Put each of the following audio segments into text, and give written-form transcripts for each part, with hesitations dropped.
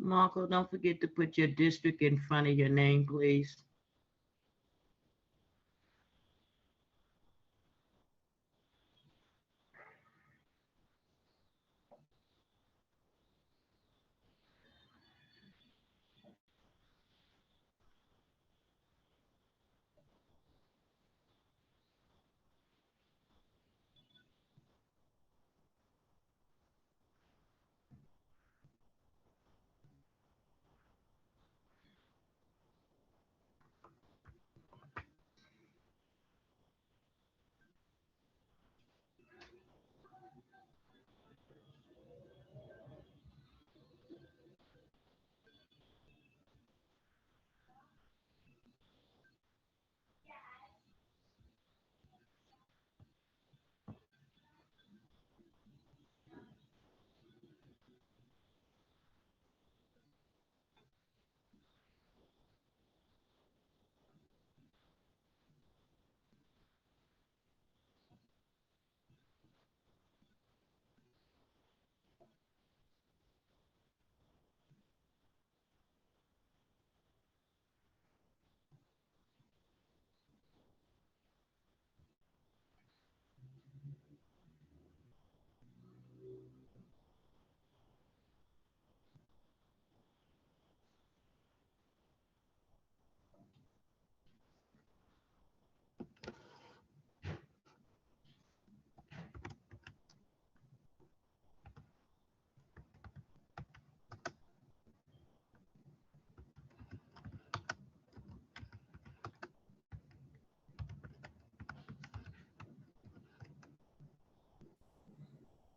Marco, don't forget to put your district in front of your name, please.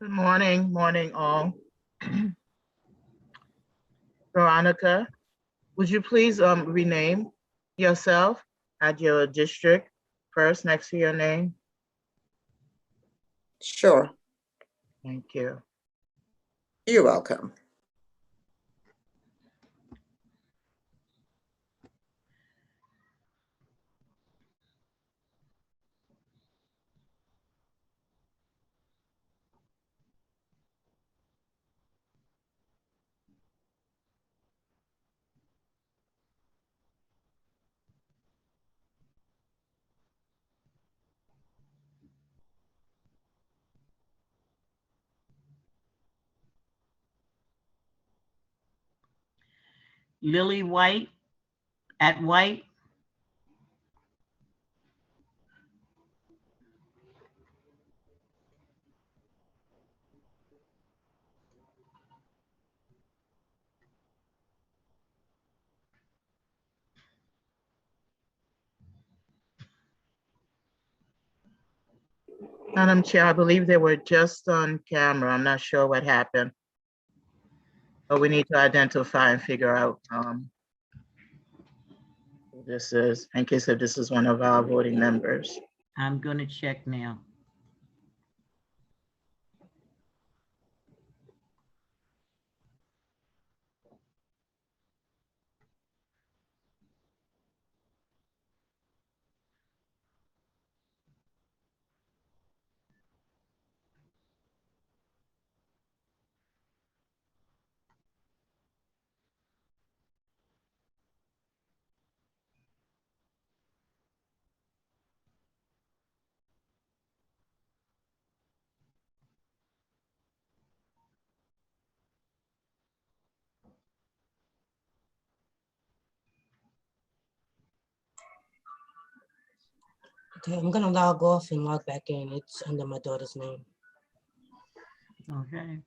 Good morning, morning all. Veronica, would you please rename yourself, add your district first next to your name? Sure. Thank you. You're welcome. Lily White at White. Madam Chair, I believe they were just on camera. I'm not sure what happened. But we need to identify and figure out who this is, in case if this is one of our voting members. I'm going to check now. Okay, I'm gonna log off and log back in. It's under my daughter's name. Okay.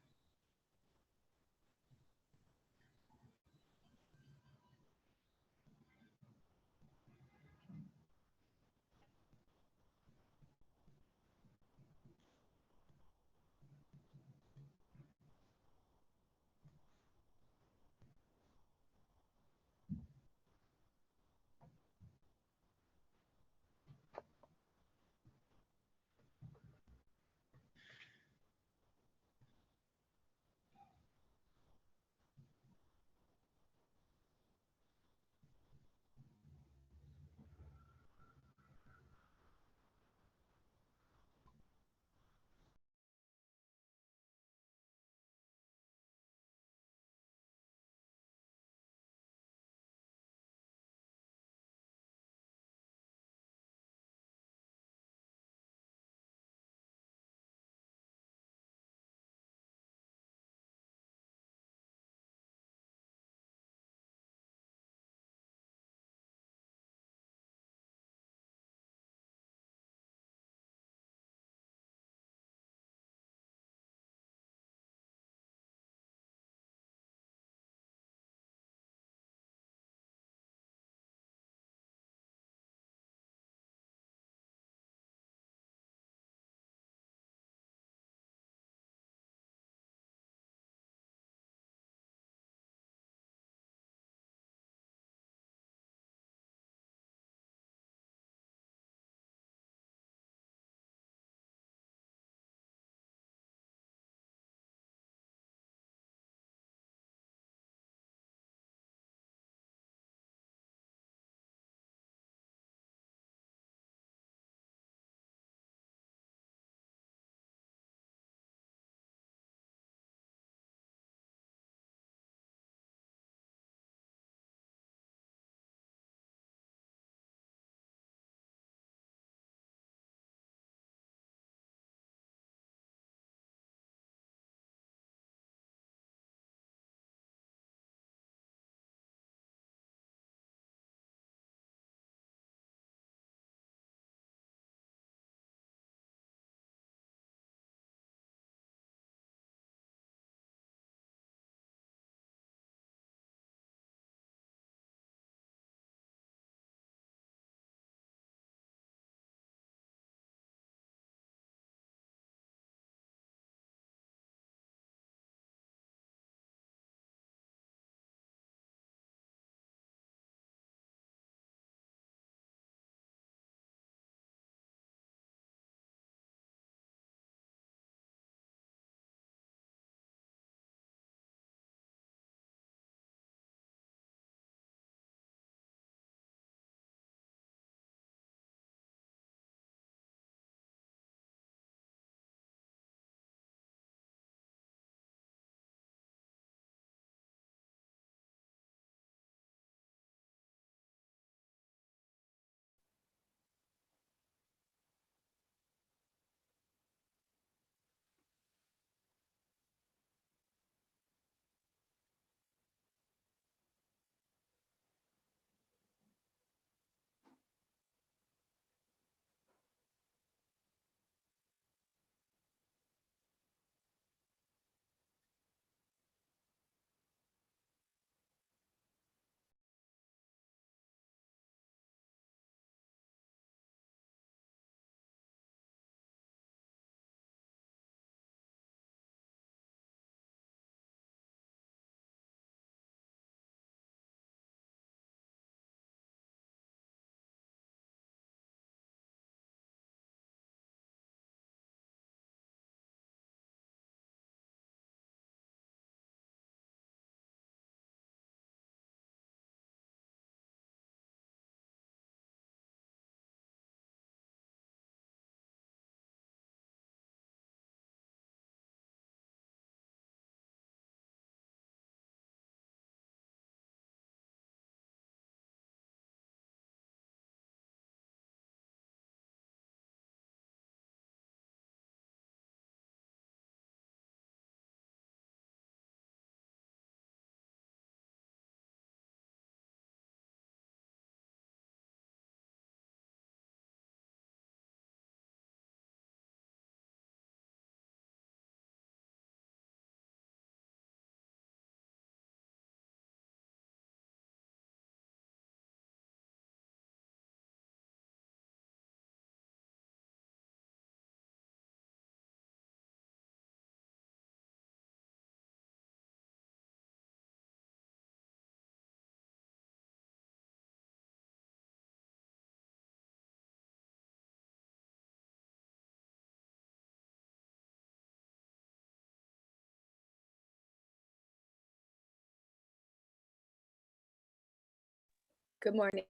Good morning.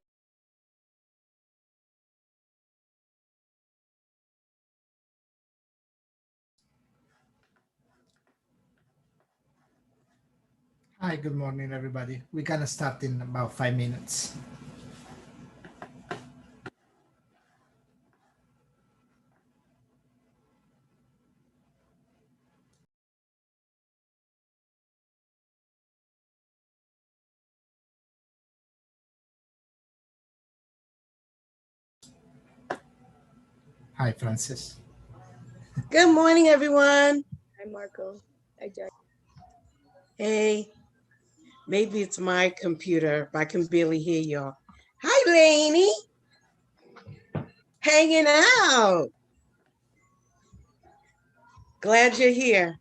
Hi, good morning, everybody. We're gonna start in about 5 minutes. Hi, Francis. Good morning, everyone. Hi, Marco. Hi, Jack. Hey, maybe it's my computer, but I can barely hear y'all. Hi, Lainey. Hanging out. Glad you're here.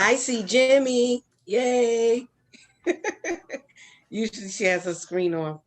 I see Jimmy. Yay. Usually she has her screen off.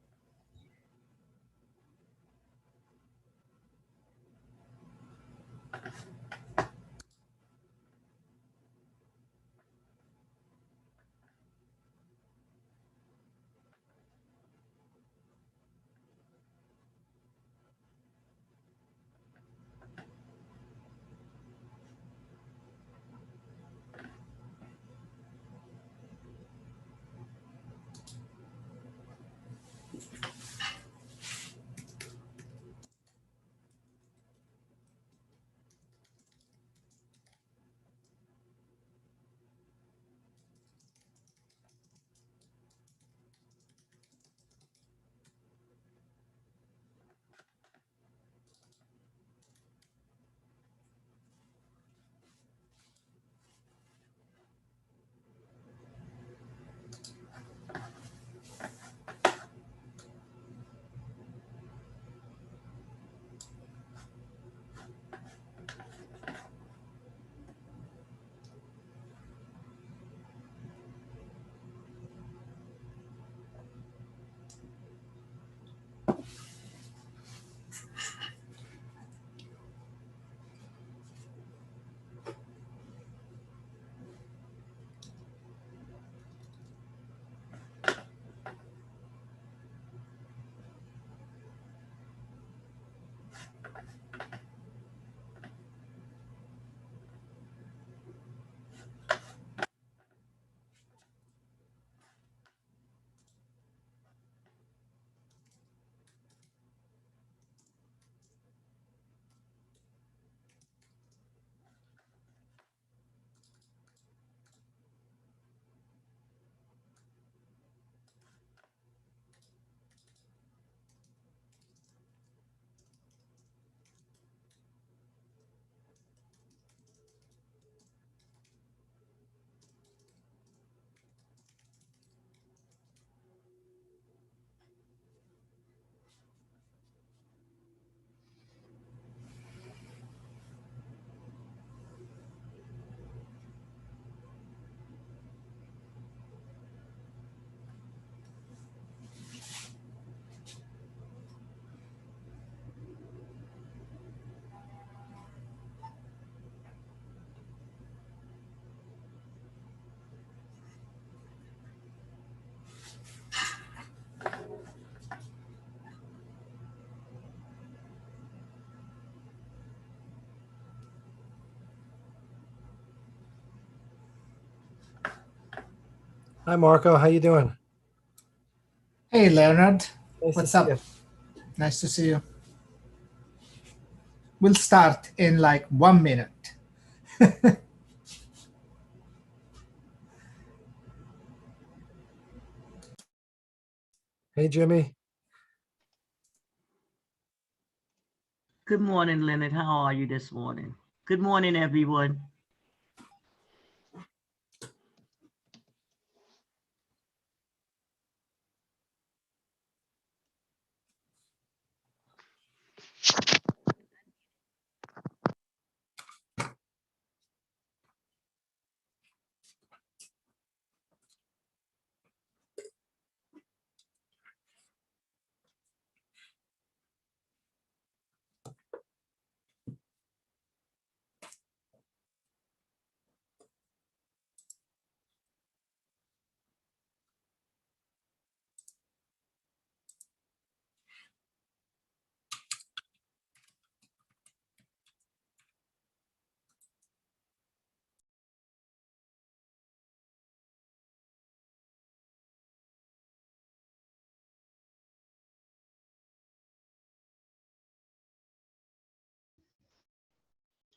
Hi, Marco. How you doing? Hey, Leonard. Nice to What's see up? you. Nice to see you. We'll start in like 1 minute. Hey, Jimmy. Good morning, Leonard. How are you this morning? Good morning, everyone.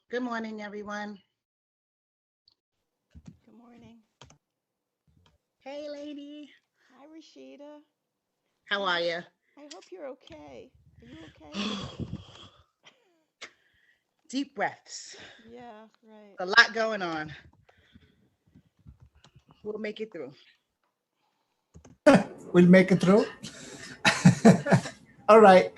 Good morning, everyone. Good morning. Hey, lady. Hi, Rashida. How are you? I hope you're okay. Are you okay? Deep breaths. Yeah, right. A lot going on. We'll make it through. We'll make it through. All right.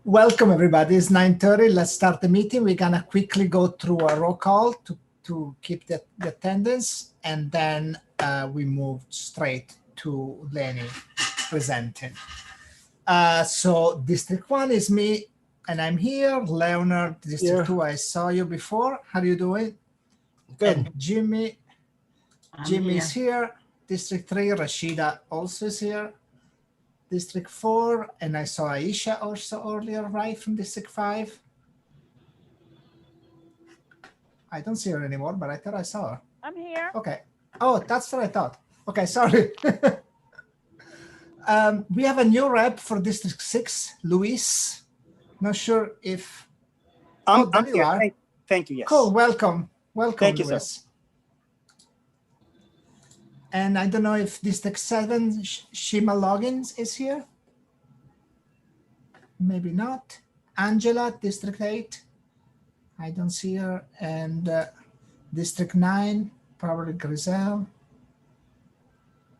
Welcome, everybody. It's 9:30. Let's start the meeting. We're going to quickly go through a roll call to keep the attendance, and then we move straight to Lenny presenting. So District 1 is me, and I'm here. Leonard, District Here. 2, I saw you before. How are you doing? Good. And Jimmy I'm is here. District 3, Rashida also is here. District 4, and I saw Aisha also earlier, right, from District 5. I don't see her anymore, but I thought I saw her. I'm here. Okay. Oh, that's what I thought. Okay, sorry. We have a new rep for District 6, Luis. Not sure if... I'm there you here. are. Thank you. Yes. Cool. Welcome. Welcome, Thank you, sir. Luis. And I don't know if District 7, Shima Loggins is here. Maybe not. Angela, District 8. I don't see her. And District 9, probably Griselle.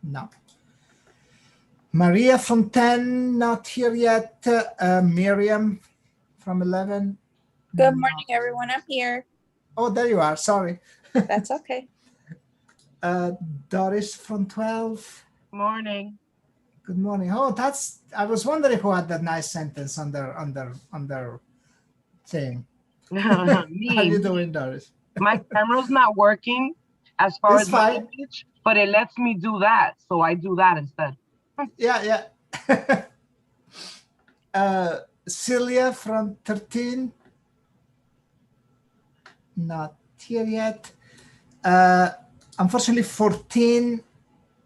No. Maria from 10, not here yet. Miriam from 11. Good morning, everyone. I'm here. Oh, there you are. Sorry. That's okay. Doris from 12. Morning. Good morning. Oh, I was wondering who had that nice sentence on their thing. How you doing, Doris? My camera's not working as far It's as my fine. image, but it lets me do that. So I do that instead. Yeah. Celia from 13. Not here yet. Unfortunately, 14,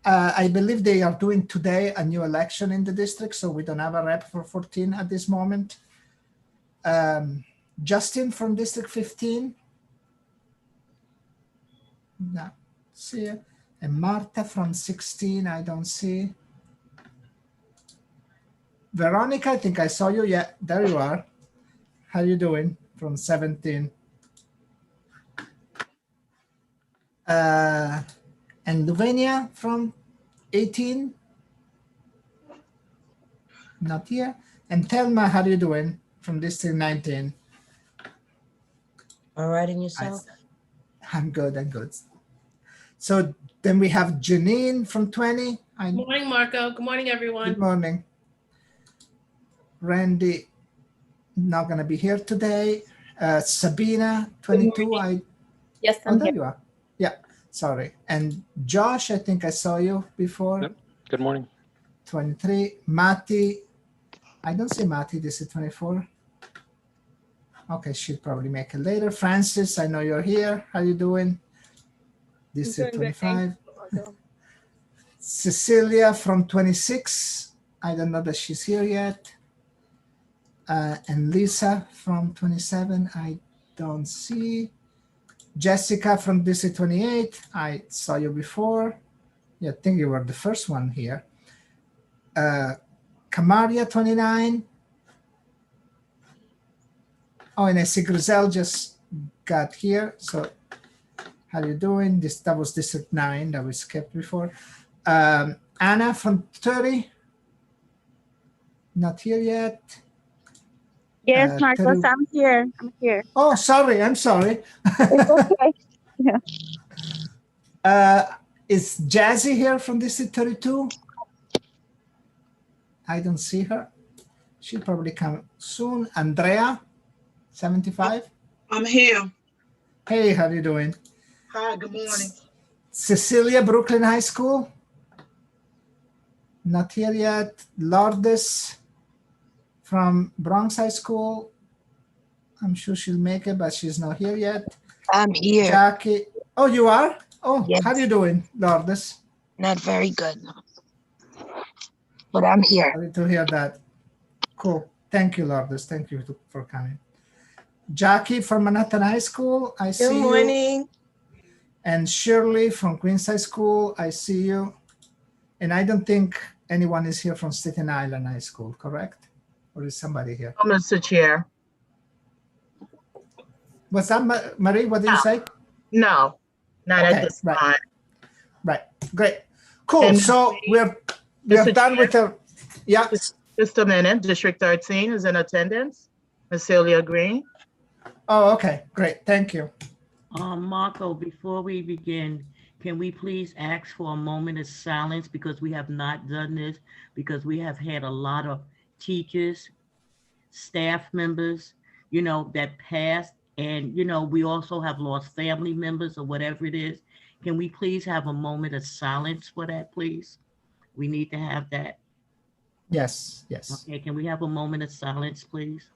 I believe they are doing today a new election in the district, so we don't have a rep for 14 at this moment. Justin from District 15. No, see it. And Marta from 16, I don't see. Veronica, I think I saw you. Yeah, there you are. How you doing from 17? And Luvenia from 18. Not here. And Thelma, how are you doing from District 19? All right, and yourself? I'm good. So then we have Janine from 20. Good morning, Marco. Good morning, everyone. Good morning. Randy, not going to be here today. Sabina, 22. Yes, Oh, there you are. Yeah, sorry. And Josh, I think I saw you before. Yep. Good morning. 23. Mati, I don't see Mati. This is 24. Okay, she'll probably make it later. Francis, I know you're here. How you doing? This is 25. Cecilia from 26. I don't know that she's here yet. And Lisa from 27. I don't see. Jessica from District 28. I saw you before. Yeah, I think you were the first one here. Kamaria, 29. Oh, and I see Griselle just got here. So how you doing? That was District 9 that we skipped before. Anna from 30. Not here yet. Yes, Marcos, I'm here. Oh, sorry. I'm sorry. It's okay. Yeah. Is Jazzy here from District 32? I don't see her. She'll probably come soon. Andrea, 75. I'm here. Hey, how you doing? Hi, good morning. Cecilia, Brooklyn High School. Not here yet. Lourdes from Bronx High School. I'm sure she'll make it, but she's not here yet. I'm here. Jackie. Oh, you are? Oh, Yes. How you doing, Lourdes? Not very good, but I'm here. Sorry to hear that. Cool. Thank you, Lourdes. Thank you for coming. Jackie from Manhattan High School, I see Good you. morning. And Shirley from Queens High School, I see you. And I don't think anyone is here from Staten Island High School, correct? Or is somebody here? Oh, Mr. Chair. What's that, Marie? What did you say? No, not at Okay, this right. time. Right, great. Cool, And so we're Mr. done Chair? with the, yeah. Just a minute. District 13 is in attendance. Ms. Celia Green. Oh, okay, great, thank you. Marco, before we begin, can we please ask for a moment of silence because we have not done this, because we have had a lot of teachers, staff members, that passed, and, we also have lost family members or whatever it is. Can we please have a moment of silence for that, please? We need to have that. Yes, yes. Okay, can we have a moment of silence, please?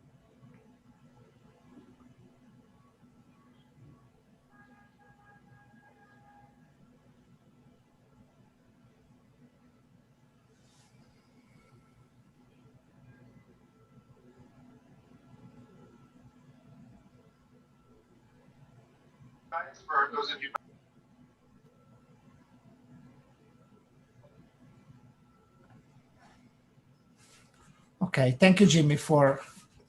For those of you. Okay, thank you, Jimmy, for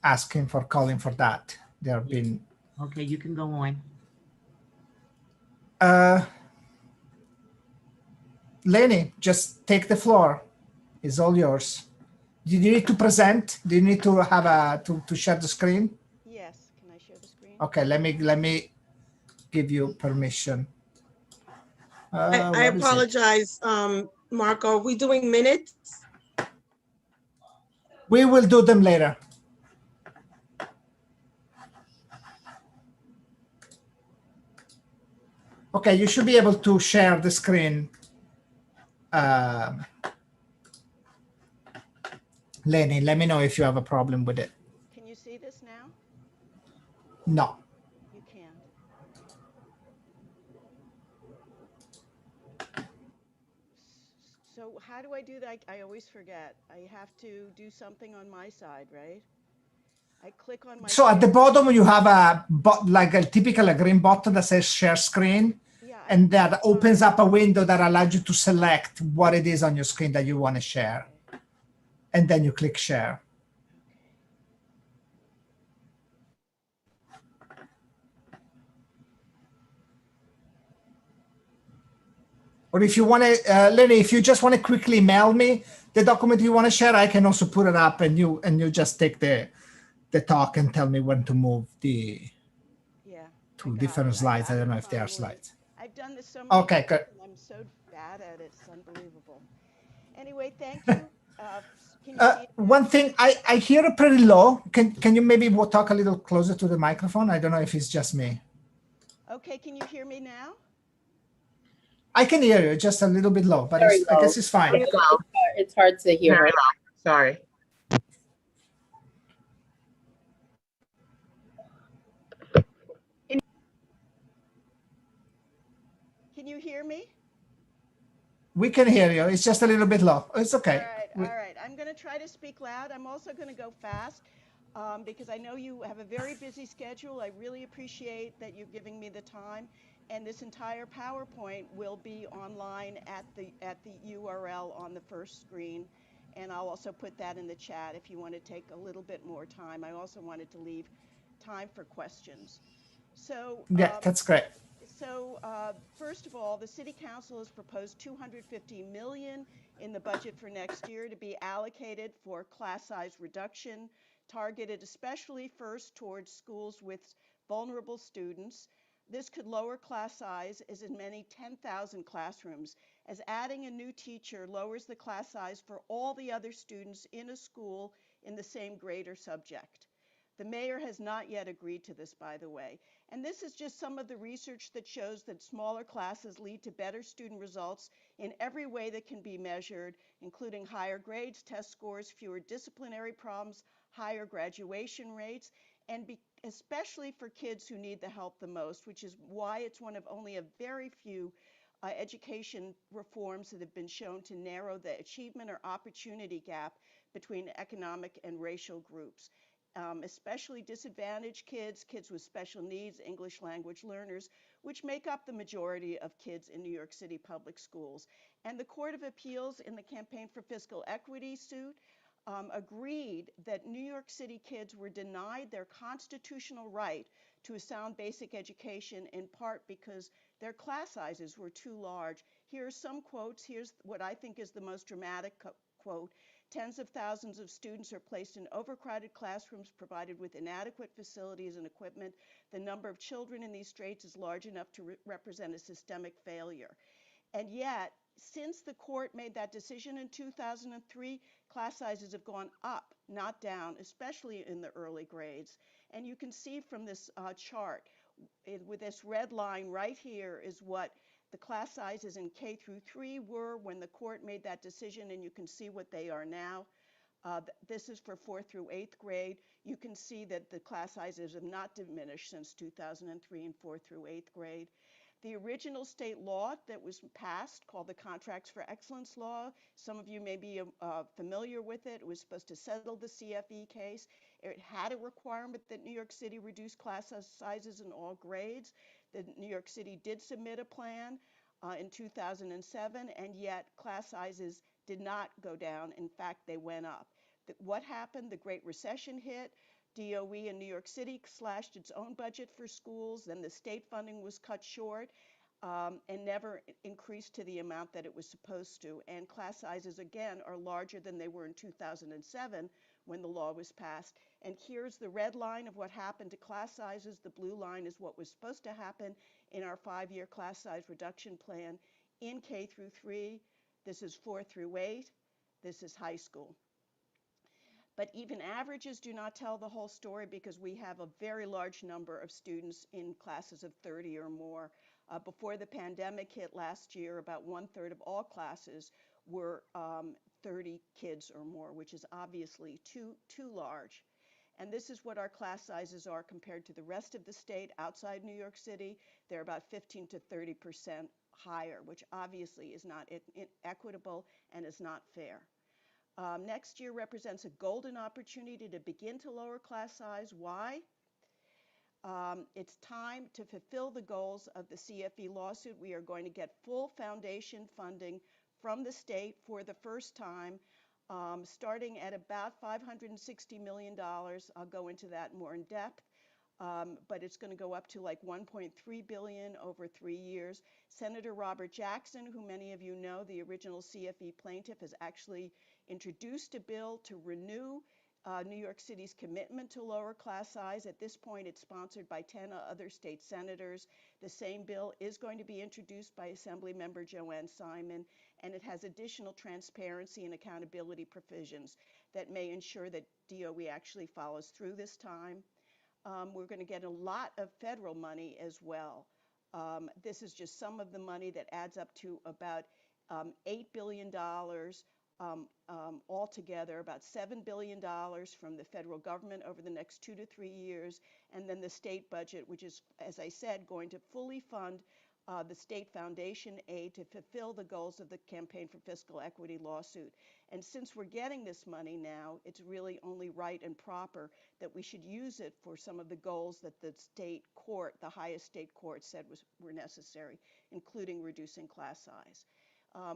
asking, for calling for that. There have been. Okay, you can go on. Lenny, just take the floor. It's all yours. Do you need to present? Do you need to have to share the screen? Yes, can I share the screen? Okay, let me give you permission. I What is it? apologize, Marco. Are we doing minutes? We will do them later. Okay, you should be able to share the screen. Lenny, let me know if you have a problem with it. Can you see this now? No. You can't. So how do I do that? I always forget. I have to do something on my side, right? I click on my. So at the bottom, you have like a typical green button that says share screen. Yeah, and that opens up a window that allows you to select what it is on your screen that you want to share. Okay. And then you click share. Or if you want to, Lenny, if you just want to quickly mail me the document you want to share, I can also put it up and you just take the talk and tell me when to move the to different slides. I don't know if they are slides. I've done this so many Okay, good. times and I'm so bad at it. It's unbelievable. Anyway, thank you. Can you see it? One thing, I hear it pretty low. Can you maybe talk a little closer to the microphone? I don't know if it's just me. Okay, can you hear me now? I can hear you, just a little bit low, but I guess it's fine. It's hard to hear her. Very low. Sorry. Can you hear me? We can hear you. It's just a little bit low. It's okay. All right. I'm going to try to speak loud. I'm also going to go fast because I know you have a very busy schedule. I really appreciate that you're giving me the time. And this entire PowerPoint will be online at the URL on the first screen. And I'll also put that in the chat if you want to take a little bit more time. I also wanted to leave time for questions. So yeah, that's great. So first of all, the City Council has proposed $250 million in the budget for next year to be allocated for class size reduction, targeted especially first towards schools with vulnerable students. This could lower class size as in many 10,000 classrooms, as adding a new teacher lowers the class size for all the other students in a school in the same grade or subject. The mayor has not yet agreed to this, by the way. And this is just some of the research that shows that smaller classes lead to better student results in every way that can be measured, including higher grades, test scores, fewer disciplinary problems, higher graduation rates, and especially for kids who need the help the most, which is why it's one of only a very few education reforms that have been shown to narrow the achievement or opportunity gap between economic and racial groups. especially disadvantaged kids, kids with special needs, English language learners, which make up the majority of kids in New York City public schools. And the Court of Appeals in the Campaign for Fiscal Equity suit agreed that New York City kids were denied their constitutional right to a sound basic education, in part because their class sizes were too large. Here are some quotes. Here's what I think is the most dramatic quote. Tens of thousands of students are placed in overcrowded classrooms provided with inadequate facilities and equipment. The number of children in these straits is large enough to represent a systemic failure. And yet, since the court made that decision in 2003, class sizes have gone up, not down, especially in the early grades. And you can see from this chart, with this red line right here is what the class sizes in K through 3 were when the court made that decision, and you can see what they are now. This is for 4th through 8th grade. You can see that the class sizes have not diminished since 2003 in 4th through 8th grade. The original state law that was passed, called the Contracts for Excellence Law, some of you may be familiar with it. It was supposed to settle the CFE case. It had a requirement that New York City reduce class sizes in all grades. New York City did submit a plan in 2007, and yet class sizes did not go down. In fact, they went up. What happened? The Great Recession hit. DOE in New York City slashed its own budget for schools, then the state funding was cut short and never increased to the amount that it was supposed to. And class sizes, again, are larger than they were in 2007 when the law was passed. And here's the red line of what happened to class sizes. The blue line is what was supposed to happen in our 5-year class size reduction plan in K through 3. This is 4 through 8. This is high school. But even averages do not tell the whole story, because we have a very large number of students in classes of 30 or more. Before the pandemic hit last year, about 1/3 of all classes were 30 kids or more, which is obviously too large. And this is what our class sizes are compared to the rest of the state outside New York City. They're about 15 to 30% higher, which obviously is not equitable and is not fair. Next year represents a golden opportunity to begin to lower class size. Why? It's time to fulfill the goals of the CFE lawsuit. We are going to get full foundation funding from the state for the first time, starting at about $560 million. I'll go into that more in depth. But it's going to go up to like $1.3 billion over 3 years. Senator Robert Jackson, who many of you know, the original CFE plaintiff, has actually introduced a bill to renew New York City's commitment to lower class size. At this point, it's sponsored by 10 other state senators. The same bill is going to be introduced by Assemblymember Joanne Simon, and it has additional transparency and accountability provisions that may ensure that DOE actually follows through this time. We're going to get a lot of federal money as well. This is just some of the money that adds up to about $8 billion altogether, about $7 billion from the federal government over the next 2 to 3 years, and then the state budget, which is, as I said, going to fully fund the state foundation aid to fulfill the goals of the Campaign for Fiscal Equity lawsuit. And since we're getting this money now, it's really only right and proper that we should use it for some of the goals that the state court, the highest state court, said were necessary, including reducing class size.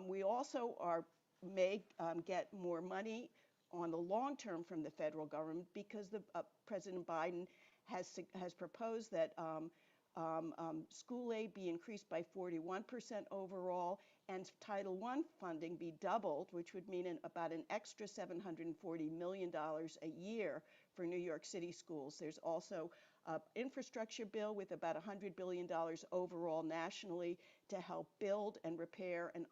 We also may get more money on the long term from the federal government, because President Biden has proposed that school aid be increased by 41% overall, and Title I funding be doubled, which would mean about an extra $740 million a year for New York City schools. There's also an infrastructure bill with about $100 billion overall nationally to help build and repair and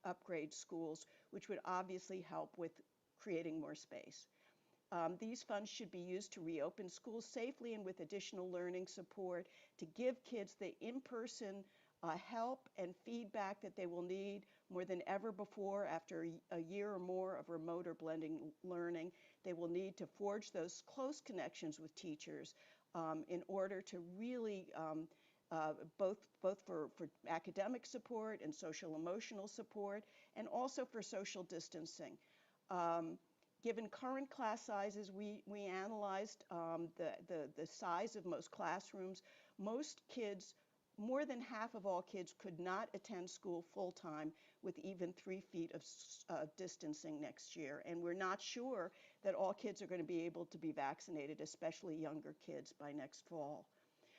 upgrade schools, which would obviously help with creating more space. These funds should be used to reopen schools safely and with additional learning support, to give kids the in-person help and feedback that they will need more than ever before after a year or more of remote or blending learning. They will need to forge those close connections with teachers in order to really both for academic support and social emotional support, and also for social distancing. Given current class sizes, we analyzed the size of most classrooms. Most kids, more than half of all kids, could not attend school full-time with even 3 feet of distancing next year. And we're not sure that all kids are going to be able to be vaccinated, especially younger kids, by next fall.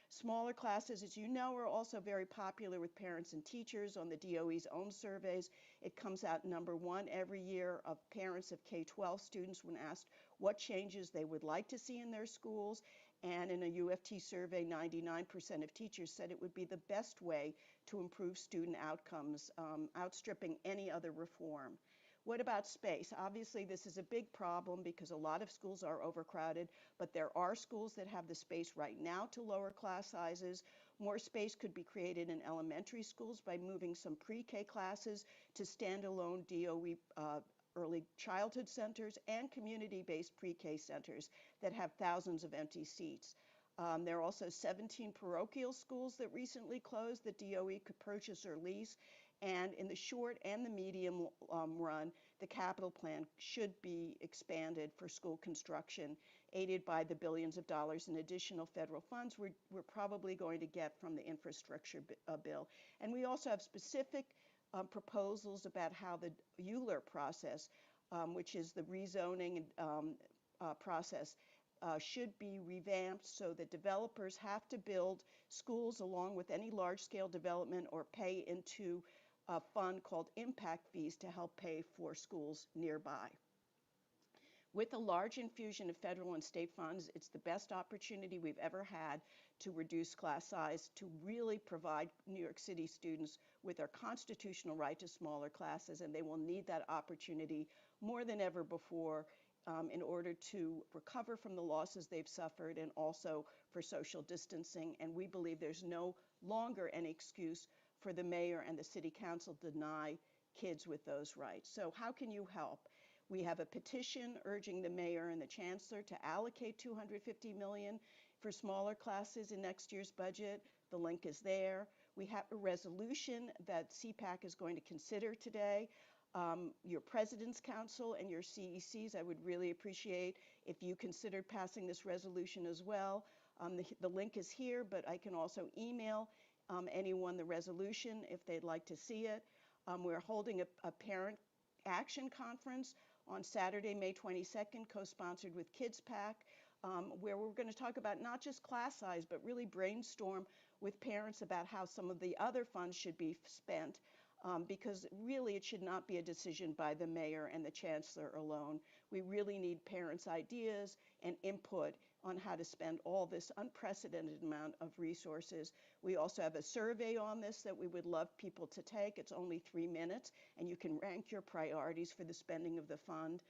Smaller classes, as you know, are also very popular with parents and teachers. On the DOE's own surveys, it comes out #1 every year of parents of K-12 students when asked what changes they would like to see in their schools. And in a UFT survey, 99% of teachers said it would be the best way to improve student outcomes, outstripping any other reform. What about space? Obviously, this is a big problem because a lot of schools are overcrowded, but there are schools that have the space right now to lower class sizes. More space could be created in elementary schools by moving some pre-K classes to standalone DOE early childhood centers and community-based pre-K centers that have thousands of empty seats. There are also 17 parochial schools that recently closed that DOE could purchase or lease. And in the short and the medium run, the capital plan should be expanded for school construction, aided by the billions of dollars in additional federal funds we're probably going to get from the infrastructure bill. And we also have specific proposals about how the Euler process, which is the rezoning process, should be revamped so that developers have to build schools along with any large-scale development or pay into a fund called impact fees to help pay for schools nearby. With a large infusion of federal and state funds, it's the best opportunity we've ever had to reduce class size, to really provide New York City students with their constitutional right to smaller classes, and they will need that opportunity more than ever before in order to recover from the losses they've suffered and also for social distancing. And we believe there's no longer any excuse for the mayor and the city council to deny kids with those rights. So how can you help? We have a petition urging the mayor and the chancellor to allocate $250 million for smaller classes in next year's budget. The link is there. We have a resolution that CPAC is going to consider today. Your President's Council and your CECs, I would really appreciate if you considered passing this resolution as well. The link is here, but I can also email anyone the resolution if they'd like to see it. We're holding a parent action conference on Saturday, May 22nd, co-sponsored with CPAC, where we're going to talk about not just class size, but really brainstorm with parents about how some of the other funds should be spent, because really it should not be a decision by the mayor and the chancellor alone. We really need parents' ideas and input on how to spend all this unprecedented amount of resources. We also have a survey on this that we would love people to take. It's only 3 minutes, and you can rank your priorities for the spending of the fund.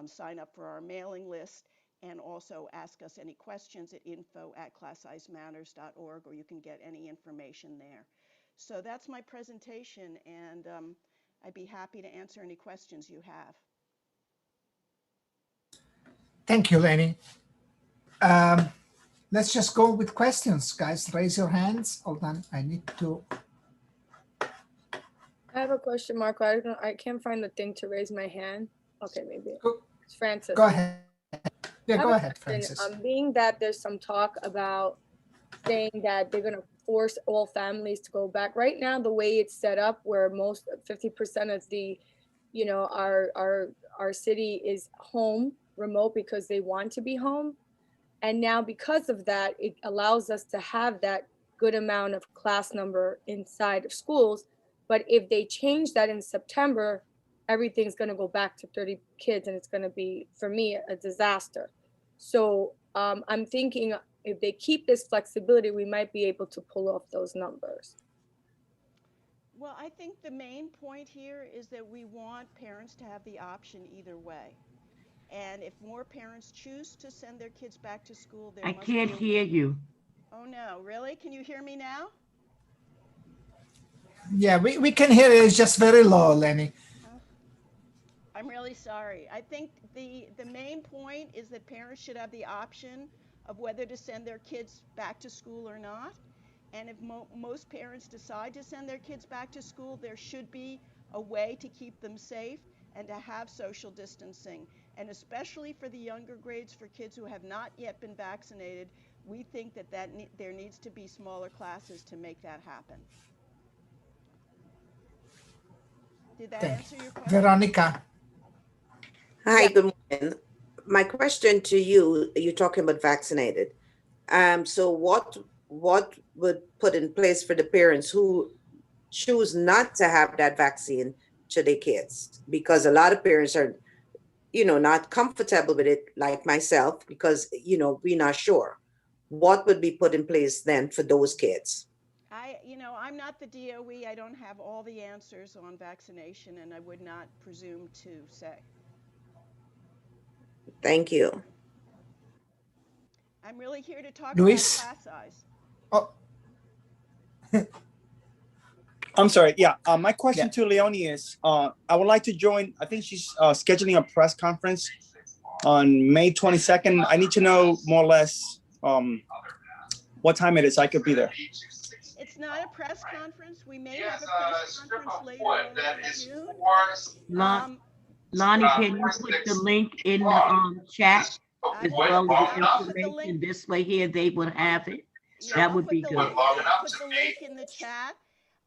Sign up for our mailing list, and also ask us any questions at info@classsizematters.org, or you can get any information there. So that's my presentation, and I'd be happy to answer any questions you have. Thank you, Lenny. Let's just go with questions, guys. Raise your hands. Hold on, I need to. I have a question, Marco. I can't find the thing to raise my hand. Okay, maybe it's Francis. Go ahead. Yeah, go ahead, Francis. Being that there's some talk about saying that they're going to force all families to go back. Right now, the way it's set up, where most 50% of the, our city is home, remote, because they want to be home. And now because of that, it allows us to have that good amount of class number inside of schools. But if they change that in September, everything's going to go back to 30 kids, and it's going to be, for me, a disaster. So I'm thinking if they keep this flexibility, we might be able to pull off those numbers. Well, I think the main point here is that we want parents to have the option either way. And if more parents choose to send their kids back to school, I can't hear you. Oh no, really? Can you hear me now? Yeah, we can hear it. It's just very low, Lenny. I'm really sorry. I think the main point is that parents should have the option of whether to send their kids back to school or not. And if most parents decide to send their kids back to school, there should be a way to keep them safe and to have social distancing. And especially for the younger grades, for kids who have not yet been vaccinated, we think that there needs to be smaller classes to make that happen. Did that Thank answer you. your question? Veronica. Hi, good morning. My question to you, you're talking about vaccinated. So what would put in place for the parents who choose not to have that vaccine to their kids? Because a lot of parents are, not comfortable with it, like myself, because, we're not sure. What would be put in place then for those kids? I'm not the DOE. I don't have all the answers on vaccination, and I would not presume to say. Thank you. I'm really here to talk Luis? about class size. Oh, I'm sorry. Yeah. My question to Leonie is, I would like to join. I think she's scheduling a press conference on May 22nd. I need to know more or less what time it is. I could be there. It's not a press conference. We may have a press conference later on in June. Lonnie, can you put the link in the chat as well as the information? This way here, they would have it. That would be good. Put the link in the chat.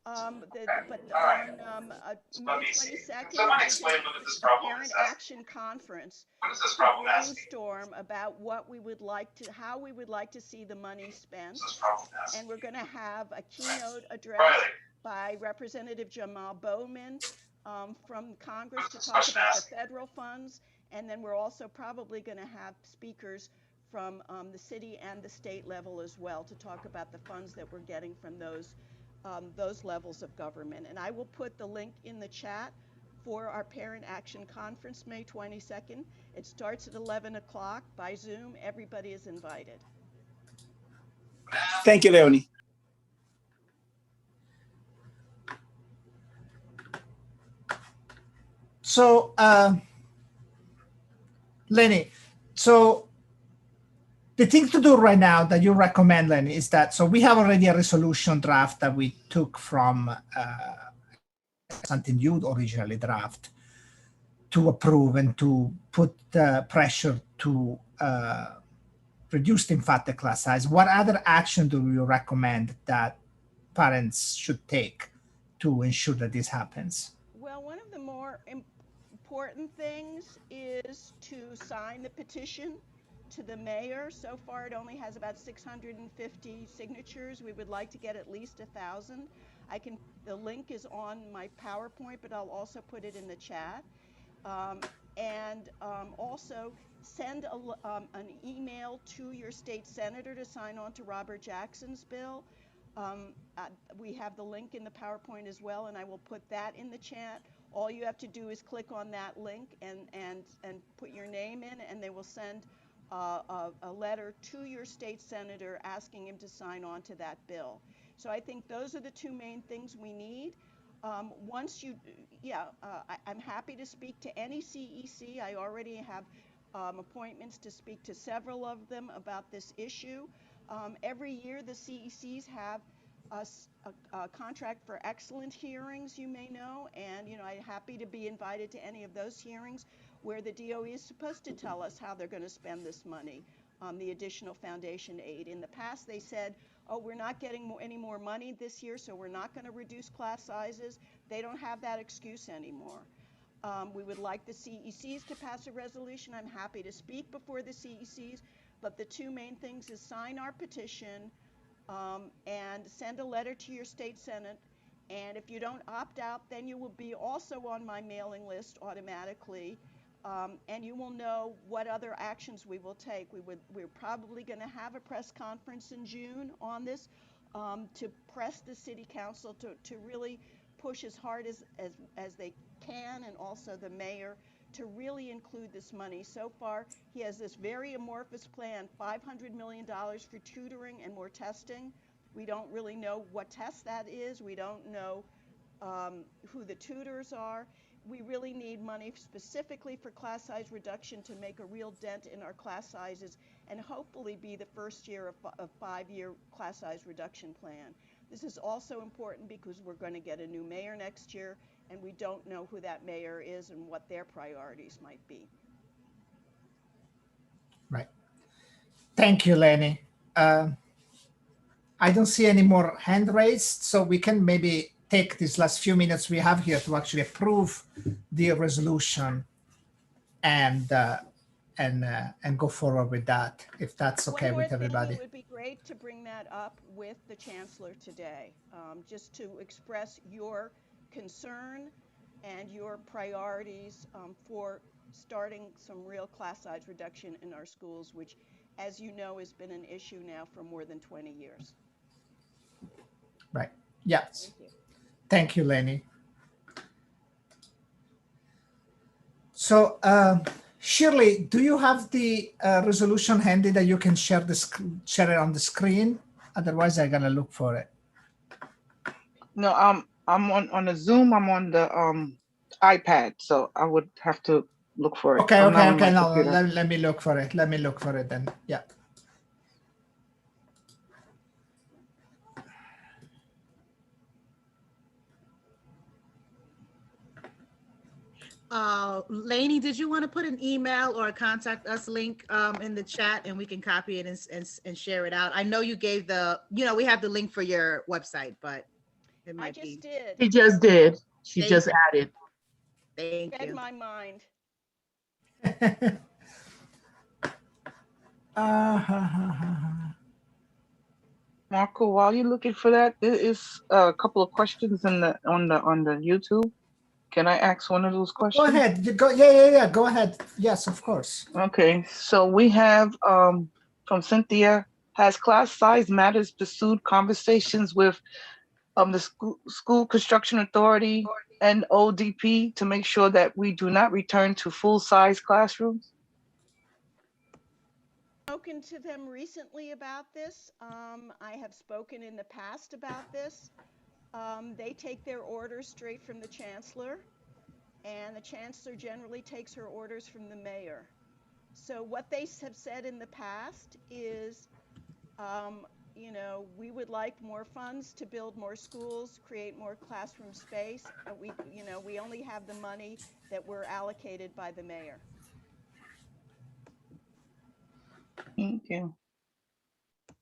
On May 22nd, the Parent Action Conference, brainstorm about how we would like to see the money spent, and we're going to have a keynote address by Representative Jamal Bowman from Congress to talk about the federal funds, and then we're also probably going to have speakers from the city and the state level as well to talk about the funds that we're getting from those levels of government. And I will put the link in the chat for our Parent Action Conference, May 22nd. It starts at 11 o'clock by Zoom. Everybody is invited. Thank you, Leonie. So, Lenny, so the thing to do right now that you recommend, Lenny, is that, so we have already a resolution draft that we took from something you'd originally draft to approve and to put pressure to reduce, in fact, the class size. What other action do you recommend that parents should take to ensure that this happens? Well, one of the more important things is to sign the petition to the mayor. So far, it only has about 650 signatures. We would like to get at least 1,000. The link is on my PowerPoint, but I'll also put it in the chat. Also send an email to your state senator to sign on to Robert Jackson's bill. We have the link in the PowerPoint as well, and I will put that in the chat. All you have to do is click on that link and put your name in, and they will send a letter to your state senator asking him to sign on to that bill. So I think those are the two main things we need. I'm happy to speak to any CEC. I already have appointments to speak to several of them about this issue. Every year, the CECs have a contract for excellent hearings, you may know, and I'm happy to be invited to any of those hearings where the DOE is supposed to tell us how they're going to spend this money, the additional foundation aid. In the past, they said, oh, we're not getting any more money this year, so we're not going to reduce class sizes. They don't have that excuse anymore. We would like the CECs to pass a resolution. I'm happy to speak before the CECs, but the two main things is sign our petition and send a letter to your state senate. And if you don't opt out, then you will be also on my mailing list automatically. And you will know what other actions we will take. We're probably going to have a press conference in June on this to press the city council to really push as hard as they can, and also the mayor, to really include this money. So far, he has this very amorphous plan, $500 million for tutoring and more testing. We don't really know what test that is. We don't know who the tutors are. We really need money specifically for class size reduction to make a real dent in our class sizes and hopefully be the first year of a 5-year class size reduction plan. This is also important because we're going to get a new mayor next year, and we don't know who that mayor is and what their priorities might be. Thank you, Lenny. I don't see any more hand raised, so we can maybe take these last few minutes we have here to actually approve the resolution and go forward with that, if that's okay One more with everybody. thing, it would be great to bring that up with the chancellor today, just to express your concern and your priorities for starting some real class size reduction in our schools, which, as you know, has been an issue now for more than 20 years. Right. Yes. Thank you. Thank you, Lenny. So, Shirley, do you have the resolution handy that you can share it on the screen? Otherwise, I'm gonna look for it. No, I'm on the Zoom. I'm on the iPad, so I would have to look for it. Okay, I'm not okay, on my okay. No, computer. let me look for it. Let me look for it then. Yeah. Lainey, did you want to put an email or a contact us link in the chat, and we can copy it and share it out? I know you gave we have the link for your website, but it might be. Did. She just did. She Thank just you. added. Thank Read you. my mind. Marco, while you're looking for that, there is a couple of questions on the YouTube. Can I ask one of those questions? Go ahead. Yeah. Go ahead. Yes, of course. Okay, so we have from Cynthia, has class size matters pursued conversations with the school construction authority and ODP to make sure that we do not return to full-size classrooms? Spoken to them recently about this. I have spoken in the past about this. They take their orders straight from the chancellor, and the chancellor generally takes her orders from the mayor. So what they have said in the past is, we would like more funds to build more schools, create more classroom space. We only have the money that we're allocated by the mayor. Thank you.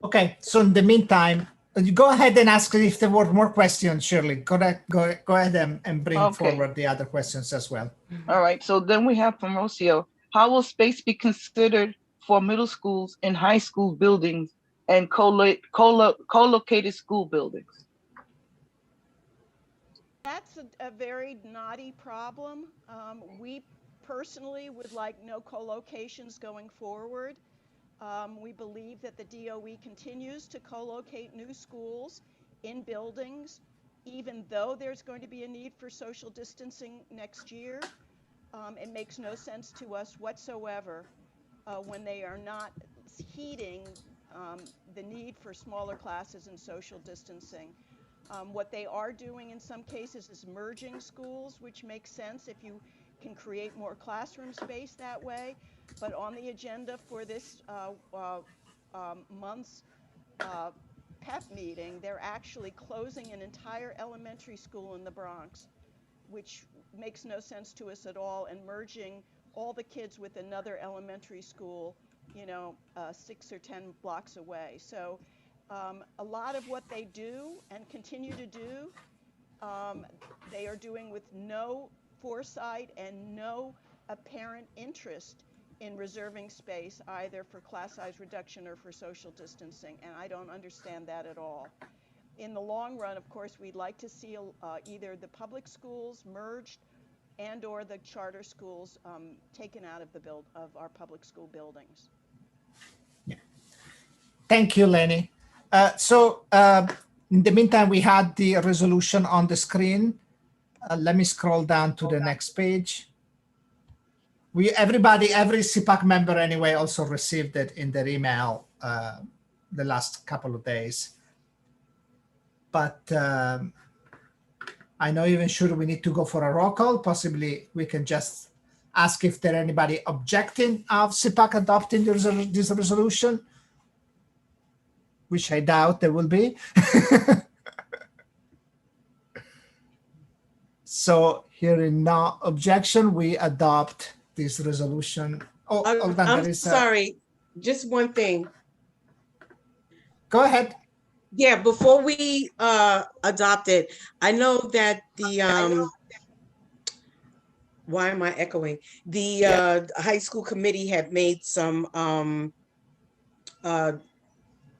Okay, so in the meantime, you go ahead and ask if there were more questions, Shirley. Go ahead and bring forward the other questions as well. All right, so then we have from Rocio, how will space be considered for middle schools and high school buildings and co-located school buildings? That's a very knotty problem. We personally would like no co-locations going forward. We believe that the DOE continues to co-locate new schools in buildings, even though there's going to be a need for social distancing next year. It makes no sense to us whatsoever when they are not heeding the need for smaller classes and social distancing. What they are doing in some cases is merging schools, which makes sense if you can create more classroom space that way. But on the agenda for this month's PEP meeting, they're actually closing an entire elementary school in the Bronx, which makes no sense to us at all, and merging all the kids with another elementary school, 6 or 10 blocks away. So a lot of what they do and continue to do, they are doing with no foresight and no apparent interest in reserving space either for class size reduction or for social distancing, and I don't understand that at all. In the long run, of course, we'd like to see either the public schools merged and or the charter schools taken out of our public school buildings. Yeah. Thank you, Lenny. In the meantime, we had the resolution on the screen. Let me scroll down to the next page. Every CPAC member anyway also received it in their email the last couple of days. But I'm not even sure we need to go for a roll call. Possibly we can just ask if there anybody objecting of CPAC adopting this resolution, which I doubt there will be. So hearing no objection, we adopt this resolution. I'm sorry, just one thing. Go ahead. Yeah, before we adopt it, I know that the why am I echoing? The high school committee had made some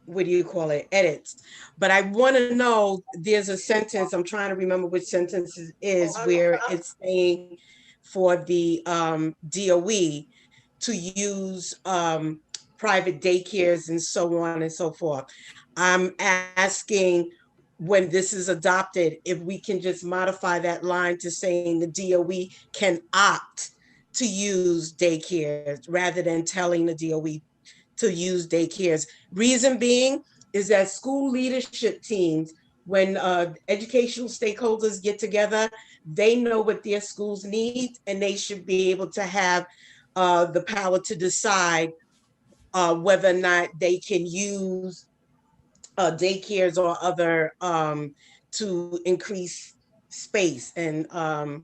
what do you call it, edits. But I want to know, there's a sentence, I'm trying to remember which sentence it is, where it's saying for the DOE to use private daycares and so on and so forth. I'm asking, when this is adopted, if we can just modify that line to saying the DOE can opt to use daycares rather than telling the DOE to use daycares. Reason being is that school leadership teams, when educational stakeholders get together, they know what their schools need, and they should be able to have the power to decide whether or not they can use daycares or other to increase space and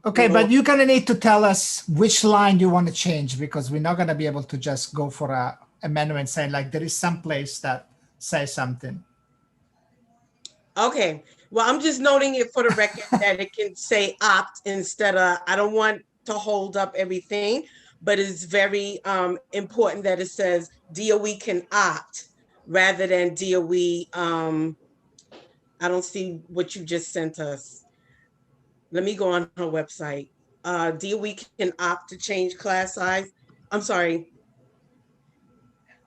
Okay, but you're gonna need to tell us which line you want to change, because we're not gonna be able to just go for a amendment saying like there is some place that says something. Okay, well, I'm just noting it for the record that it can say opt instead of, I don't want to hold up everything, but it's very important that it says DOE can opt rather than DOE. I don't see what you just sent us. Let me go on her website. DOE can opt to change class size. I'm sorry.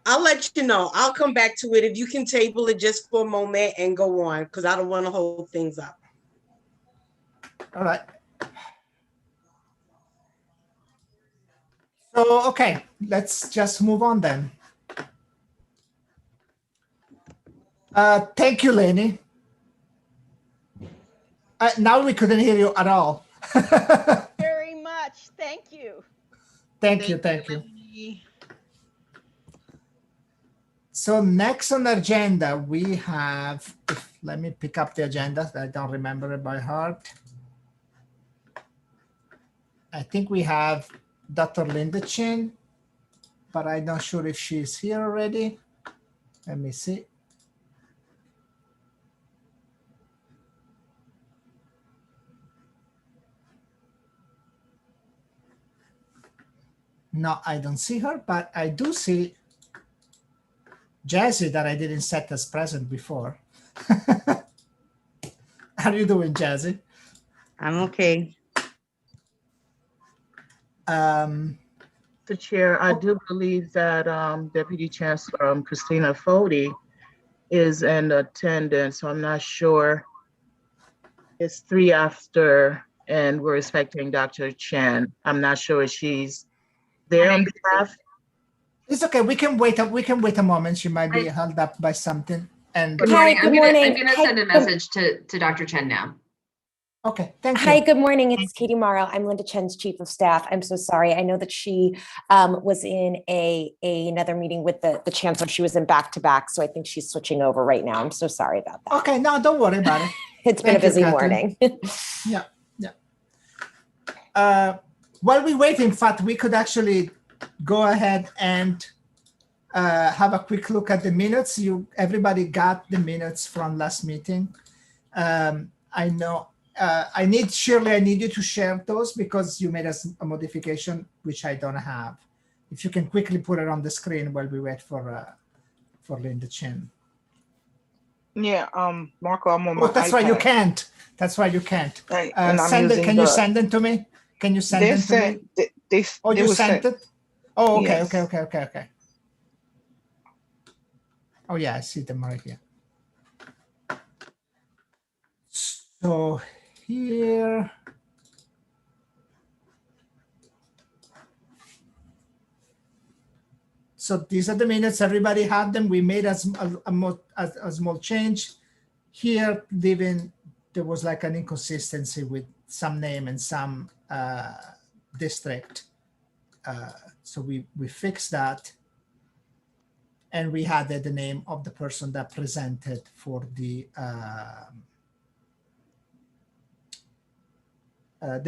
I'll let you know. I'll come back to it. If you can table it just for a moment and go on, because I don't want to hold things up. All right. So, okay, let's just move on then. Thank you, Lenny. Now we couldn't hear you at all. Very much. Thank you. Thank you. So next on the agenda, we have, let me pick up the agenda. I don't remember it by heart. I think we have Dr. Linda Chin, but I'm not sure if she's here already. Let me see. No, I don't see her, but I do see Jazzy that I didn't set as present before. How are you doing, Jazzy? I'm okay. The chair, I do believe that Deputy Chancellor Christina Fody is in attendance, so I'm not sure. It's 3 after, and we're expecting Dr. Chen. I'm not sure if she's there on behalf. It's okay. We can wait. We can wait a moment. She might be held up by something. And Good morning. I'm gonna send a message to Dr. Chen now. Okay, thank you. Hi, good morning. It's Katie Morrow. I'm Linda Chen's chief of staff. I'm so sorry. I know that she was in another meeting with the chancellor. She was in back-to-back, so I think she's switching over right now. I'm so sorry about that. Okay, no, don't worry about it. It's been a busy morning. Yeah. While we wait, in fact, we could actually go ahead and have a quick look at the minutes. Everybody got the minutes from last meeting. I know. Shirley, I need you to share those because you made a modification, which I don't have. If you can quickly put it on the screen while we wait for Linda Chen. Yeah, Marco, I'm on my that's iPad. why you can't. That's why you can't. Can you send them to me? Can you send them to me? You sent it? Oh, okay, yes. Okay. Oh, yeah, I see them right here. So here. So these are the minutes. Everybody had them. We made a small change here. There was like an inconsistency with some name and some district. So we fixed that. And we added the name of the person that presented for the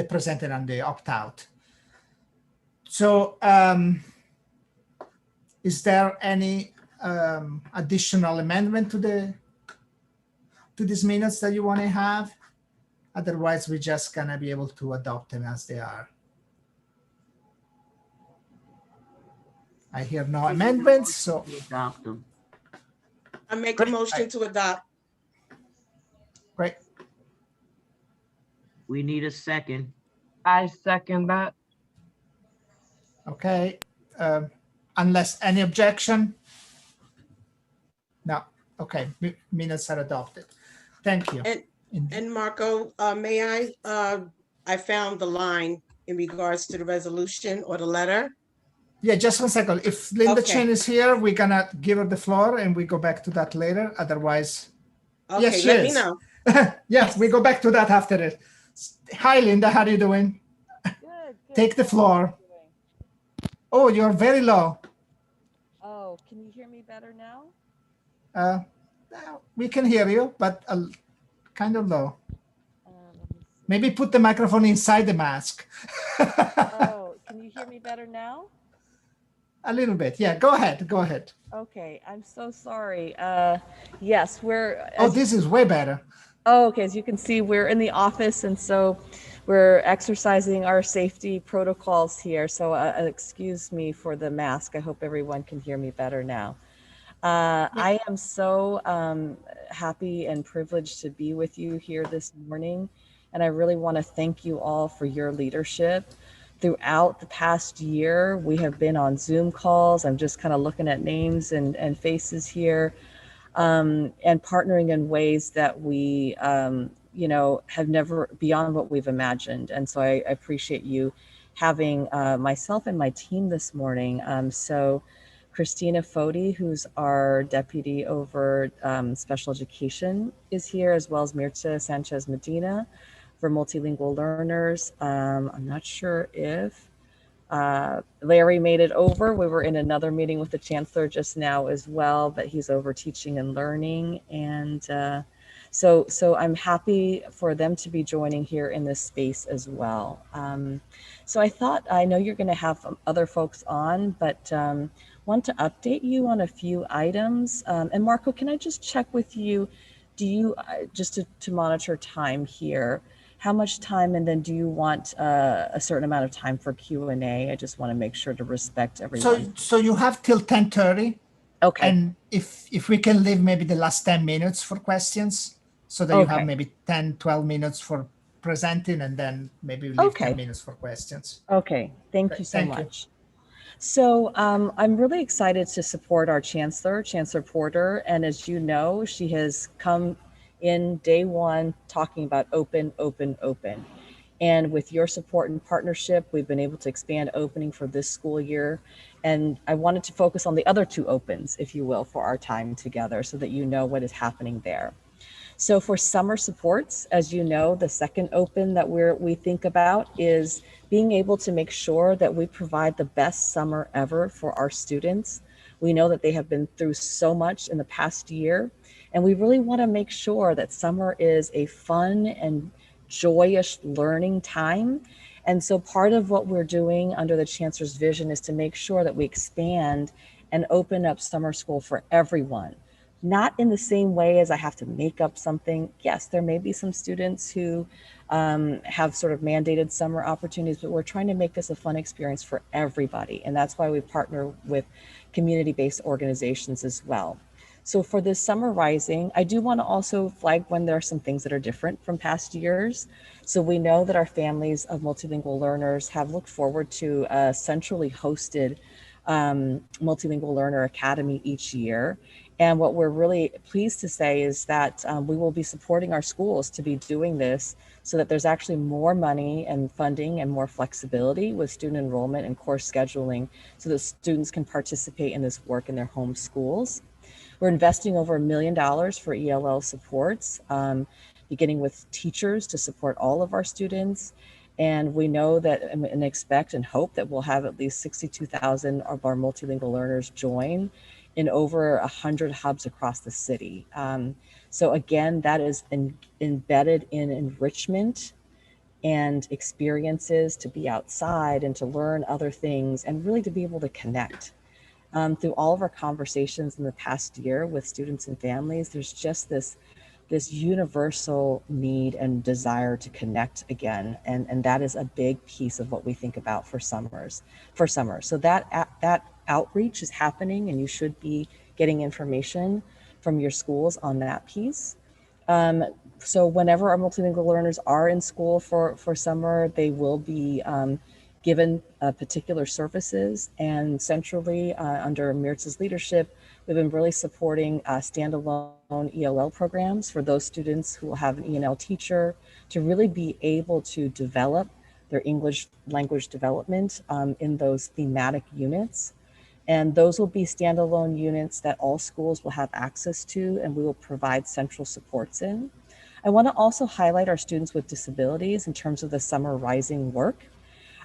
presented on the opt-out. So is there any additional amendment to these minutes that you want to have? Otherwise, we're just gonna be able to adopt them as they are. I hear no amendments, so Adopt them. I make a motion to adopt. great. We need a second. I second that. Okay. Unless any objection? No. Okay. Minutes are adopted. Thank you. And Marco, may I found the line in regards to the resolution or the letter. Yeah, just 1 second. If Linda Okay. Chen is here, we're gonna give her the floor and we go back to that later. Otherwise, Okay, yes, she let me is. know. Yes, we go back to that after it. Hi, Linda. How are you doing? Good. Take the floor. Oh, you're very low. Oh, can you hear me better now? We can hear you, but kind of low. Let me see. Maybe put the microphone inside the mask. Oh, can you hear me better now? A little bit. Yeah, go ahead. Go ahead. Okay, I'm so sorry. Yes, we're. Oh, this is way better. Oh, okay. As you can see, we're in the office, and so we're exercising our safety protocols here. So excuse me for the mask. I hope everyone can hear me better now. I am so happy and privileged to be with you here this morning. And I really want to thank you all for your leadership. Throughout the past year, we have been on Zoom calls. I'm just kind of looking at names and faces here, and partnering in ways that we, have never beyond what we've imagined. And so I appreciate you having myself and my team this morning. So Christina Foti, who's our deputy over special education, is here, as well as Mirta Sanchez Medina for multilingual learners. I'm not sure if Larry made it over. We were in another meeting with the chancellor just now as well, but he's over teaching and learning. And so I'm happy for them to be joining here in this space as well. So I know you're going to have other folks on, but want to update you on a few items. And Marco, can I just check with you? Do you, just to monitor time here, how much time, and then do you want a certain amount of time for Q&A? I just want to make sure to respect everyone. So you have till 10:30. Okay. And if we can leave maybe the last 10 minutes for questions, so that you have maybe 10, 12 minutes for presenting, and then maybe leave 10 minutes for questions. Okay, thank you so Thank you. much. So I'm really excited to support our Chancellor Porter. And as you know, she has come in day one talking about open, open, open. And with your support and partnership, we've been able to expand opening for this school year. And I wanted to focus on the other two opens, if you will, for our time together so that you know what is happening there. So for summer supports, as you know, the second open that we think about is being able to make sure that we provide the best summer ever for our students. We know that they have been through so much in the past year, and we really want to make sure that summer is a fun and joyous learning time. And so part of what we're doing under the Chancellor's vision is to make sure that we expand and open up summer school for everyone. Not in the same way as I have to make up something. Yes, there may be some students who have sort of mandated summer opportunities, but we're trying to make this a fun experience for everybody. And that's why we partner with community-based organizations as well. So for this Summer Rising, I do want to also flag when there are some things that are different from past years. So we know that our families of multilingual learners have looked forward to a centrally hosted Multilingual Learner Academy each year. And what we're really pleased to say is that we will be supporting our schools to be doing this so that there's actually more money and funding and more flexibility with student enrollment and course scheduling so that students can participate in this work in their home schools. We're investing over $1 million for ELL supports, beginning with teachers to support all of our students. And we know that and expect and hope that we'll have at least 62,000 of our multilingual learners join in over 100 hubs across the city. So again, that is embedded in enrichment and experiences to be outside and to learn other things and really to be able to connect. Through all of our conversations in the past year with students and families, there's just this universal need and desire to connect again. And that is a big piece of what we think about for summer. So that outreach is happening, and you should be getting information from your schools on that piece. So whenever our multilingual learners are in school for summer, they will be given particular services. And centrally, under Mirza's leadership, we've been really supporting standalone ELL programs for those students who will have an ENL teacher to really be able to develop their English language development in those thematic units. And those will be standalone units that all schools will have access to, and we will provide central supports in. I want to also highlight our students with disabilities in terms of the Summer Rising work.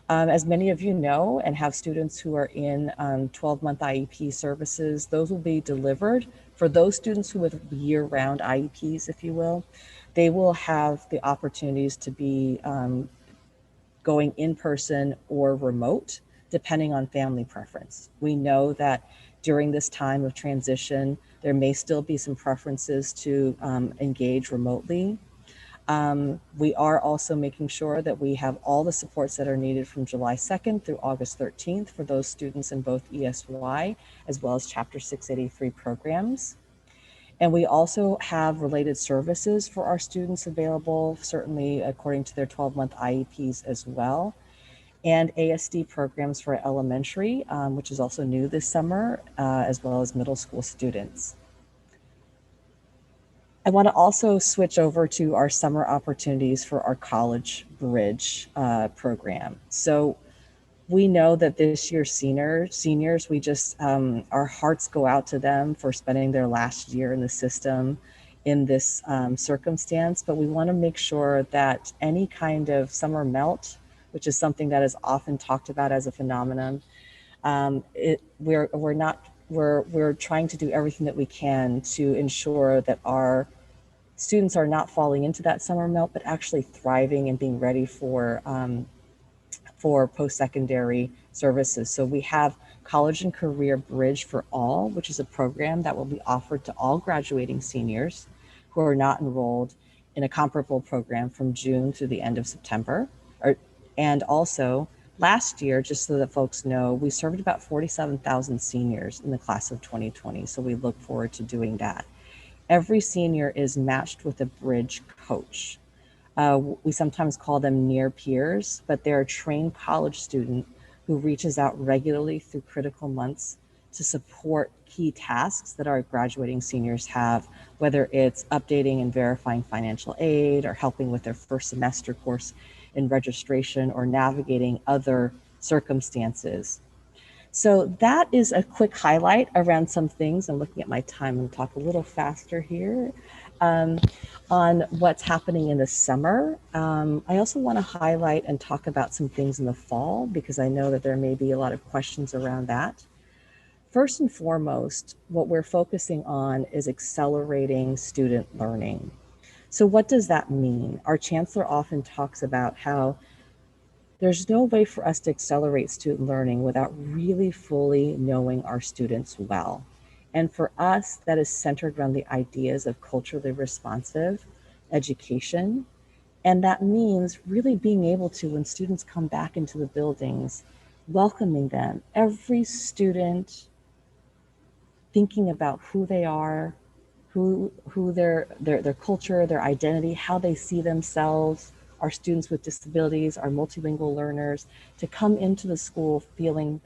As many of you know and have students who are in 12-month IEP services, those will be delivered for those students who have year-round IEPs, if you will. They will have the opportunities to be going in person or remote, depending on family preference. We know that during this time of transition, there may still be some preferences to engage remotely. We are also making sure that we have all the supports that are needed from July 2nd through August 13th for those students in both ESY as well as Chapter 683 programs. And we also have related services for our students available, certainly according to their 12-month IEPs as well, and ASD programs for elementary, which is also new this summer, as well as middle school students. I want to also switch over to our summer opportunities for our College Bridge program. So we know that this year's seniors, we just, our hearts go out to them for spending their last year in the system in this circumstance, but we want to make sure that any kind of summer melt, which is something that is often talked about as a phenomenon, we're trying to do everything that we can to ensure that our students are not falling into that summer melt, but actually thriving and being ready for post-secondary services. So we have College and Career Bridge for All, which is a program that will be offered to all graduating seniors who are not enrolled in a comparable program from June through the end of September. And also last year, just so that folks know, we served about 47,000 seniors in the class of 2020. So we look forward to doing that. Every senior is matched with a bridge coach. We sometimes call them near peers, but they're a trained college student who reaches out regularly through critical months to support key tasks that our graduating seniors have, whether it's updating and verifying financial aid or helping with their first semester course in registration or navigating other circumstances. So that is a quick highlight around some things. I'm looking at my time and talk a little faster here on what's happening in the summer. I also want to highlight and talk about some things in the fall because I know that there may be a lot of questions around that. First and foremost, what we're focusing on is accelerating student learning. So what does that mean? Our chancellor often talks about how there's no way for us to accelerate student learning without really fully knowing our students well. And for us, that is centered around the ideas of culturally responsive education. And that means really being able to, when students come back into the buildings, welcoming them, every student thinking about who they are, who their culture, their identity, how they see themselves, our students with disabilities, our multilingual learners, to come into the school feeling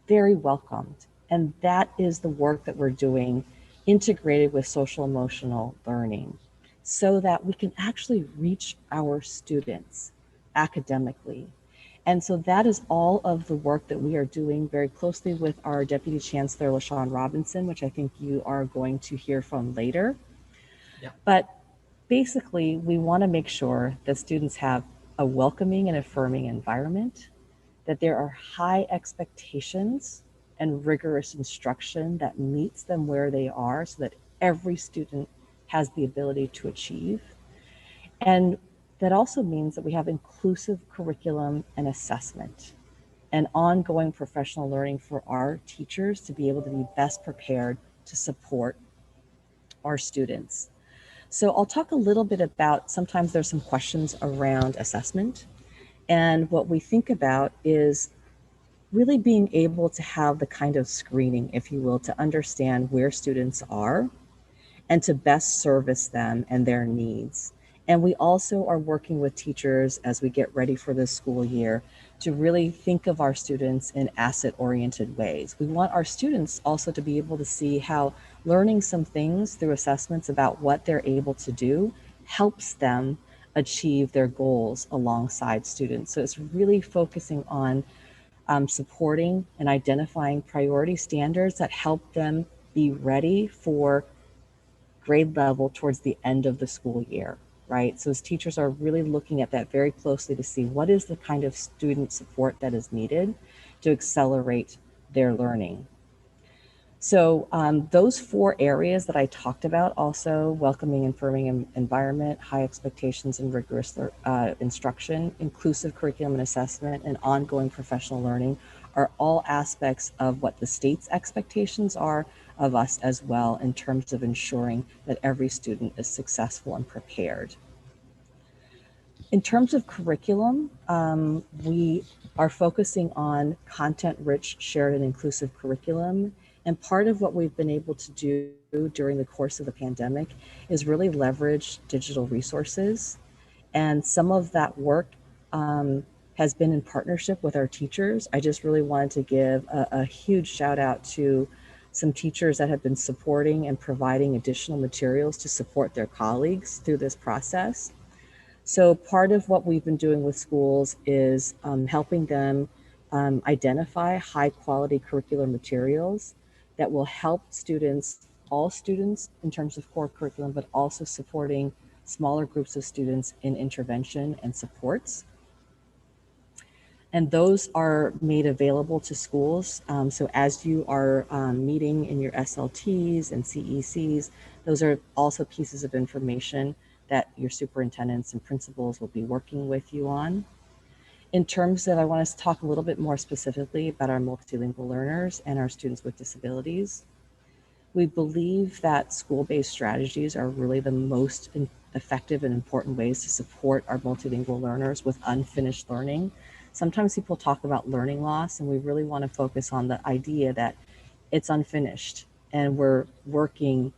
very welcomed. And that is the work that we're doing integrated with social emotional learning so that we can actually reach our students academically. And so that is all of the work that we are doing very closely with our Deputy Chancellor, LaShawn Robinson, which I think you are going to hear from later. Yeah. But basically, we want to make sure that students have a welcoming and affirming environment, that there are high expectations and rigorous instruction that meets them where they are so that every student has the ability to achieve. And that also means that we have inclusive curriculum and assessment. and ongoing professional learning for our teachers to be able to be best prepared to support our students. So I'll talk a little bit about, sometimes there's some questions around assessment. And what we think about is really being able to have the kind of screening, if you will, to understand where students are and to best service them and their needs. And we also are working with teachers as we get ready for this school year to really think of our students in asset-oriented ways. We want our students also to be able to see how learning some things through assessments about what they're able to do helps them achieve their goals alongside students. So it's really focusing on supporting and identifying priority standards that help them be ready for grade level towards the end of the school year, right? So as teachers are really looking at that very closely to see what is the kind of student support that is needed to accelerate their learning. So those 4 areas that I talked about, also welcoming and affirming environment, high expectations and rigorous instruction, inclusive curriculum and assessment, and ongoing professional learning, are all aspects of what the state's expectations are of us as well, in terms of ensuring that every student is successful and prepared. In terms of curriculum, we are focusing on content-rich, shared, and inclusive curriculum. And part of what we've been able to do during the course of the pandemic is really leverage digital resources. And some of that work has been in partnership with our teachers. I just really wanted to give a huge shout out to some teachers that have been supporting and providing additional materials to support their colleagues through this process. So part of what we've been doing with schools is helping them identify high quality curricular materials that will help students, all students in terms of core curriculum, but also supporting smaller groups of students in intervention and supports. And those are made available to schools. So as you are meeting in your SLTs and CECs, those are also pieces of information that your superintendents and principals will be working with you on. In terms of, I want us to talk a little bit more specifically about our multilingual learners and our students with disabilities. We believe that school-based strategies are really the most effective and important ways to support our multilingual learners with unfinished learning. Sometimes people talk about learning loss, and we really want to focus on the idea that it's unfinished, and we're working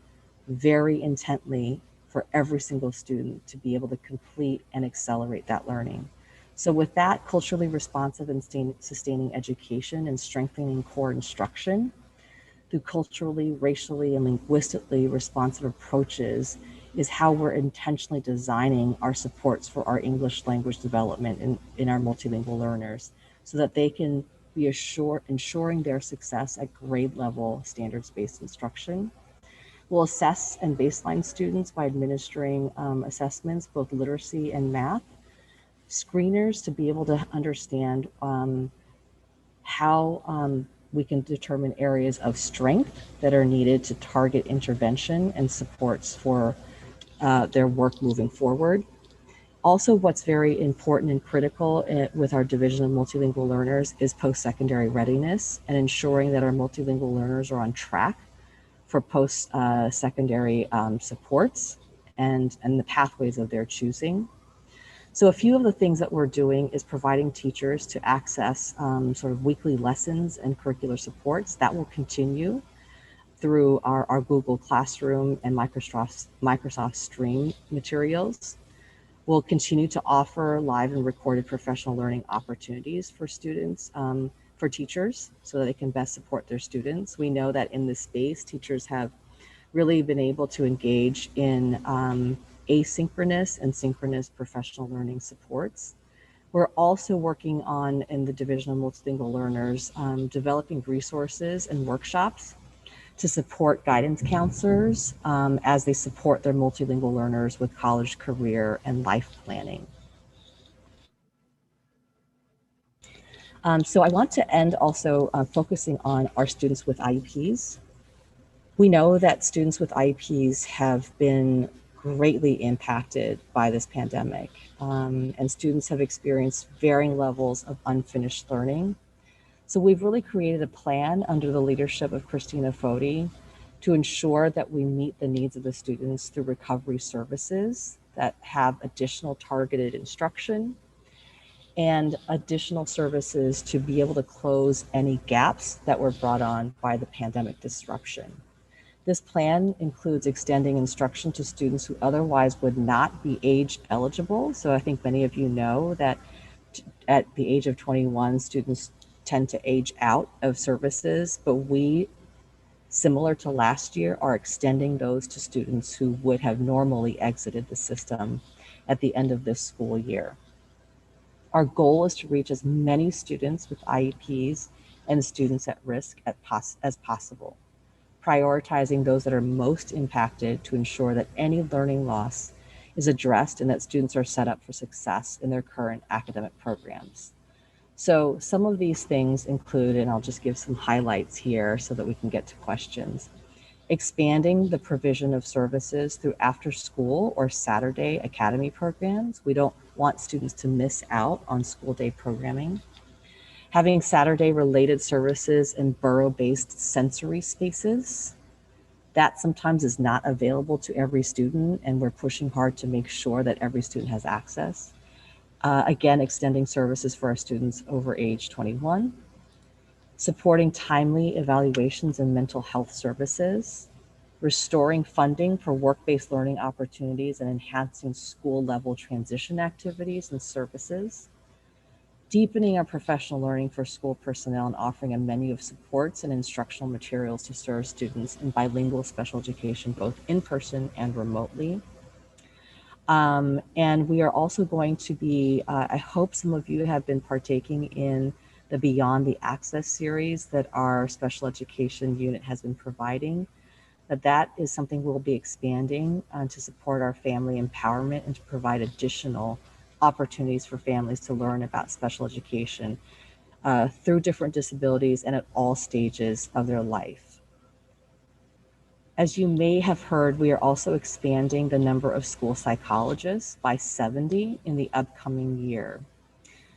very intently for every single student to be able to complete and accelerate that learning. So with that, culturally responsive and sustaining education and strengthening core instruction through culturally, racially, and linguistically responsive approaches is how we're intentionally designing our supports for our English language development in our multilingual learners, so that they can be ensuring their success at grade level standards-based instruction. We'll assess and baseline students by administering assessments, both literacy and math, screeners to be able to understand how we can determine areas of strength that are needed to target intervention and supports for their work moving forward. Also, what's very important and critical with our Division of Multilingual Learners is post-secondary readiness and ensuring that our multilingual learners are on track for post-secondary supports and the pathways of their choosing. So a few of the things that we're doing is providing teachers to access sort of weekly lessons and curricular supports. That will continue through our Google Classroom and Microsoft Stream materials. We'll continue to offer live and recorded professional learning opportunities for students, for teachers, so that they can best support their students. We know that in this space, teachers have really been able to engage in asynchronous and synchronous professional learning supports. We're also working on, in the Division of Multilingual Learners, developing resources and workshops to support guidance counselors as they support their multilingual learners with college, career, and life planning. So I want to end also focusing on our students with IEPs. We know that students with IEPs have been greatly impacted by this pandemic, and students have experienced varying levels of unfinished learning. So we've really created a plan under the leadership of Christina Foti to ensure that we meet the needs of the students through recovery services that have additional targeted instruction and additional services to be able to close any gaps that were brought on by the pandemic disruption. This plan includes extending instruction to students who otherwise would not be age eligible. So I think many of you know that at the age of 21, students tend to age out of services, but we, similar to last year, are extending those to students who would have normally exited the system at the end of this school year. Our goal is to reach as many students with IEPs and students at risk as possible, prioritizing those that are most impacted to ensure that any learning loss is addressed and that students are set up for success in their current academic programs. So some of these things include, and I'll just give some highlights here so that we can get to questions. Expanding the provision of services through after school or Saturday academy programs. We don't want students to miss out on school day programming. Having Saturday related services in borough-based sensory spaces. That sometimes is not available to every student, and we're pushing hard to make sure that every student has access. Again, extending services for our students over age 21. Supporting timely evaluations and mental health services. Restoring funding for work-based learning opportunities and enhancing school-level transition activities and services. Deepening our professional learning for school personnel and offering a menu of supports and instructional materials to serve students in bilingual special education, both in person and remotely. And we are also going to be, I hope some of you have been partaking in the Beyond the Access series that our special education unit has been providing. That is something we'll be expanding to support our family empowerment and to provide additional opportunities for families to learn about special education through different disabilities and at all stages of their life. As you may have heard, we are also expanding the number of school psychologists by 70 in the upcoming year,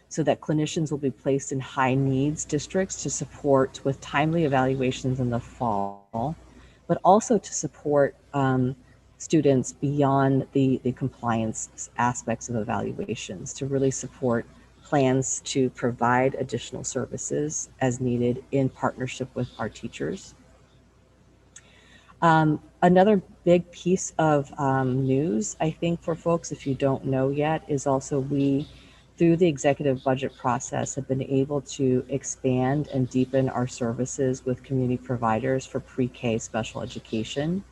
so that clinicians will be placed in high needs districts to support with timely evaluations in the fall, but also to support students beyond the compliance aspects of evaluations, to really support plans to provide additional services as needed in partnership with our teachers. Another big piece of news, I think, for folks, if you don't know yet, is also we, through the executive budget process, have been able to expand and deepen our services with community providers for pre-K special education.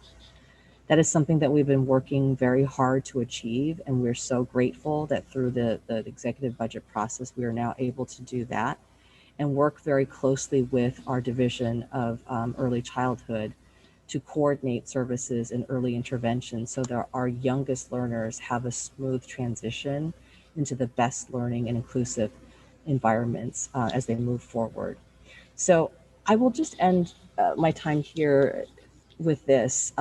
That is something that we've been working very hard to achieve, and we're so grateful that through the executive budget process, we are now able to do that and work very closely with our division of early childhood to coordinate services and early intervention so that our youngest learners have a smooth transition into the best learning and inclusive environments as they move forward. So I will just end my time here with this.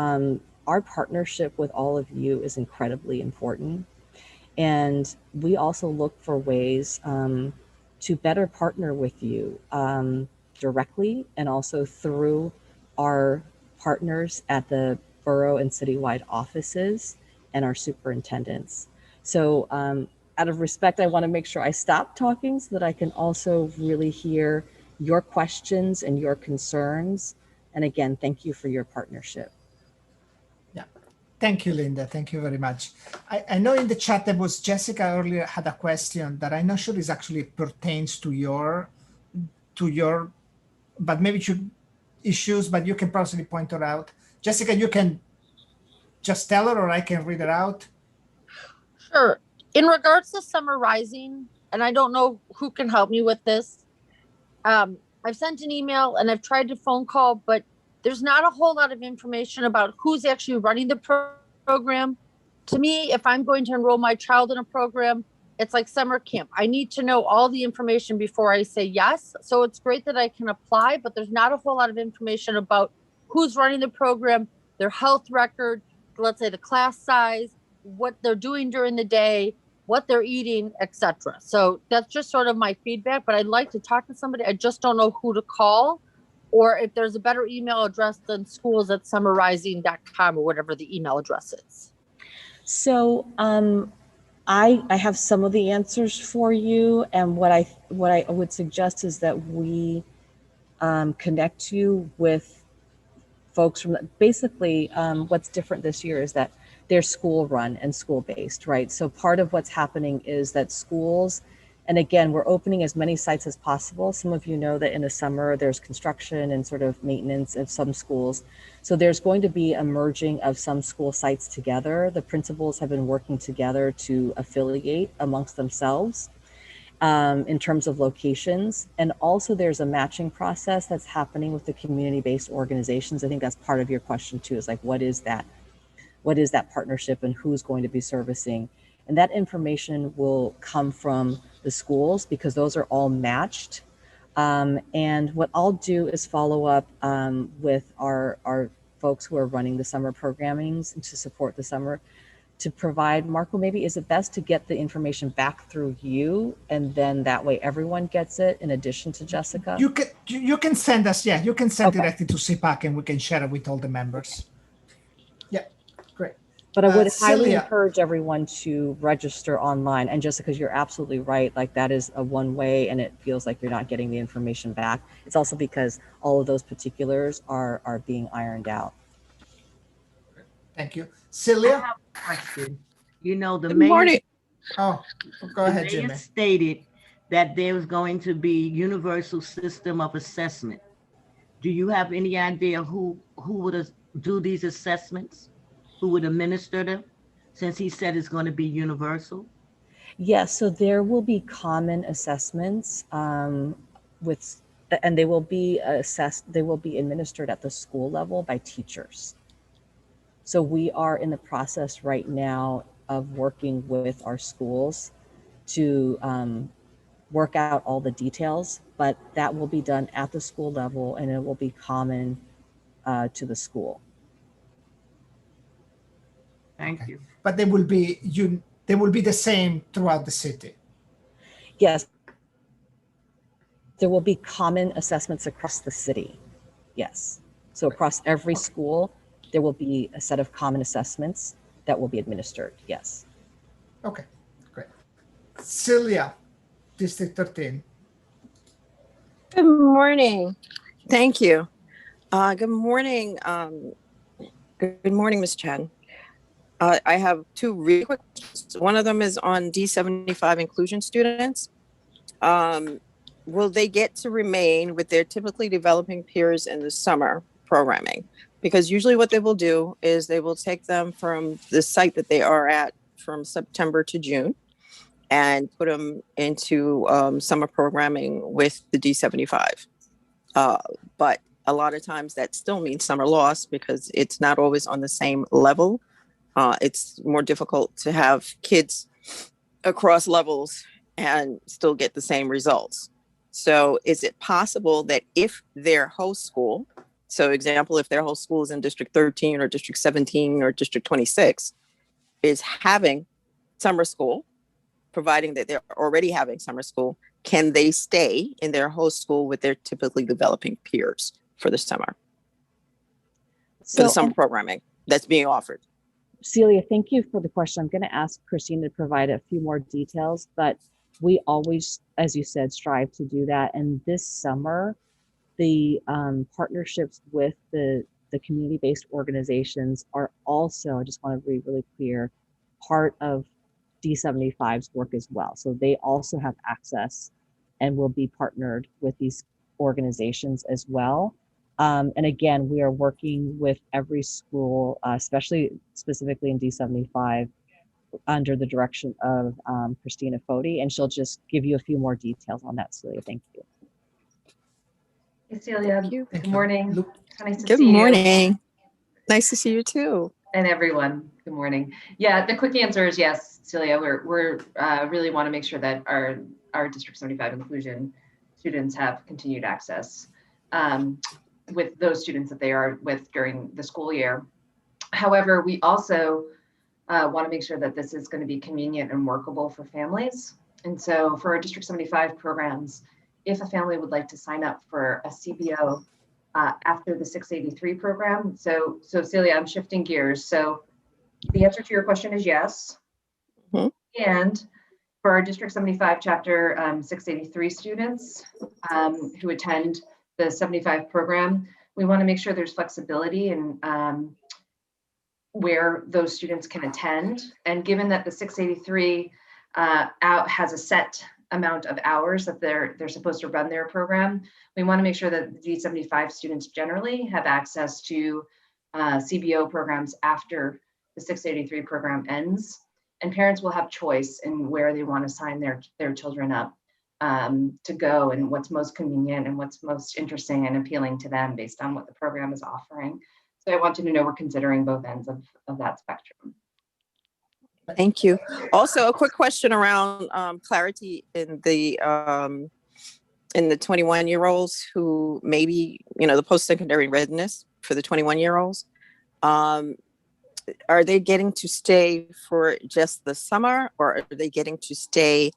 Our partnership with all of you is incredibly important. And we also look for ways to better partner with you directly and also through our partners at the borough and citywide offices and our superintendents. So out of respect, I want to make sure I stop talking so that I can also really hear your questions and your concerns. And again, thank you for your partnership. Yeah, thank you, Linda. Thank you very much. I know in the chat there was Jessica earlier had a question that I'm not sure is actually pertains to your, but maybe to issues, but you can possibly point her out. Jessica, you can just tell her or I can read it out. Sure. In regards to Summer Rising, and I don't know who can help me with this, I've sent an email and I've tried to phone call, but there's not a whole lot of information about who's actually running the program. To me, if I'm going to enroll my child in a program, it's like summer camp. I need to know all the information before I say yes. So it's great that I can apply, but there's not a whole lot of information about who's running the program, their health record, let's say the class size, what they're doing during the day. what they're eating, etc. So that's just sort of my feedback, but I'd like to talk to somebody. I just don't know who to call, or if there's a better email address than schools@summerrising.com or whatever the email address is. So I have some of the answers for you, and what I would suggest is that we connect you with folks from basically what's different this year is that they're school run and school based, right? So part of what's happening is that schools, and again, we're opening as many sites as possible. Some of you know that in the summer there's construction and sort of maintenance of some schools. So there's going to be a merging of some school sites together. The principals have been working together to affiliate amongst themselves in terms of locations. And also there's a matching process that's happening with the community-based organizations. I think that's part of your question too, is like, what is that partnership and who's going to be servicing? And that information will come from the schools because those are all matched. And what I'll do is follow up with our folks who are running the summer programmings to support the summer, to provide, Marco, maybe is it best to get the information back through you, and then that way everyone gets it in addition to Jessica? You can send us, you can send directly to CPAC and we can share it with all the members. Yeah, great. But I would highly Celia. encourage everyone to register online. And just because you're absolutely right, like that is a one way and it feels like you're not getting the information back. It's also because all of those particulars are being ironed out. Thank you. Celia? I have a question. You know, the Good mayor. morning. Oh, go ahead, the mayor Jimmy. stated that there was going to be universal system of assessment. Do you have any idea who would do these assessments? Who would administer them? Since he said it's going to be universal. Yes, so there will be common assessments and they will be assessed, they will be administered at the school level by teachers. So we are in the process right now of working with our schools to work out all the details, but that will be done at the school level and it will be common to the school. Thank you. But they will be the same throughout the city. Yes. There will be common assessments across the city. Yes. So across every school, there will be a set of common assessments that will be administered. Yes. Okay, great. Celia, District 13. Good morning. Thank you. Good morning. Good morning, Ms. Chen. I have two really quick questions. One of them is on D75 inclusion students. Will they get to remain with their typically developing peers in the summer programming? Because usually what they will do is they will take them from the site that they are at from September to June and put them into summer programming with the D75. But a lot of times that still means summer loss because it's not always on the same level. It's more difficult to have kids across levels and still get the same results. So is it possible that if their host school, so example, if their host school is in District 13 or District 17 or District 26, is having summer school, providing that they're already having summer school, can they stay in their host school with their typically developing peers for the summer? For the summer programming that's being offered. Celia, thank you for the question. I'm going to ask Christina to provide a few more details, but we always, as you said, strive to do that. And this summer, the partnerships with the community-based organizations are also, I just want to be really clear, part of D75's work as well. So they also have access and will be partnered with these organizations as well. And again, we are working with every school, specifically in D75, under the direction of Christina Foti, and she'll just give you a few more details on that, Celia. Thank you. Hey, Celia. Good morning. Nice to Good see morning. you. Nice to see you too. And everyone. Good morning. Yeah, the quick answer is yes, Celia. We're really want to make sure that our District 75 inclusion students have continued access with those students that they are with during the school year. However, we also want to make sure that this is going to be convenient and workable for families. And so for our District 75 programs, if a family would like to sign up for a CBO after the 683 program, so Celia, I'm shifting gears. So the answer to your question is yes. Mhm. And for our District 75 Chapter 683 students who attend the 75 program, we want to make sure there's flexibility in where those students can attend. And given that the 683 has a set amount of hours that they're supposed to run their program, we want to make sure that the D75 students generally have access to CBO programs after the 683 program ends. And parents will have choice in where they want to sign their children up to go, and what's most convenient and what's most interesting and appealing to them based on what the program is offering. So I want you to know we're considering both ends of that spectrum. Thank you. Also, a quick question around clarity in the 21-year-olds who maybe, the post-secondary readiness for the 21-year-olds. Are they getting to stay for just the summer, or are they getting to stay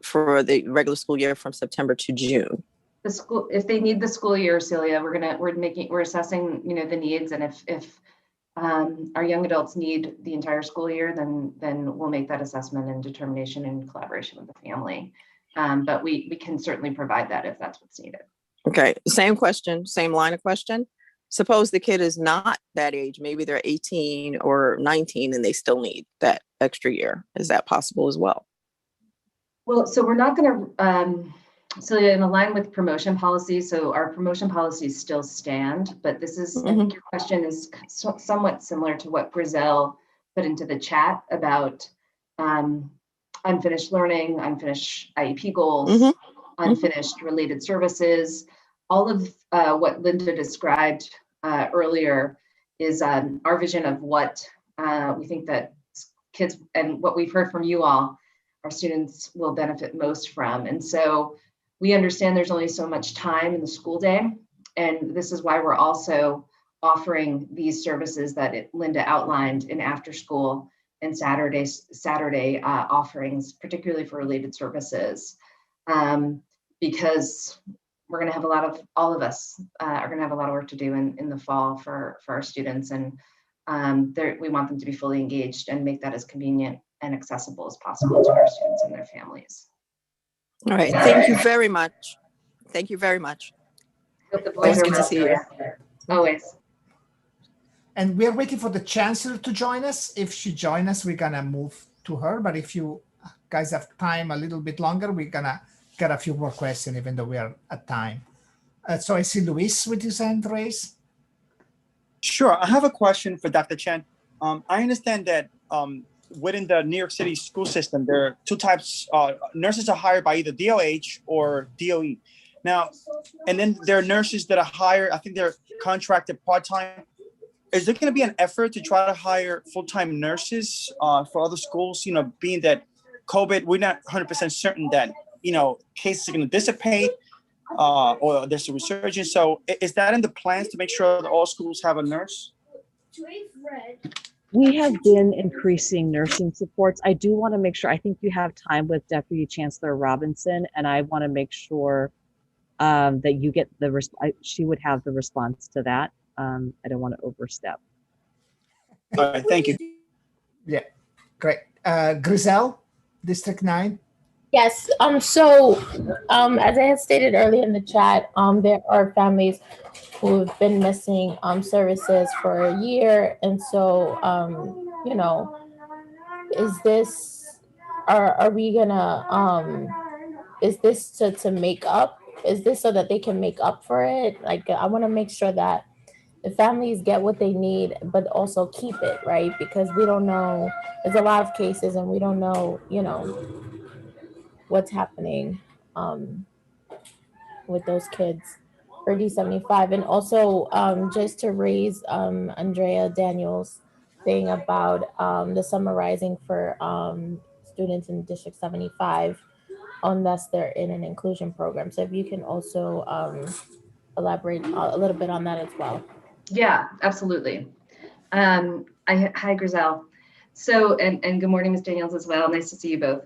for the regular school year from September to June? The school, if they need the school year, Celia, we're assessing, the needs, and if our young adults need the entire school year, then we'll make that assessment and determination in collaboration with the family. But we can certainly provide that if that's what's needed. Okay, same question, same line of question. Suppose the kid is not that age, maybe they're 18 or 19 and they still need that extra year. Is that possible as well? Well, so we're not going to, Celia, in line with promotion policy. So our promotion policies still stand, but this is, I think your question is somewhat similar to what Grizel put into the chat about unfinished learning, unfinished IEP goals, unfinished related services. All of what Linda described earlier is our vision of what we think that kids, and what we've heard from you all, our students will benefit most from. And so we understand there's only so much time in the school day. And this is why we're also offering these services that Linda outlined in after school and Saturday offerings, particularly for related services, because we're going to have all of us are going to have a lot of work to do in the fall for our students. And we want them to be fully engaged and make that as convenient and accessible as possible to our students and their families. All right, thank you very much. Thank you very much. Hope the boys good to see you. Always. And we're waiting for the chancellor to join us. If she joins us, we're gonna move to her. But if you guys have time a little bit longer, we're gonna get a few more questions, even though we are at time. So I see Luis with his hand raised. Sure, I have a question for Dr. Chen. I understand that within the New York City school system, there are two types. Nurses are hired by either DOH or DOE. Now, and then there are nurses that are hired, I think they're contracted part-time. Is there going to be an effort to try to hire full-time nurses for other schools? Being that COVID, we're not 100% certain that, cases are going to dissipate or there's a resurgence. So is that in the plans to make sure that all schools have a nurse? We have been increasing nursing supports. I do want to make sure, I think you have time with Deputy Chancellor Robinson, and I want to make sure that you get she would have the response to that. I don't want to overstep. All right, thank you. Yeah, great. Grizel, District 9. Yes. So as I had stated earlier in the chat, there are families who have been missing services for a year, and so is this are we gonna is this to make up? Is this so that they can make up for it? Like, I want to make sure that the families get what they need, but also keep it, right? Because we don't know. There's a lot of cases, and we don't know, what's happening with those kids for D75. And also just to raise Andrea Daniels' thing about the summarizing for students in District 75, unless they're in an inclusion program. So if you can also elaborate a little bit on that as well. Yeah, absolutely. Hi, Grizel. So, and good morning, Ms. Daniels as well. Nice to see you both.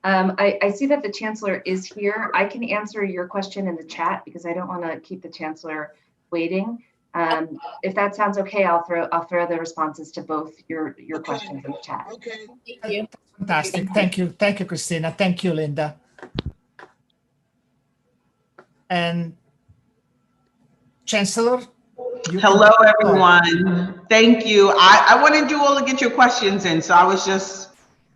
I see that the Chancellor is here. I can answer your question in the chat because I don't want to keep the Chancellor waiting. If that sounds okay, I'll throw the responses to both your questions in the chat. Okay. Thank you. Fantastic. Thank you. Thank you, Christina. Thank you, Linda. And Chancellor? Hello, everyone. Thank you. I wanted you all to get your questions in, so I was just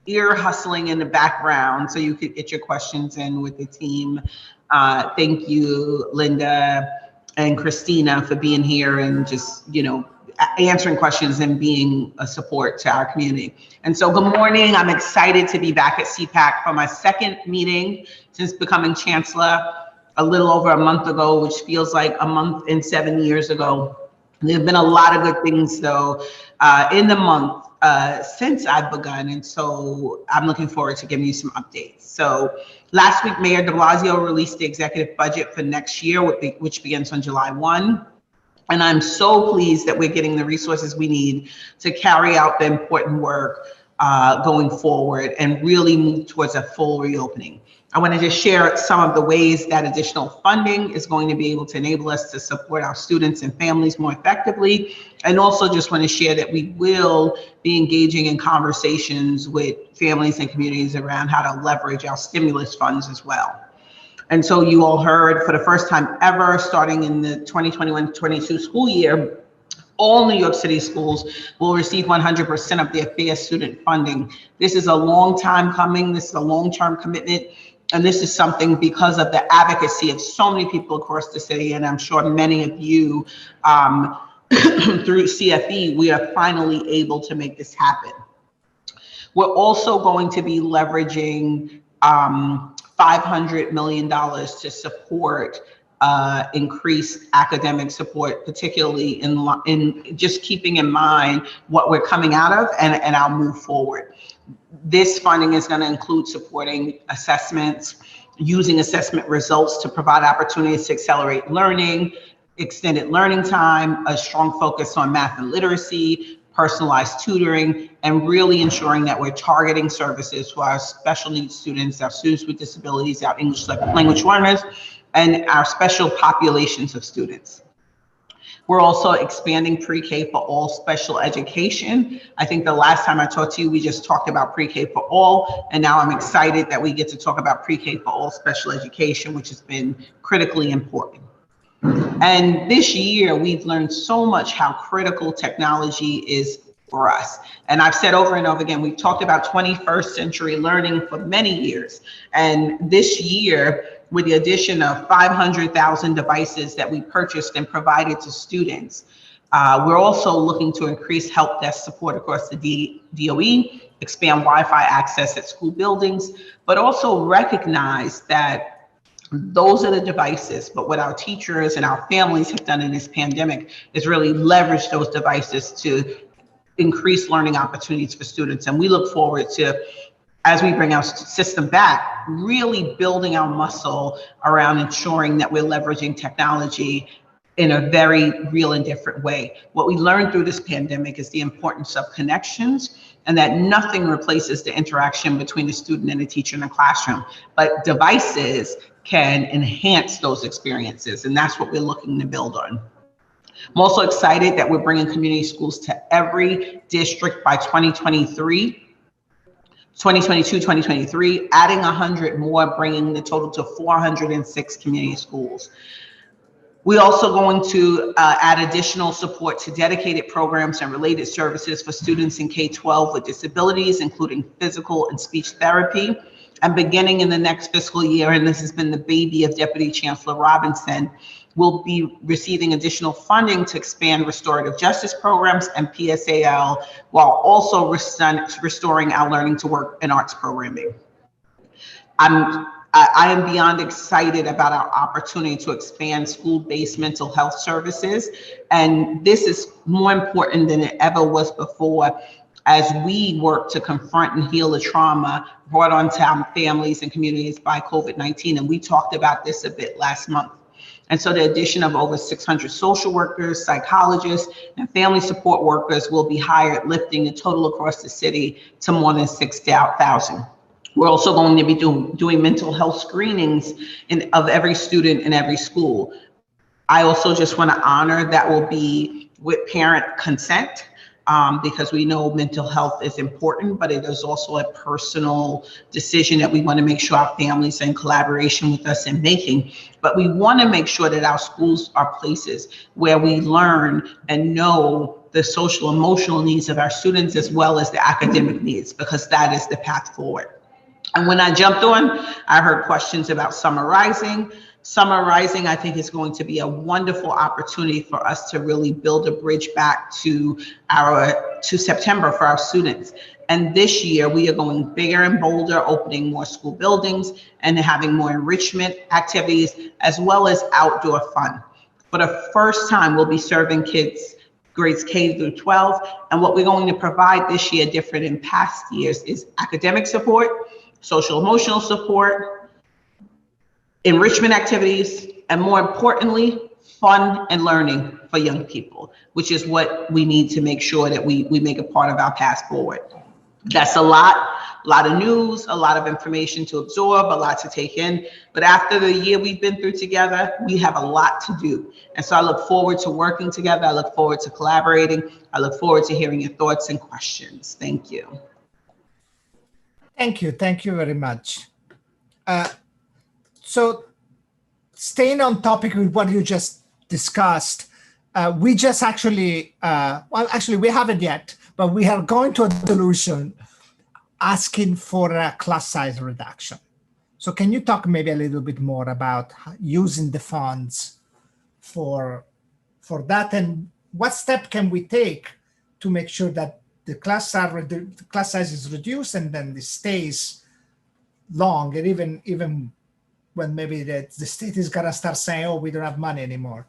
ear hustling in the background so you could get your questions in with the team. Thank you, Linda and Christina, for being here and just, answering questions and being a support to our community. And so good morning. I'm excited to be back at CPAC for my second meeting since becoming Chancellor a little over a month ago, which feels like a month and 7 years ago. There have been a lot of good things though in the month since I've begun. And so I'm looking forward to giving you some updates. So last week, Mayor de Blasio released the executive budget for next year, which begins on July 1. And I'm so pleased that we're getting the resources we need to carry out the important work going forward and really move towards a full reopening. I wanted to share some of the ways that additional funding is going to be able to enable us to support our students and families more effectively. And also just want to share that we will be engaging in conversations with families and communities around how to leverage our stimulus funds as well. And so you all heard for the first time ever, starting in the 2021-22 school year, all New York City schools will receive 100% of their fair student funding. This is a long time coming. This is a long-term commitment. And this is something because of the advocacy of so many people across the city, and I'm sure many of you through CFE, we are finally able to make this happen. We're also going to be leveraging $500 million to support increased academic support, particularly in just keeping in mind what we're coming out of and I'll move forward. This funding is going to include supporting assessments, using assessment results to provide opportunities to accelerate learning, extended learning time, a strong focus on math and literacy, personalized tutoring, and really ensuring that we're targeting services for our special needs students, our students with disabilities, our English language learners, and our special populations of students. We're also expanding pre-K for all special education. I think the last time I talked to you, we just talked about pre-K for all, and now I'm excited that we get to talk about pre-K for all special education, which has been critically important. And this year, we've learned so much how critical technology is for us. And I've said over and over again, we've talked about 21st century learning for many years. And this year, with the addition of 500,000 devices that we purchased and provided to students, we're also looking to increase help desk support across the DOE, expand Wi-Fi access at school buildings, but also recognize that those are the devices, but what our teachers and our families have done in this pandemic is really leverage those devices to increase learning opportunities for students. And we look forward to, as we bring our system back, really building our muscle around ensuring that we're leveraging technology in a very real and different way. What we learned through this pandemic is the importance of connections and that nothing replaces the interaction between the student and the teacher in the classroom, but devices can enhance those experiences. And that's what we're looking to build on. I'm also excited that we're bringing community schools to every district by 2022, 2023, adding 100 more, bringing the total to 406 community schools. We're also going to add additional support to dedicated programs and related services for students in K-12 with disabilities, including physical and speech therapy. And beginning in the next fiscal year, and this has been the baby of Deputy Chancellor Robinson, we'll be receiving additional funding to expand restorative justice programs and PSAL, while also restoring our learning to work and arts programming. I am beyond excited about our opportunity to expand school-based mental health services. And this is more important than it ever was before as we work to confront and heal the trauma brought on to our families and communities by COVID-19. And we talked about this a bit last month. And so the addition of over 600 social workers, psychologists, and family support workers will be hired, lifting the total across the city to more than 6,000. We're also going to be doing mental health screenings of every student in every school. I also just want to honor that will be with parent consent, because we know mental health is important, but it is also a personal decision that we want to make sure our families are in collaboration with us in making. But we want to make sure that our schools are places where we learn and know the social emotional needs of our students as well as the academic needs, because that is the path forward. And when I jumped on, I heard questions about Summer Rising. Summer Rising, I think, is going to be a wonderful opportunity for us to really build a bridge back to September for our students. And this year, we are going bigger and bolder, opening more school buildings and having more enrichment activities, as well as outdoor fun. For the first time, we'll be serving kids grades K through 12. And what we're going to provide this year, different in past years, is academic support, social emotional support, enrichment activities, and more importantly, fun and learning for young people, which is what we need to make sure that we make a part of our path forward. That's a lot of news, a lot of information to absorb, a lot to take in. But after the year we've been through together, we have a lot to do. And so I look forward to working together. I look forward to collaborating. I look forward to hearing your thoughts and questions. Thank you. Thank you. Thank you very much. So staying on topic with what you just discussed, we just actually, well, actually we haven't yet, but we are going to a resolution asking for a class size reduction. So can you talk maybe a little bit more about using the funds for that, and what step can we take to make sure that the class size is reduced and then it stays long, and even when maybe the state is gonna start saying, oh, we don't have money anymore.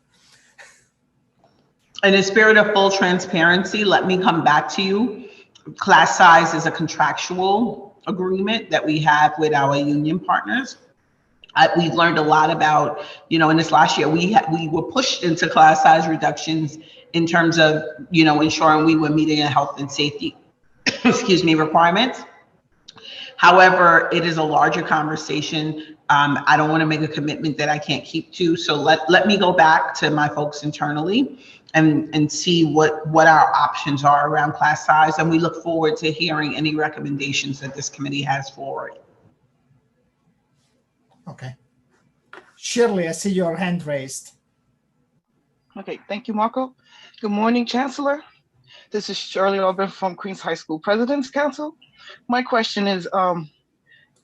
In the spirit of full transparency, let me come back to you. Class size is a contractual agreement that we have with our union partners. We've learned a lot about, in this last year, we were pushed into class size reductions in terms of, ensuring we were meeting the health and safety, requirements. However, it is a larger conversation. I don't want to make a commitment that I can't keep to. So let me go back to my folks internally and see what our options are around class size. And we look forward to hearing any recommendations that this committee has forward. Okay. Shirley, I see your hand raised. Okay, thank you, Marco. Good morning, Chancellor. This is Shirley Orban from Queens High School President's Council. My question is,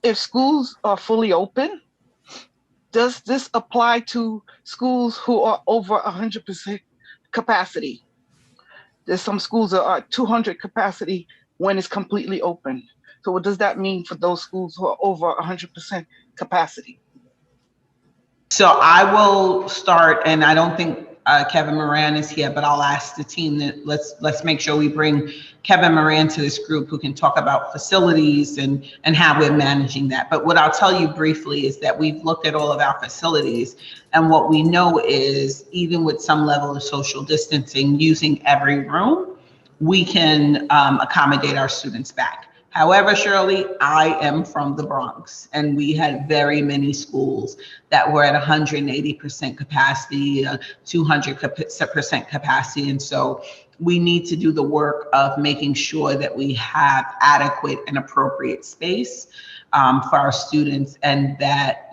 if schools are fully open, does this apply to schools who are over 100% capacity? There's some schools that are 200 capacity when it's completely open. So what does that mean for those schools who are over 100% capacity? So I will start, and I don't think Kevin Moran is here, but I'll ask the team that let's make sure we bring Kevin Moran to this group, who can talk about facilities and how we're managing that. But what I'll tell you briefly is that we've looked at all of our facilities, and what we know is, even with some level of social distancing, using every room, we can accommodate our students back. However, Shirley, I am from the Bronx, and we had very many schools that were at 180% capacity, 200% capacity. And so we need to do the work of making sure that we have adequate and appropriate space for our students, and that,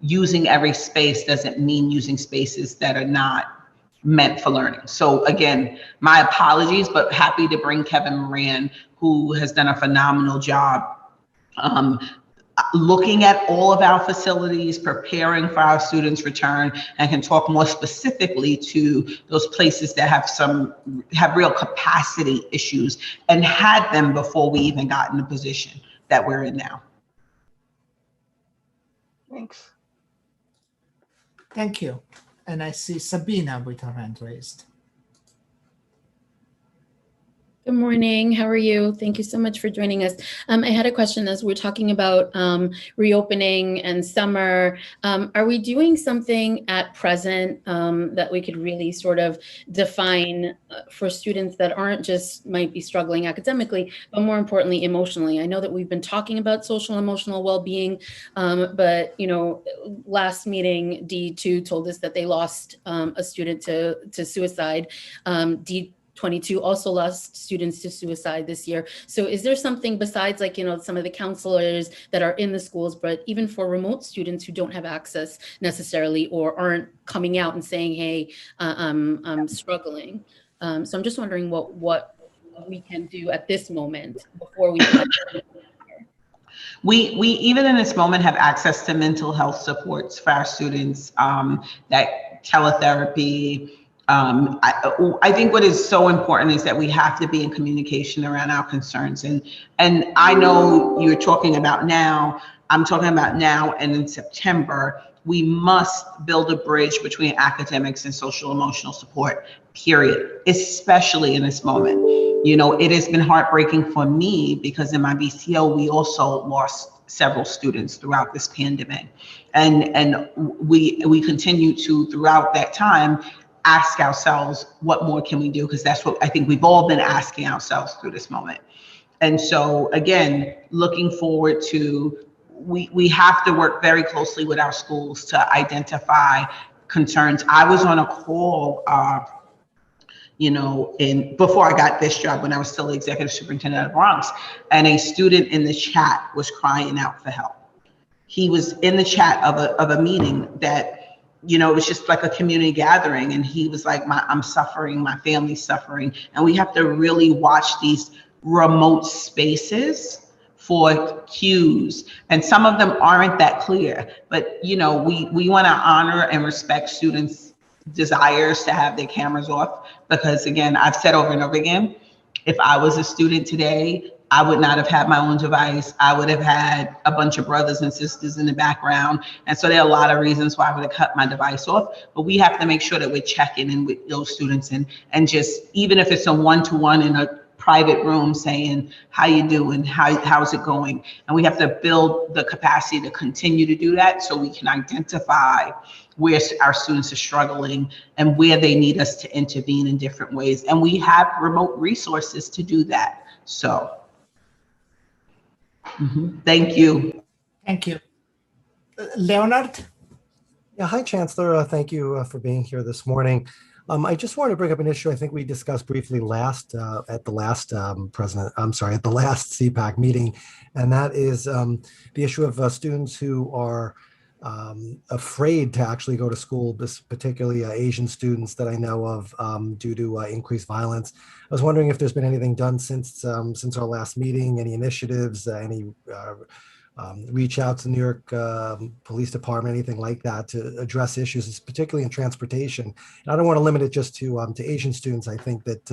using every space doesn't mean using spaces that are not meant for learning. So again, my apologies, but happy to bring Kevin Moran, who has done a phenomenal job looking at all of our facilities, preparing for our students' return, and can talk more specifically to those places that have real capacity issues and had them before we even got in the position that we're in now. Thanks. Thank you. And I see Sabina with her hand raised. Good morning. How are you? Thank you so much for joining us. I had a question as we're talking about reopening and summer. Are we doing something at present that we could really sort of define for students that aren't just might be struggling academically, but more importantly, emotionally? I know that we've been talking about social and emotional well-being, but last meeting, D2 told us that they lost a student to suicide. D22 also lost students to suicide this year. So is there something besides some of the counselors that are in the schools, but even for remote students who don't have access necessarily or aren't coming out and saying, hey, I'm struggling. So I'm just wondering what we can do at this moment before we We even in this moment have access to mental health supports for our students, that teletherapy. I think what is so important is that we have to be in communication around our concerns. And I know you're talking about now, I'm talking about now and in September, we must build a bridge between academics and social emotional support, period, especially in this moment. It has been heartbreaking for me because in my BCO, we also lost several students throughout this pandemic. And we continue to, throughout that time, ask ourselves, what more can we do? Because that's what I think we've all been asking ourselves through this moment. And so again, looking forward to, we have to work very closely with our schools to identify concerns. I was on a call, before I got this job, when I was still the executive superintendent of the Bronx, and a student in the chat was crying out for help. He was in the chat of a meeting that, it was just like a community gathering. And he was like, I'm suffering, my family's suffering. And we have to really watch these remote spaces for cues. And some of them aren't that clear, but we want to honor and respect students' desires to have their cameras off, because again, I've said over and over again, if I was a student today, I would not have had my own device. I would have had a bunch of brothers and sisters in the background. And so there are a lot of reasons why I would have cut my device off, but we have to make sure that we're checking in with those students and just, even if it's a one-to-one in a private room, saying, how you doing? How's it going? And we have to build the capacity to continue to do that so we can identify where our students are struggling and where they need us to intervene in different ways. And we have remote resources to do that. So, thank you. Thank you. Leonard? Yeah, hi, Chancellor. Thank you for being here this morning. I just wanted to bring up an issue I think we discussed briefly at the last CPAC meeting, and that is the issue of students who are afraid to actually go to school, particularly Asian students that I know of due to increased violence. I was wondering if there's been anything done since our last meeting, any initiatives, any reach out to New York Police Department, anything like that to address issues, particularly in transportation. And I don't want to limit it just to Asian students. I think that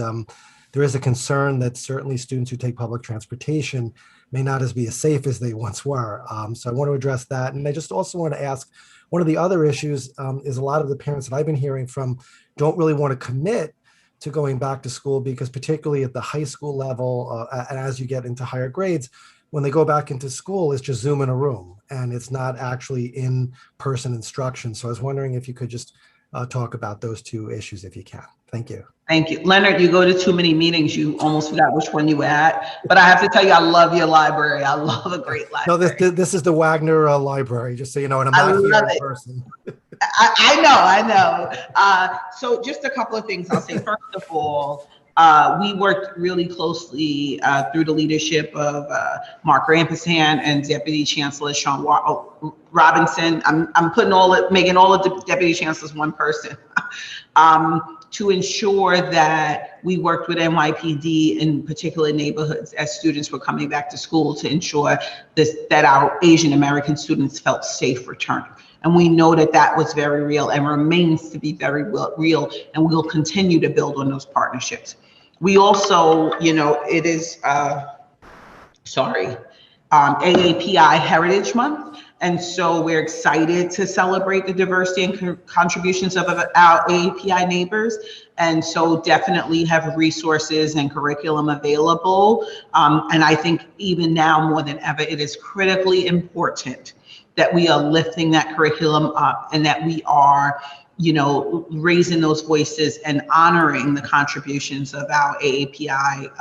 there is a concern that certainly students who take public transportation may not be as safe as they once were. So I want to address that. And I just also want to ask, one of the other issues is a lot of the parents that I've been hearing from don't really want to commit to going back to school, because particularly at the high school level, and as you get into higher grades, when they go back into school, it's just Zoom in a room and it's not actually in-person instruction. So I was wondering if you could just talk about those two issues if you can. Thank you. Thank you. Leonard, you go to too many meetings. You almost forgot which one you were at. But I have to tell you, I love your library. I love a great library. No, this is the Wagner Library, just so you know, and I'm not here in person. I know. So just a couple of things I'll say. First of all, we worked really closely through the leadership of Mark Rampersand and Deputy Chancellor Sean Robinson. I'm making all of the Deputy Chancellors one person to ensure that we worked with NYPD in particular neighborhoods as students were coming back to school to ensure that our Asian American students felt safe returning. And we know that that was very real and remains to be very real, and we'll continue to build on those partnerships. We also, it is, AAPI Heritage Month. And so we're excited to celebrate the diversity and contributions of our AAPI neighbors. And so definitely have resources and curriculum available. And I think even now more than ever, it is critically important that we are lifting that curriculum up and that we are, you know, raising those voices and honoring the contributions of our AAPI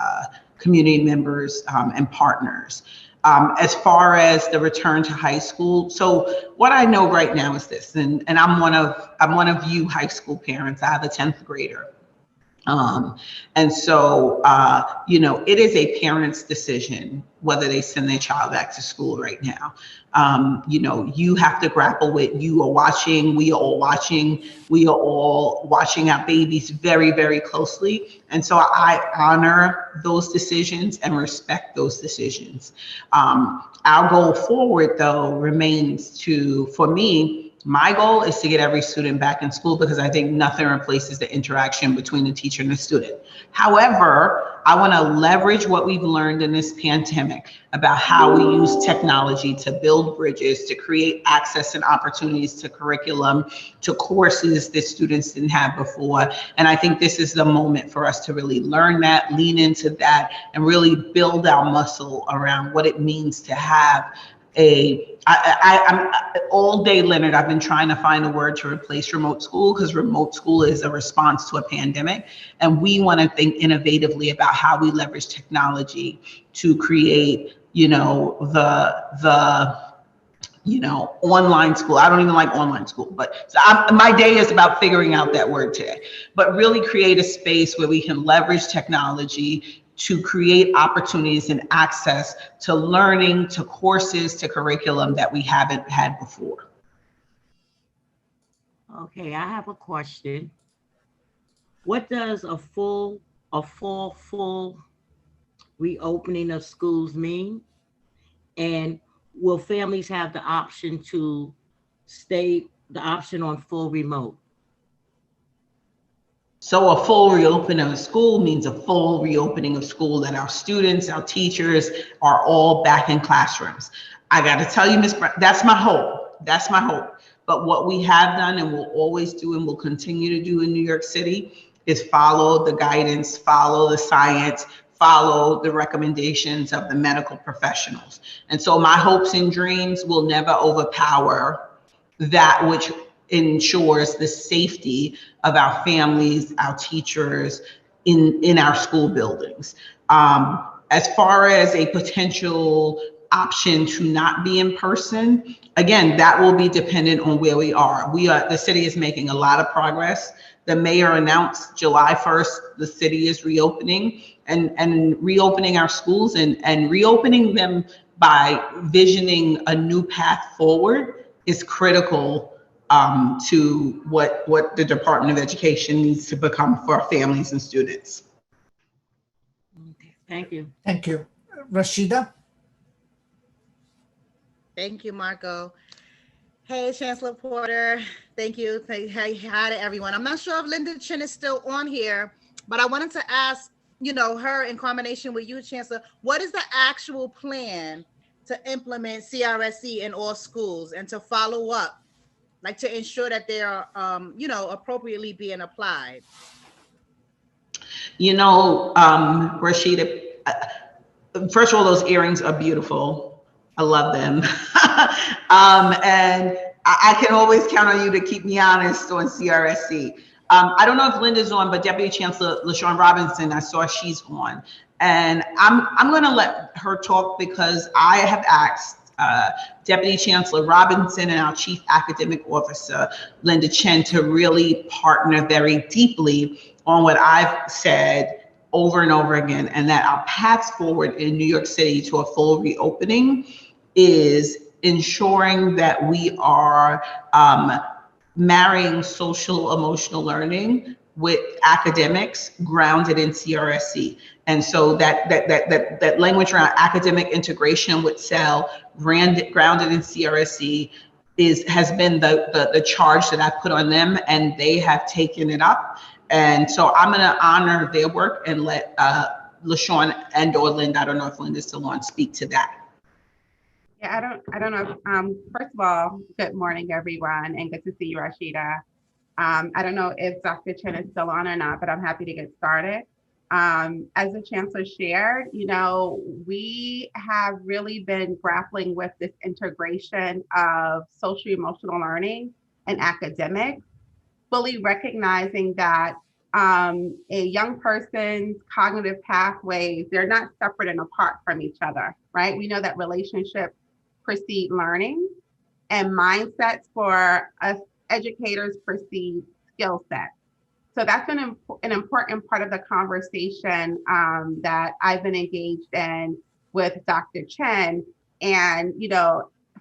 community members and partners. As far as the return to high school, so what I know right now is this, and I'm one of you high school parents. I have a 10th grader. And so, you know, it is a parent's decision whether they send their child back to school right now. You know, you have to grapple with, we are all watching our babies very, very closely. And so I honor those decisions and respect those decisions. Our goal forward, though, remains for me, my goal is to get every student back in school because I think nothing replaces the interaction between the teacher and the student. However, I want to leverage what we've learned in this pandemic about how we use technology to build bridges, to create access and opportunities to curriculum, to courses that students didn't have before. And I think this is the moment for us to really learn that, lean into that, and really build our muscle around what it means to have I'm all day, Leonard, I've been trying to find a word to replace remote school because remote school is a response to a pandemic. And we want to think innovatively about how we leverage technology to create, you know, you know, online school. I don't even like online school, but so my day is about figuring out that word today, but really create a space where we can leverage technology to create opportunities and access to learning, to courses, to curriculum that we haven't had before. Okay, I have a question. What does a full reopening of schools mean? And will families have the option on full remote? So a full reopening of school means a full reopening of school, that our students, our teachers are all back in classrooms. I got to tell you, Ms. Brown, that's my hope. That's my hope. But what we have done and will always do and will continue to do in New York City is follow the guidance, follow the science, follow the recommendations of the medical professionals. And so my hopes and dreams will never overpower that which ensures the safety of our families, our teachers in our school buildings. As far as a potential option to not be in person, again, that will be dependent on where we are. The city is making a lot of progress. The mayor announced July 1st, the city is reopening and reopening our schools and reopening them by visioning a new path forward is critical to what the Department of Education needs to become for our families and students. Okay, thank you. Thank you. Rashida? Thank you, Marco. Hey, Chancellor Porter. Thank you. Hey, hi to everyone. I'm not sure if Linda Chin is still on here, but I wanted to ask, you know, her in combination with you, Chancellor, what is the actual plan to implement CRSE in all schools and to follow up, like to ensure that they are, you know, appropriately being applied? You know, Rashida, first of all, those earrings are beautiful. I love them. And I can always count on you to keep me honest on CRSE. I don't know if Linda's on, but Deputy Chancellor LaShawn Robinson, I saw she's on. And I'm going to let her talk because I have asked Deputy Chancellor Robinson and our Chief Academic Officer, Linda Chen, to really partner very deeply on what I've said over and over again, and that our paths forward in New York City to a full reopening is ensuring that we are marrying social emotional learning with academics grounded in CRSE. And so that language around academic integration with CEL grounded in CRSE has been the charge that I put on them, and they have taken it up. And so I'm going to honor their work and let LaShawn and or Linda, I don't know if Linda's still on, speak to that. Yeah, I don't know. First of all, good morning, everyone, and good to see you, Rashida. I don't know if Dr. Chen is still on or not, but I'm happy to get started. As the chancellor shared, we have really been grappling with this integration of social emotional learning and academics, fully recognizing that a young person's cognitive pathways, they're not separate and apart from each other, right? We know that relationships precede learning and mindsets for us educators precede skill sets. So that's an important part of the conversation that I've been engaged in with Dr. Chen. And,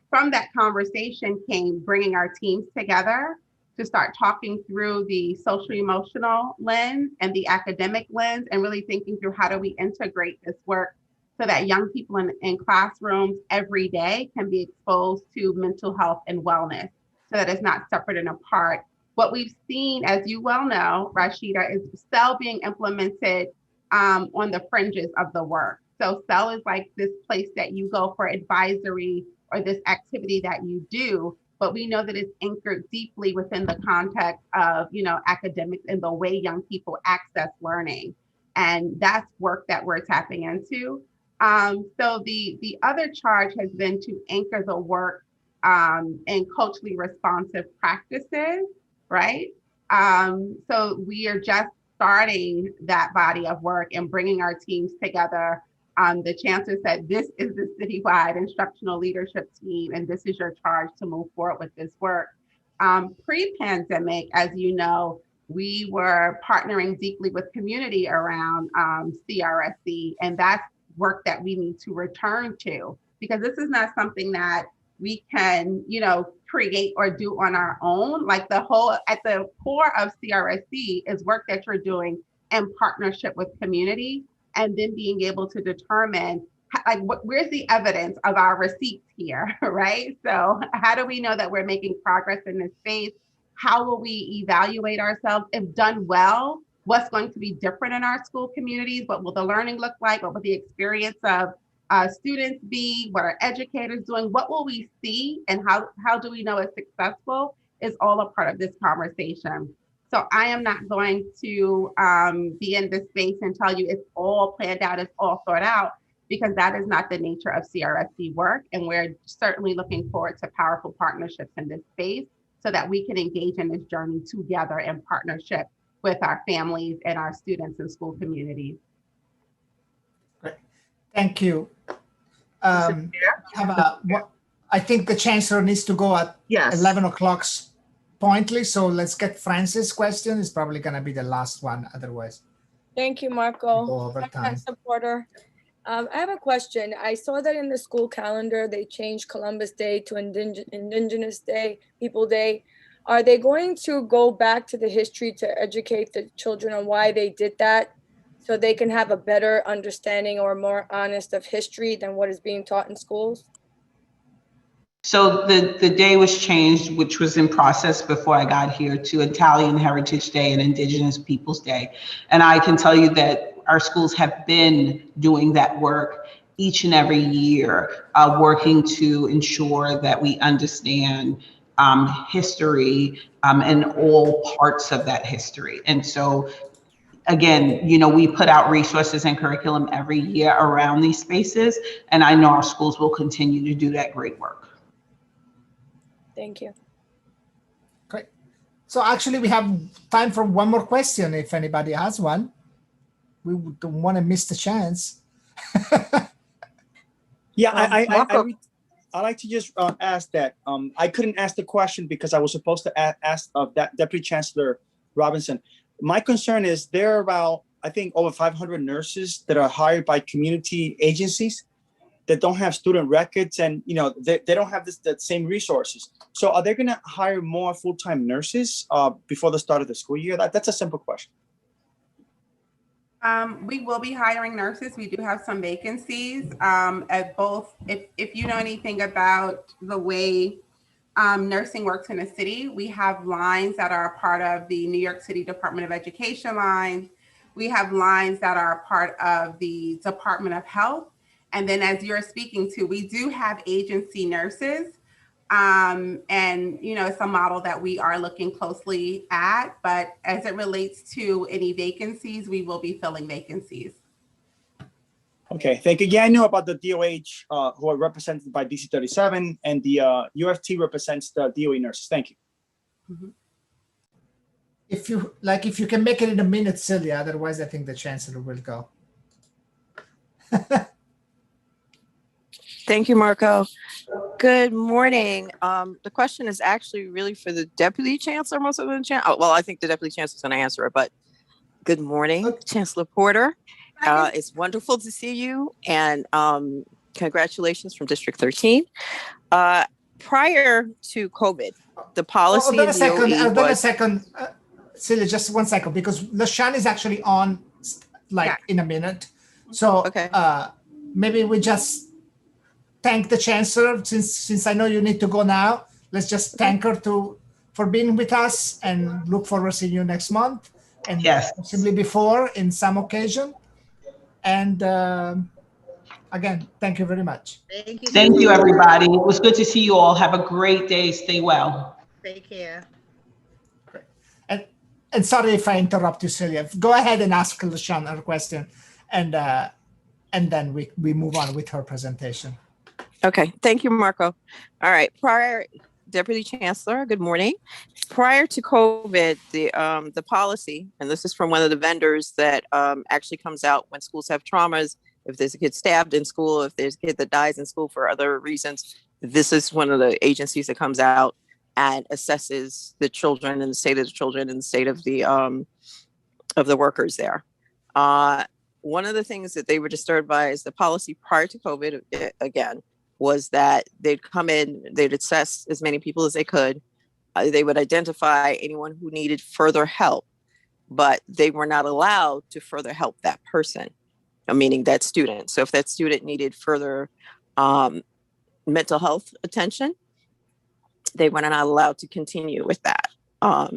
from that conversation came bringing our teams together to start talking through the social emotional lens and the academic lens and really thinking through how do we integrate this work so that young people in classrooms every day can be exposed to mental health and wellness so that it's not separate and apart. What we've seen, as you well know, Rashida, is CEL being implemented on the fringes of the work. So CEL is like this place that you go for advisory or this activity that you do, but we know that it's anchored deeply within the context of, academics and the way young people access learning. And that's work that we're tapping into. So the other charge has been to anchor the work in culturally responsive practices, right? So we are just starting that body of work and bringing our teams together. The chancellor said, this is the citywide instructional leadership team, and this is your charge to move forward with this work. Pre-pandemic, as you know, we were partnering deeply with community around CRSC, and that's work that we need to return to, because this is not something that we can, create or do on our own. Like at the core of CRSC is work that you're doing in partnership with community, and then being able to determine where's the evidence of our receipts here, right? So how do we know that we're making progress in this space? How will we evaluate ourselves? If done well, what's going to be different in our school communities? What will the learning look like? What will the experience of students be? What are educators doing? What will we see? And how do we know it's successful is all a part of this conversation. So I am not going to be in this space and tell you it's all planned out, it's all thought out, because that is not the nature of CRSC work. And we're certainly looking forward to powerful partnerships in this space so that we can engage in this journey together in partnership with our families and our students and school communities. Great. Thank you. I think the chancellor needs to go at 11 o'clock pointly. So let's get Francis' question. It's probably going to be the last one otherwise. Thank you, Marco. Go over time. Supporter. I have a question. I saw that in the school calendar, they changed Columbus Day to Indigenous Day, People Day. Are they going to go back to the history to educate the children on why they did that so they can have a better understanding or more honest of history than what is being taught in schools? So the day was changed, which was in process before I got here, to Italian Heritage Day and Indigenous Peoples Day. And I can tell you that our schools have been doing that work each and every year, working to ensure that we understand history and all parts of that history. And so again, we put out resources and curriculum every year around these spaces, and I know our schools will continue to do that great work. Thank you. Great. So actually we have time for one more question if anybody has one. We don't want to miss the chance. Yeah, I like to just ask that. I couldn't ask the question because I was supposed to ask of that Deputy Chancellor Robinson. My concern is there are about, I think, over 500 nurses that are hired by community agencies that don't have student records, and they don't have the same resources. So are they going to hire more full-time nurses before the start of the school year? That's a simple question. We will be hiring nurses. We do have some vacancies at both. If you know anything about the way nursing works in the city, we have lines that are a part of the New York City Department of Education lines. We have lines that are a part of the Department of Health. And then as you're speaking to, we do have agency nurses. And, you know, it's a model that we are looking closely at, but as it relates to any vacancies, we will be filling vacancies. Okay, thank you. Yeah, I know about the DOH who are represented by DC 37, and the UFT represents the DOE nurses. Thank you. Mm-hmm. If you can make it in a minute, Celia, otherwise I think the chancellor will go. Thank you, Marco. Good morning. The question is actually really for the Deputy Chancellor, most of the well, I think the Deputy Chancellor is going to answer it, but good morning, Chancellor Porter. It's wonderful to see you, and congratulations from District 13. Prior to COVID, the policy Hold on a was... second, Celia, just 1 second, because LaShawn is actually on in a minute. So maybe we just thank the Chancellor, since I know you need to go now. Let's just thank her for being with us, and look forward to seeing you next month, and possibly before in some occasion. And again, thank you very much. Thank you. Thank you, everybody. It was good to see you all. Have a great day. Stay well. Take care. Great. And sorry if I interrupt you, Celia. Go ahead and ask LaShawn her question, and then we move on with her presentation. Okay, thank you, Marco. All right, Deputy Chancellor, good morning. Prior to COVID, the policy, and this is from one of the vendors that actually comes out when schools have traumas, if there's a kid stabbed in school, if there's a kid that dies in school for other reasons, this is one of the agencies that comes out and assesses the children and the state of the children and the state of the workers there. One of the things that they were disturbed by is the policy prior to COVID, again, was that they'd come in, they'd assess as many people as they could. They would identify anyone who needed further help, but they were not allowed to further help that person, meaning that student. So if that student needed further mental health attention, they were not allowed to continue with that.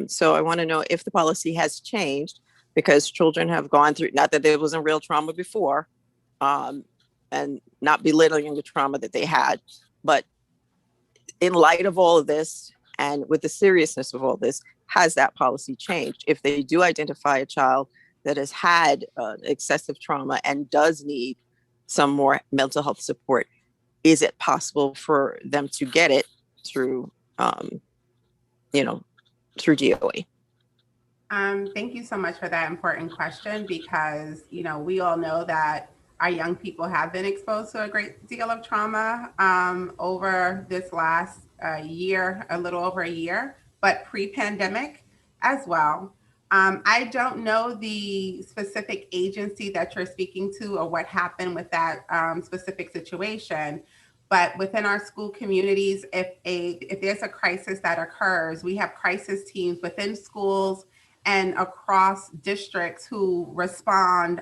So I want to know if the policy has changed, because children have gone through, not that there wasn't real trauma before, and not belittling the trauma that they had, but in light of all of this and with the seriousness of all this, has that policy changed? If they do identify a child that has had excessive trauma and does need some more mental health support, is it possible for them to get it through, through DOE? Thank you so much for that important question, because, we all know that our young people have been exposed to a great deal of trauma over this last year, a little over a year, but pre-pandemic as well. I don't know the specific agency that you're speaking to or what happened with that specific situation, but within our school communities, if there's a crisis that occurs, we have crisis teams within schools and across districts who respond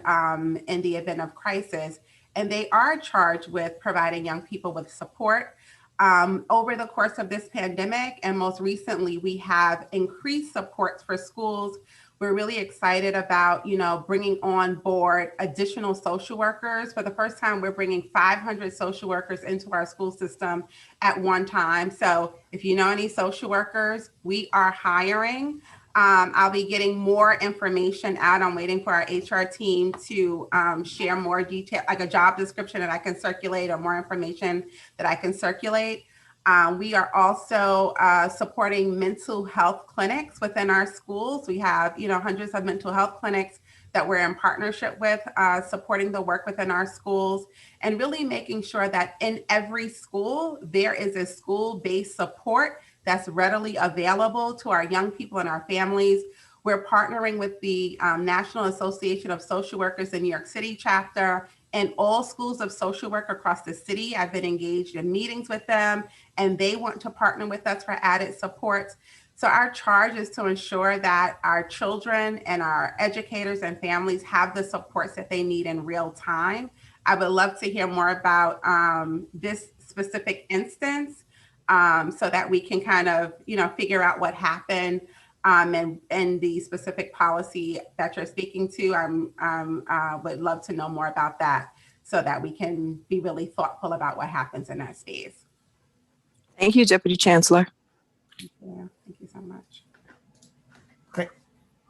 in the event of crisis. And they are charged with providing young people with support. Over the course of this pandemic, and most recently, we have increased supports for schools. We're really excited about, bringing on board additional social workers. For the first time, we're bringing 500 social workers into our school system at one time. So if you know any social workers, we are hiring. I'll be getting more information out. I'm waiting for our HR team to share more detail, like a job description that I can circulate, or more information that I can circulate. We are also supporting mental health clinics within our schools. We have, hundreds of mental health clinics that we're in partnership with, supporting the work within our schools, and really making sure that in every school, there is a school-based support that's readily available to our young people and our families. We're partnering with the National Association of Social Workers in New York City chapter and all schools of social work across the city. I've been engaged in meetings with them, and they want to partner with us for added supports. So our charge is to ensure that our children and our educators and families have the supports that they need in real time. I would love to hear more about this specific instance, so that we can kind of, figure out what happened, and the specific policy that you're speaking to. Would love to know more about that. so that we can be really thoughtful about what happens in that space. Thank you, Deputy Chancellor. Yeah, thank you so much. Great.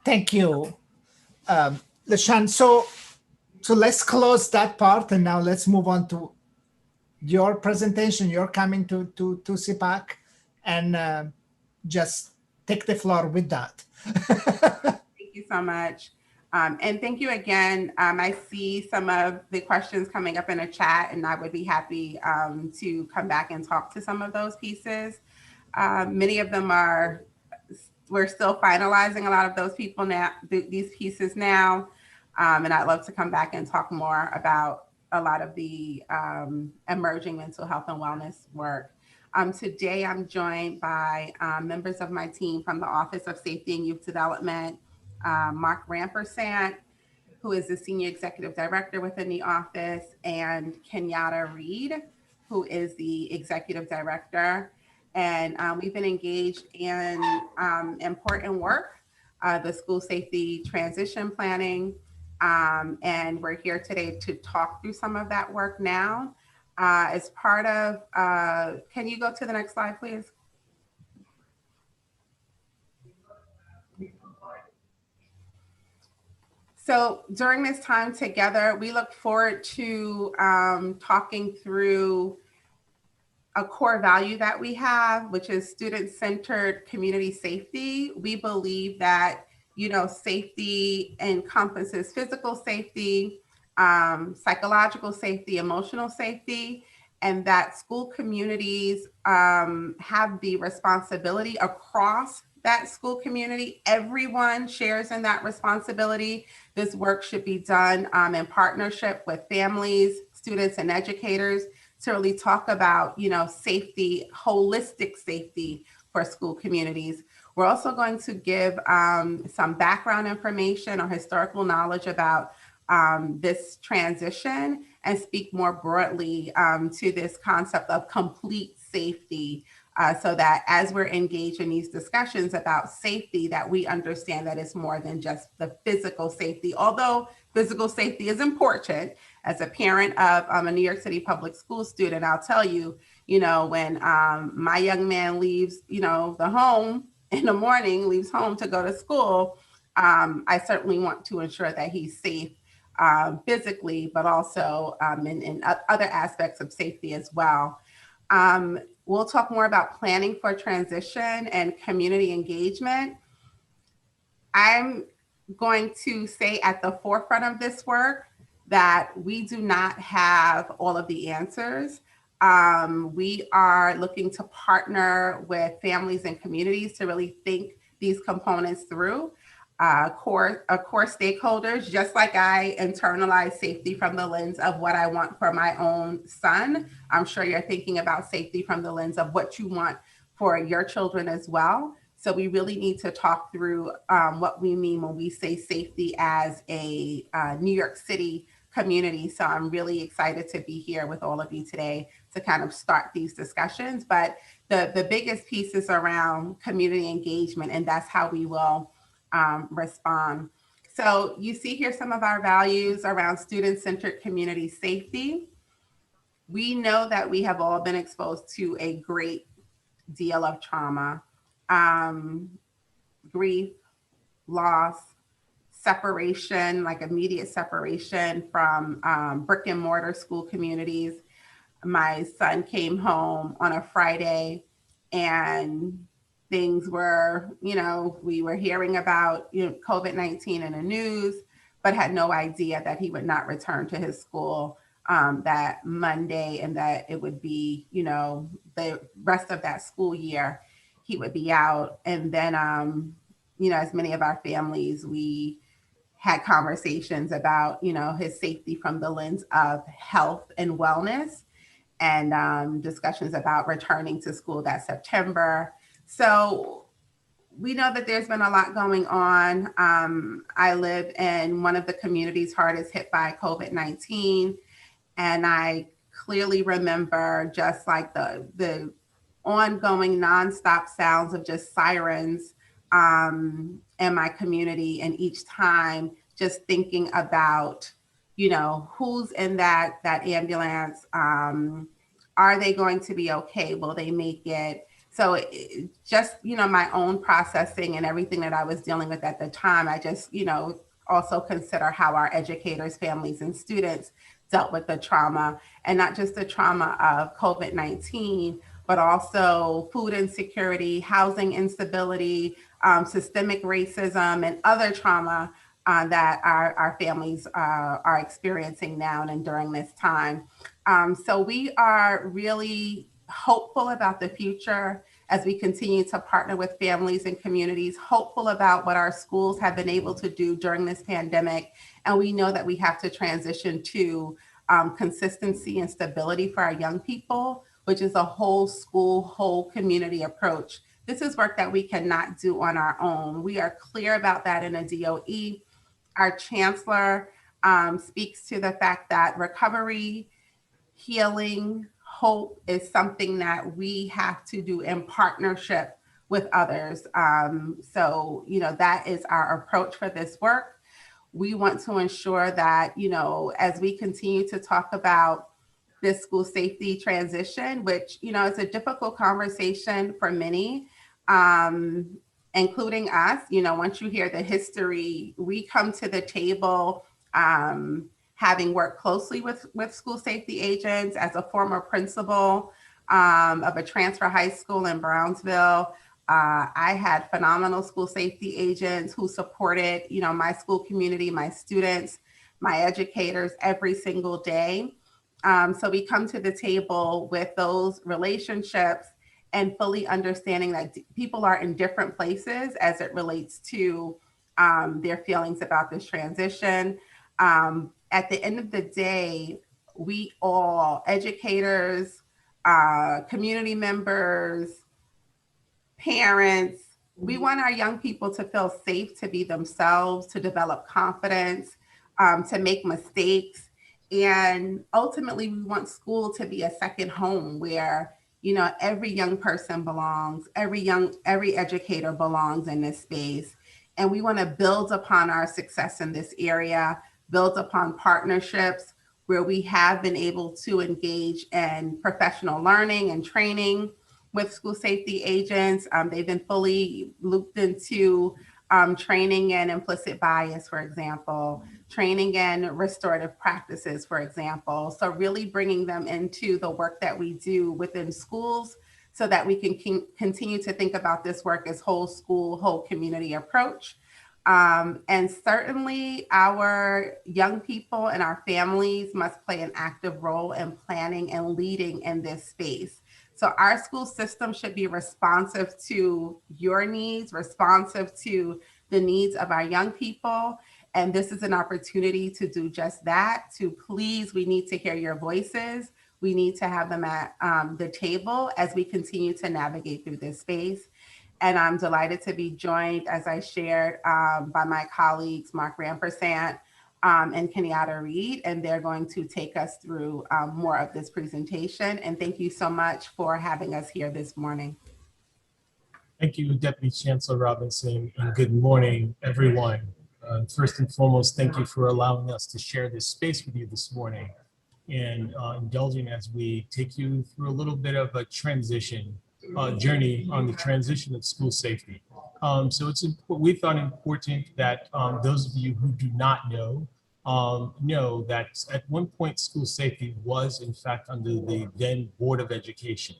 Thank you, LaShawn. So let's close that part, and now let's move on to your presentation. You're coming to CPAC, and just take the floor with that. Thank you so much. And thank you again. I see some of the questions coming up in a chat, and I would be happy to come back and talk to some of those pieces. Many of them we're still finalizing a lot of those people now, these pieces now. And I'd love to come back and talk more about a lot of the emerging mental health and wellness work. Today, I'm joined by members of my team from the Office of Safety and Youth Development, Mark Rampersant, who is the Senior Executive Director within the office, and Kenyatta Reed, who is the Executive Director. And we've been engaged in important work, the school safety transition planning, and we're here today to talk through some of that work now. As part of, can you go to the next slide, please? So during this time together, we look forward to talking through a core value that we have, which is student-centered community safety. We believe that, safety encompasses physical safety, psychological safety, emotional safety, and that school communities have the responsibility across that school community. Everyone shares in that responsibility. This work should be done in partnership with families, students, and educators to really talk about, safety, holistic safety for school communities. We're also going to give some background information or historical knowledge about this transition and speak more broadly to this concept of complete safety, so that as we're engaged in these discussions about safety, that we understand that it's more than just the physical safety, although physical safety is important. As a parent of a New York City public school student, I'll tell you, when my young man leaves, the home in the morning, leaves home to go to school, I certainly want to ensure that he's safe physically, but also in other aspects of safety as well. We'll talk more about planning for transition and community engagement. I'm going to say at the forefront of this work that we do not have all of the answers. We are looking to partner with families and communities to really think these components through. Core stakeholders, just like I internalize safety from the lens of what I want for my own son, I'm sure you're thinking about safety from the lens of what you want for your children as well. So we really need to talk through what we mean when we say safety as a New York City community. So I'm really excited to be here with all of you today to kind of start these discussions. But the biggest piece is around community engagement, and that's how we will respond. So you see here some of our values around student-centered community safety. We know that we have all been exposed to a great deal of trauma, grief, loss, separation, like immediate separation from brick and mortar school communities. My son came home on a Friday and things were, we were hearing about COVID-19 in the news, but had no idea that he would not return to his school that Monday, and that it would be, the rest of that school year, he would be out. And then, as many of our families, we had conversations about, his safety from the lens of health and wellness, and discussions about returning to school that September. So we know that there's been a lot going on. I live in one of the communities hardest hit by COVID-19. And I clearly remember just like the ongoing nonstop sounds of just sirens in my community. And each time just thinking about you know, who's in that ambulance? Are they going to be okay? Will they make it? So just, you know, my own processing and everything that I was dealing with at the time, I just, you know, also consider how our educators, families, and students dealt with the trauma, and not just the trauma of COVID-19, but also food insecurity, housing instability, systemic racism, and other trauma that our families are experiencing now and during this time. So we are really hopeful about the future as we continue to partner with families and communities, hopeful about what our schools have been able to do during this pandemic. And we know that we have to transition to consistency and stability for our young people, which is a whole school, whole community approach. This is work that we cannot do on our own. We are clear about that in a DOE. Our chancellor speaks to the fact that recovery, healing, hope is something that we have to do in partnership with others. So, you know, that is our approach for this work. We want to ensure that, you know, as we continue to talk about this school safety transition, which, you know, is a difficult conversation for many, including us. You know, once you hear the history, we come to the table having worked closely with school safety agents as a former principal of a transfer high school in Brownsville. I had phenomenal school safety agents who supported, you know, my school community, my students, my educators every single day. So we come to the table with those relationships and fully understanding that people are in different places as it relates to their feelings about this transition. At the end of the day, we all, educators, community members, parents, we want our young people to feel safe to be themselves, to develop confidence, to make mistakes. And ultimately, we want school to be a second home where, you know, every young person belongs, every educator belongs in this space. And we want to build upon our success in this area, build upon partnerships where we have been able to engage in professional learning and training with school safety agents. They've been fully looped into training in implicit bias, for example, training in restorative practices, for example. So really bringing them into the work that we do within schools so that we can continue to think about this work as whole school, whole community approach. And certainly our young people and our families must play an active role in planning and leading in this space. So our school system should be responsive to your needs, responsive to the needs of our young people. And this is an opportunity to do just that, to please, we need to hear your voices. We need to have them at the table as we continue to navigate through this space. And I'm delighted to be joined, as I shared, by my colleagues, Mark Rampersant and Kenyatta Reed, and they're going to take us through more of this presentation. And thank you so much for having us here this morning. Thank you, Deputy Chancellor Robinson, and good morning, everyone. First and foremost, thank you for allowing us to share this space with you this morning and indulging as we take you through a little bit of a transition journey on the transition of school safety. So we thought important that those of you who do not know that at one point school safety was in fact under the then Board of Education.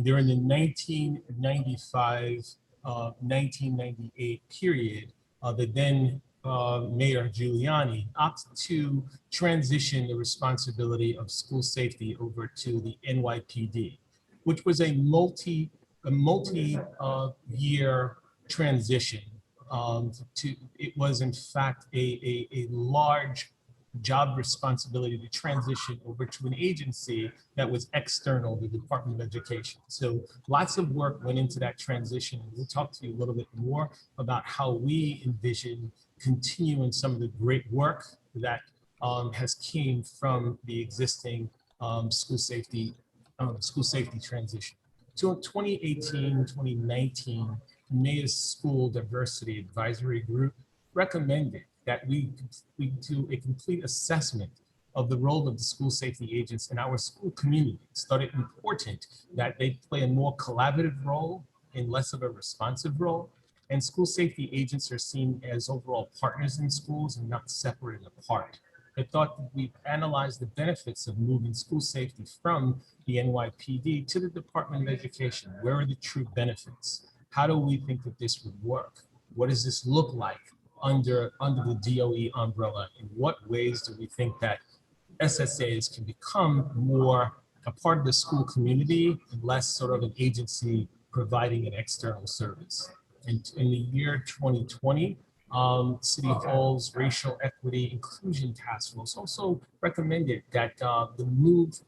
During the 1995-1998 period, the then Mayor Giuliani opted to transition the responsibility of school safety over to the NYPD, which was a multi-year transition. It was in fact a large job responsibility to transition over to an agency that was external to the Department of Education. So lots of work went into that transition. We'll talk to you a little bit more about how we envision continuing some of the great work that has came from the existing school safety transition. So in 2018, 2019, May's School Diversity Advisory Group recommended that we do a complete assessment of the role of the school safety agents in our school communities. Thought it important that they play a more collaborative role and less of a responsive role. And school safety agents are seen as overall partners in schools and not separated apart. I thought that we analyzed the benefits of moving school safety from the NYPD to the Department of Education. Where are the true benefits? How do we think that this would work? What does this look like under the DOE umbrella? In what ways do we think that SSAs can become more a part of the school community and less sort of an agency providing an external service? And in the year 2020, City Hall's Racial Equity Inclusion Task Force also recommended that the move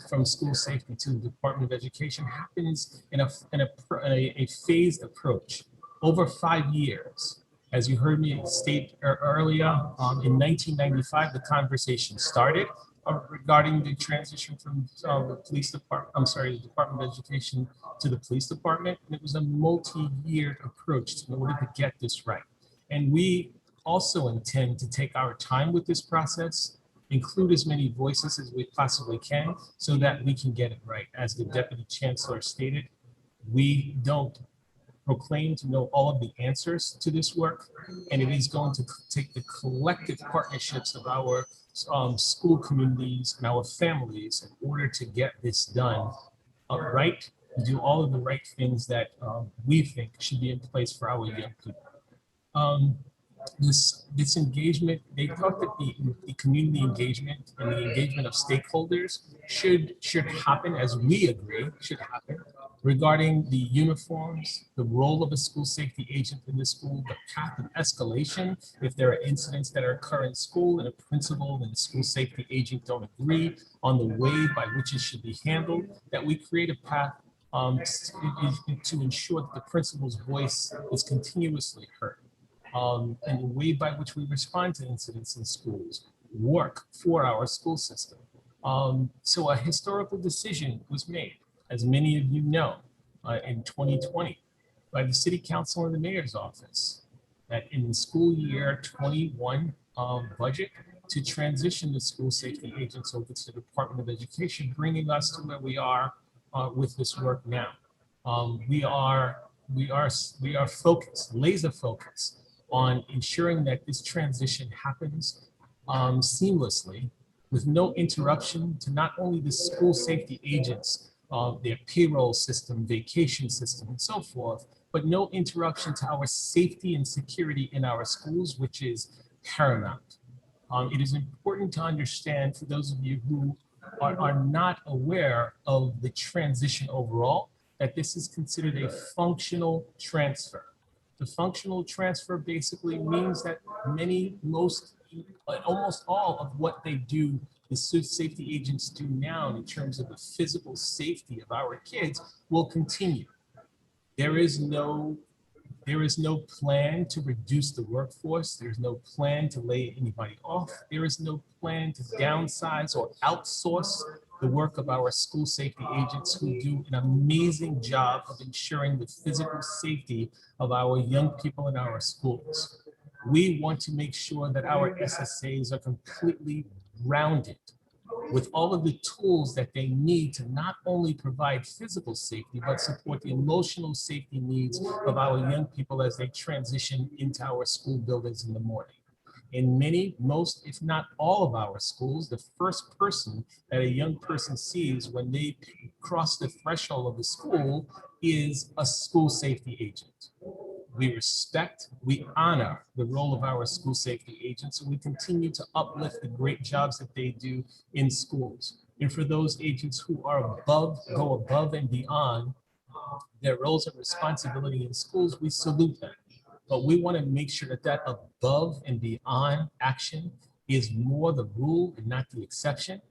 from school safety to the Department of Education happens in a phased approach over 5 years. As you heard me state earlier, in 1995, the conversation started regarding the transition from the police department, the Department of Education to the police department. And it was a multi-year approach in order to get this right. And we also intend to take our time with this process, include as many voices as we possibly can so that we can get it right. As the Deputy Chancellor stated, we don't proclaim to know all of the answers to this work, and it is going to take the collective partnerships of our school communities and our families in order to get this done right, and do all of the right things that we think should be in place for our young people. This engagement, they thought that the community engagement and the engagement of stakeholders should happen, as we agree should happen, regarding the uniforms, the role of a school safety agent in the school, the path of escalation, if there are incidents that occur in school and a principal and the school safety agent don't agree on the way by which it should be handled, that we create a path to ensure that the principal's voice is continuously heard. And the way by which we respond to incidents in schools work for our school system. So a historical decision was made, as many of you know, in 2020 by the City Council and the Mayor's Office, that in the school year 21 budget to transition the school safety agents over to the Department of Education, bringing us to where we are with this work now. We are focused, laser focused, on ensuring that this transition happens seamlessly with no interruption to not only the school safety agents, their payroll system, vacation system, and so forth, but no interruption to our safety and security in our schools, which is paramount. It is important to understand, for those of you who are not aware of the transition overall, that this is considered a functional transfer. The functional transfer basically means that almost all of what they do, the safety agents do now in terms of the physical safety of our kids will continue. There is no plan to reduce the workforce. There's no plan to lay anybody off. There is no plan to downsize or outsource the work of our school safety agents, who do an amazing job of ensuring the physical safety of our young people in our schools. We want to make sure that our SSAs are completely rounded with all of the tools that they need to not only provide physical safety, but support the emotional safety needs of our young people as they transition into our school buildings in the morning. In many, most, if not all of our schools, the first person that a young person sees when they cross the threshold of the school is a school safety agent. We respect, we honor the role of our school safety agents, and we continue to uplift the great jobs that they do in schools. And for those agents who go above and beyond their roles and responsibility in schools, we salute them. But we want to make sure that that above and beyond action is more the rule and not the exception.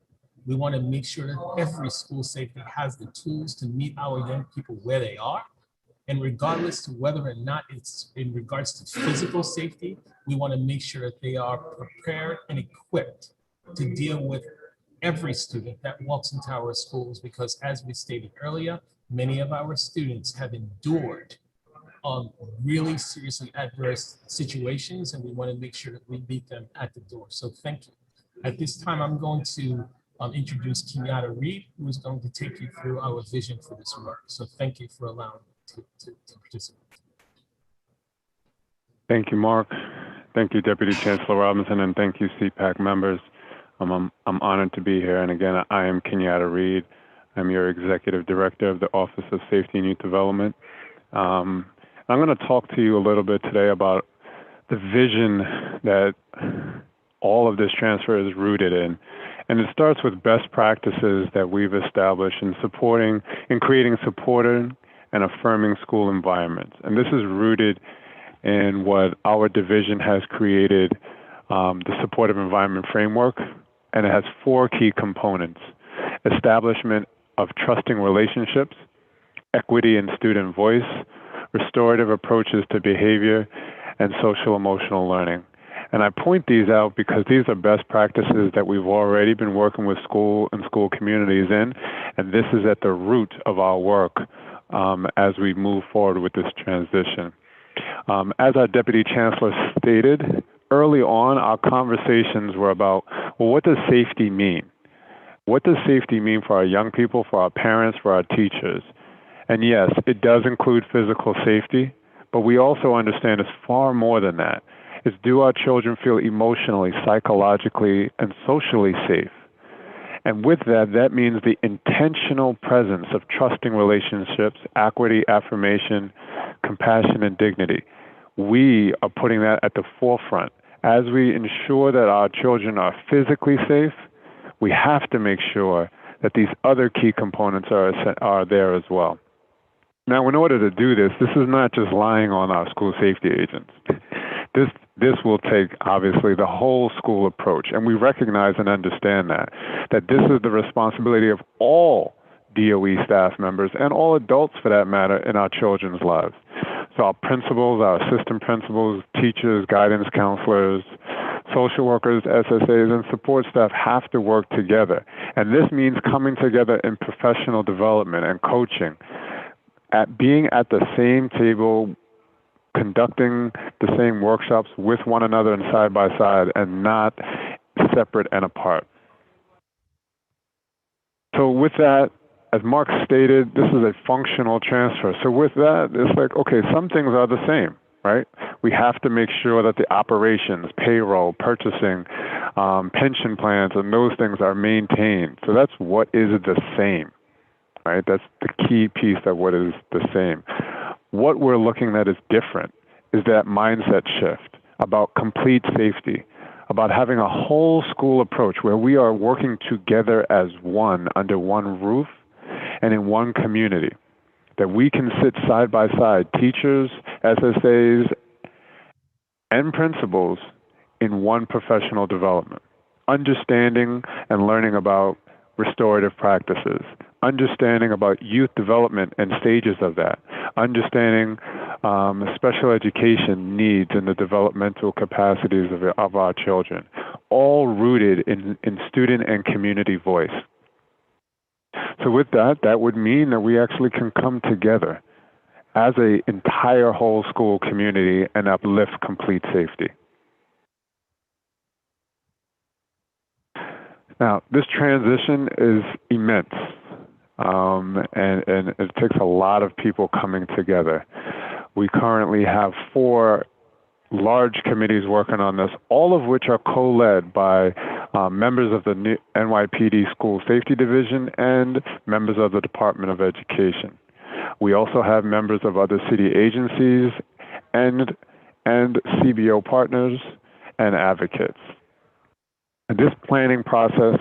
We want to make sure that every school safety has the tools to meet our young people where they are. And regardless to whether or not it's in regards to physical safety, we want to make sure that they are prepared and equipped to deal with every student that walks into our schools, because as we stated earlier, many of our students have endured really seriously adverse situations, and we want to make sure that we meet them at the door. So thank you. At this time, I'm going to introduce Kenyatta Reed, who is going to take you through our vision for this work. So thank you for allowing me to participate. Thank you, Mark. Thank you, Deputy Chancellor Robinson, and thank you, CPAC members. I'm honored to be here. And again, I am Kenyatta Reed. I'm your Executive Director of the Office of Safety and Youth Development. I'm going to talk to you a little bit today about the vision that all of this transfer is rooted in. And it starts with best practices that we've established in creating supporting and affirming school environments. And this is rooted in what our division has created, the supportive environment framework, and it has 4 key components: establishment of trusting relationships, equity and student voice, restorative approaches to behavior, and social emotional learning. And I point these out because these are best practices that we've already been working with school and school communities in, and this is at the root of our work as we move forward with this transition. As our Deputy Chancellor stated, early on our conversations were about, well, what does safety mean? What does safety mean for our young people, for our parents, for our teachers? And yes, it does include physical safety, but we also understand it's far more than that. It's, do our children feel emotionally, psychologically, and socially safe? And with that, that means the intentional presence of trusting relationships, equity, affirmation, compassion, and dignity. We are putting that at the forefront. As we ensure that our children are physically safe, we have to make sure that these other key components are there as well. Now, in order to do this, this is not just relying on our school safety agents. This will take, obviously, the whole school approach, and we recognize and understand that this is the responsibility of all DOE staff members and all adults, for that matter, in our children's lives. So our principals, our assistant principals, teachers, guidance counselors, social workers, SSAs, and support staff have to work together. And this means coming together in professional development and coaching, at being at the same table, conducting the same workshops with one another and side by side, and not separate and apart. So with that, as Mark stated, this is a functional transfer. So with that, it's like, okay, some things are the same, right? We have to make sure that the operations, payroll, purchasing, pension plans, and those things are maintained. So that's what is the same, right? That's the key piece of what is the same. What we're looking at is different, is that mindset shift about complete safety, about having a whole school approach where we are working together as one, under one roof and in one community, that we can sit side by side, teachers, SSAs, and principals, in one professional development, understanding and learning about restorative practices, understanding about youth development and stages of that, understanding special education needs and the developmental capacities of our children, all rooted in student and community voice. So with that, that would mean that we actually can come together as an entire whole school community and uplift complete safety. Now, this transition is immense, and it takes a lot of people coming together. We currently have 4 large committees working on this, all of which are co-led by members of the NYPD School Safety Division and members of the Department of Education. We also have members of other city agencies and CBO partners and advocates. In this planning process,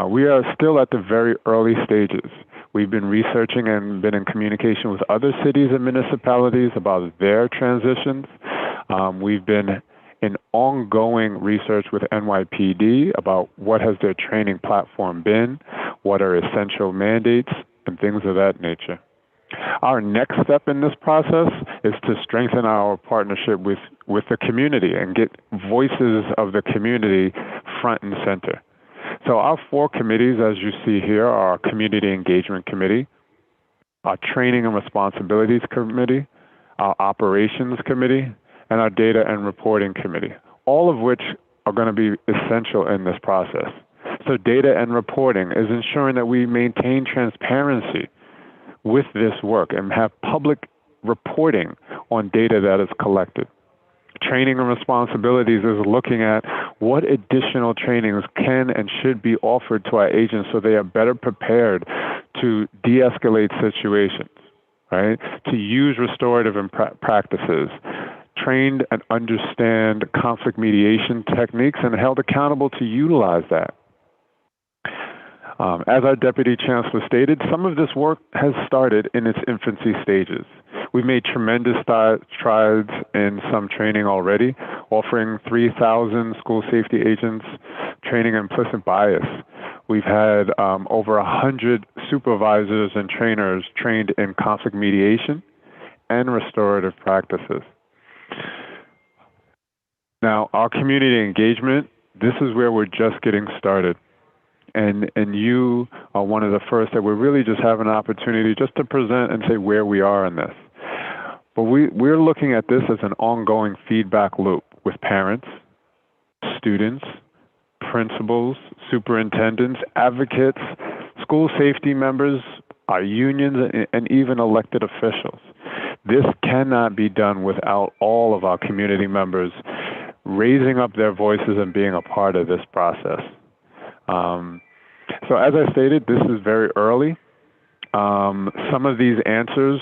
we are still at the very early stages. We've been researching and been in communication with other cities and municipalities about their transitions. We've been in ongoing research with NYPD about what has their training platform been, what are essential mandates, and things of that nature. Our next step in this process is to strengthen our partnership with the community and get voices of the community front and center. So our 4 committees, as you see here, are our Community Engagement Committee, our Training and Responsibilities Committee, our operations committee, and our data and reporting committee, all of which are going to be essential in this process. So data and reporting is ensuring that we maintain transparency with this work and have public reporting on data that is collected. Training and responsibilities is looking at what additional trainings can and should be offered to our agents so they are better prepared to de-escalate situations, right? To use restorative practices, trained and understand conflict mediation techniques, and held accountable to utilize that. As our Deputy Chancellor stated, some of this work has started in its infancy stages. We've made tremendous strides in some training already, offering 3,000 school safety agents training in implicit bias. We've had over 100 supervisors and trainers trained in conflict mediation and restorative practices. Now, our community engagement, this is where we're just getting started. And you are one of the first that we really just have an opportunity just to present and say where we are in this. But we're looking at this as an ongoing feedback loop with parents, students, principals, superintendents, advocates, school safety members, our unions, and even elected officials. This cannot be done without all of our community members raising up their voices and being a part of this process. So as I stated, this is very early. Some of these answers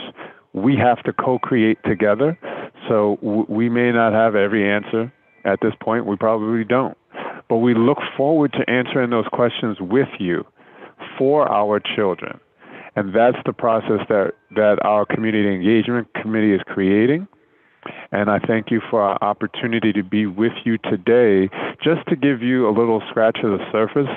we have to co-create together. So we may not have every answer at this point. We probably don't. But we look forward to answering those questions with you for our children. And that's the process that our Community Engagement Committee is creating. And I thank you for our opportunity to be with you today, just to give you a little scratch of the surface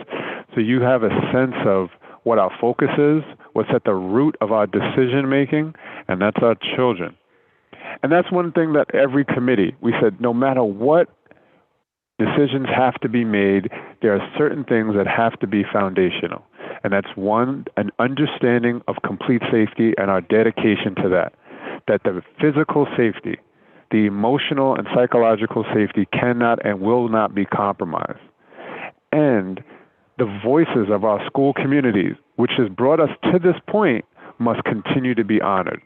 so you have a sense of what our focus is, what's at the root of our decision making, and that's our children. And that's one thing that every committee, we said, no matter what decisions have to be made, there are certain things that have to be foundational. And that's one, an understanding of complete safety and our dedication to that. That the physical safety, the emotional and psychological safety cannot and will not be compromised. And the voices of our school communities, which has brought us to this point, must continue to be honored.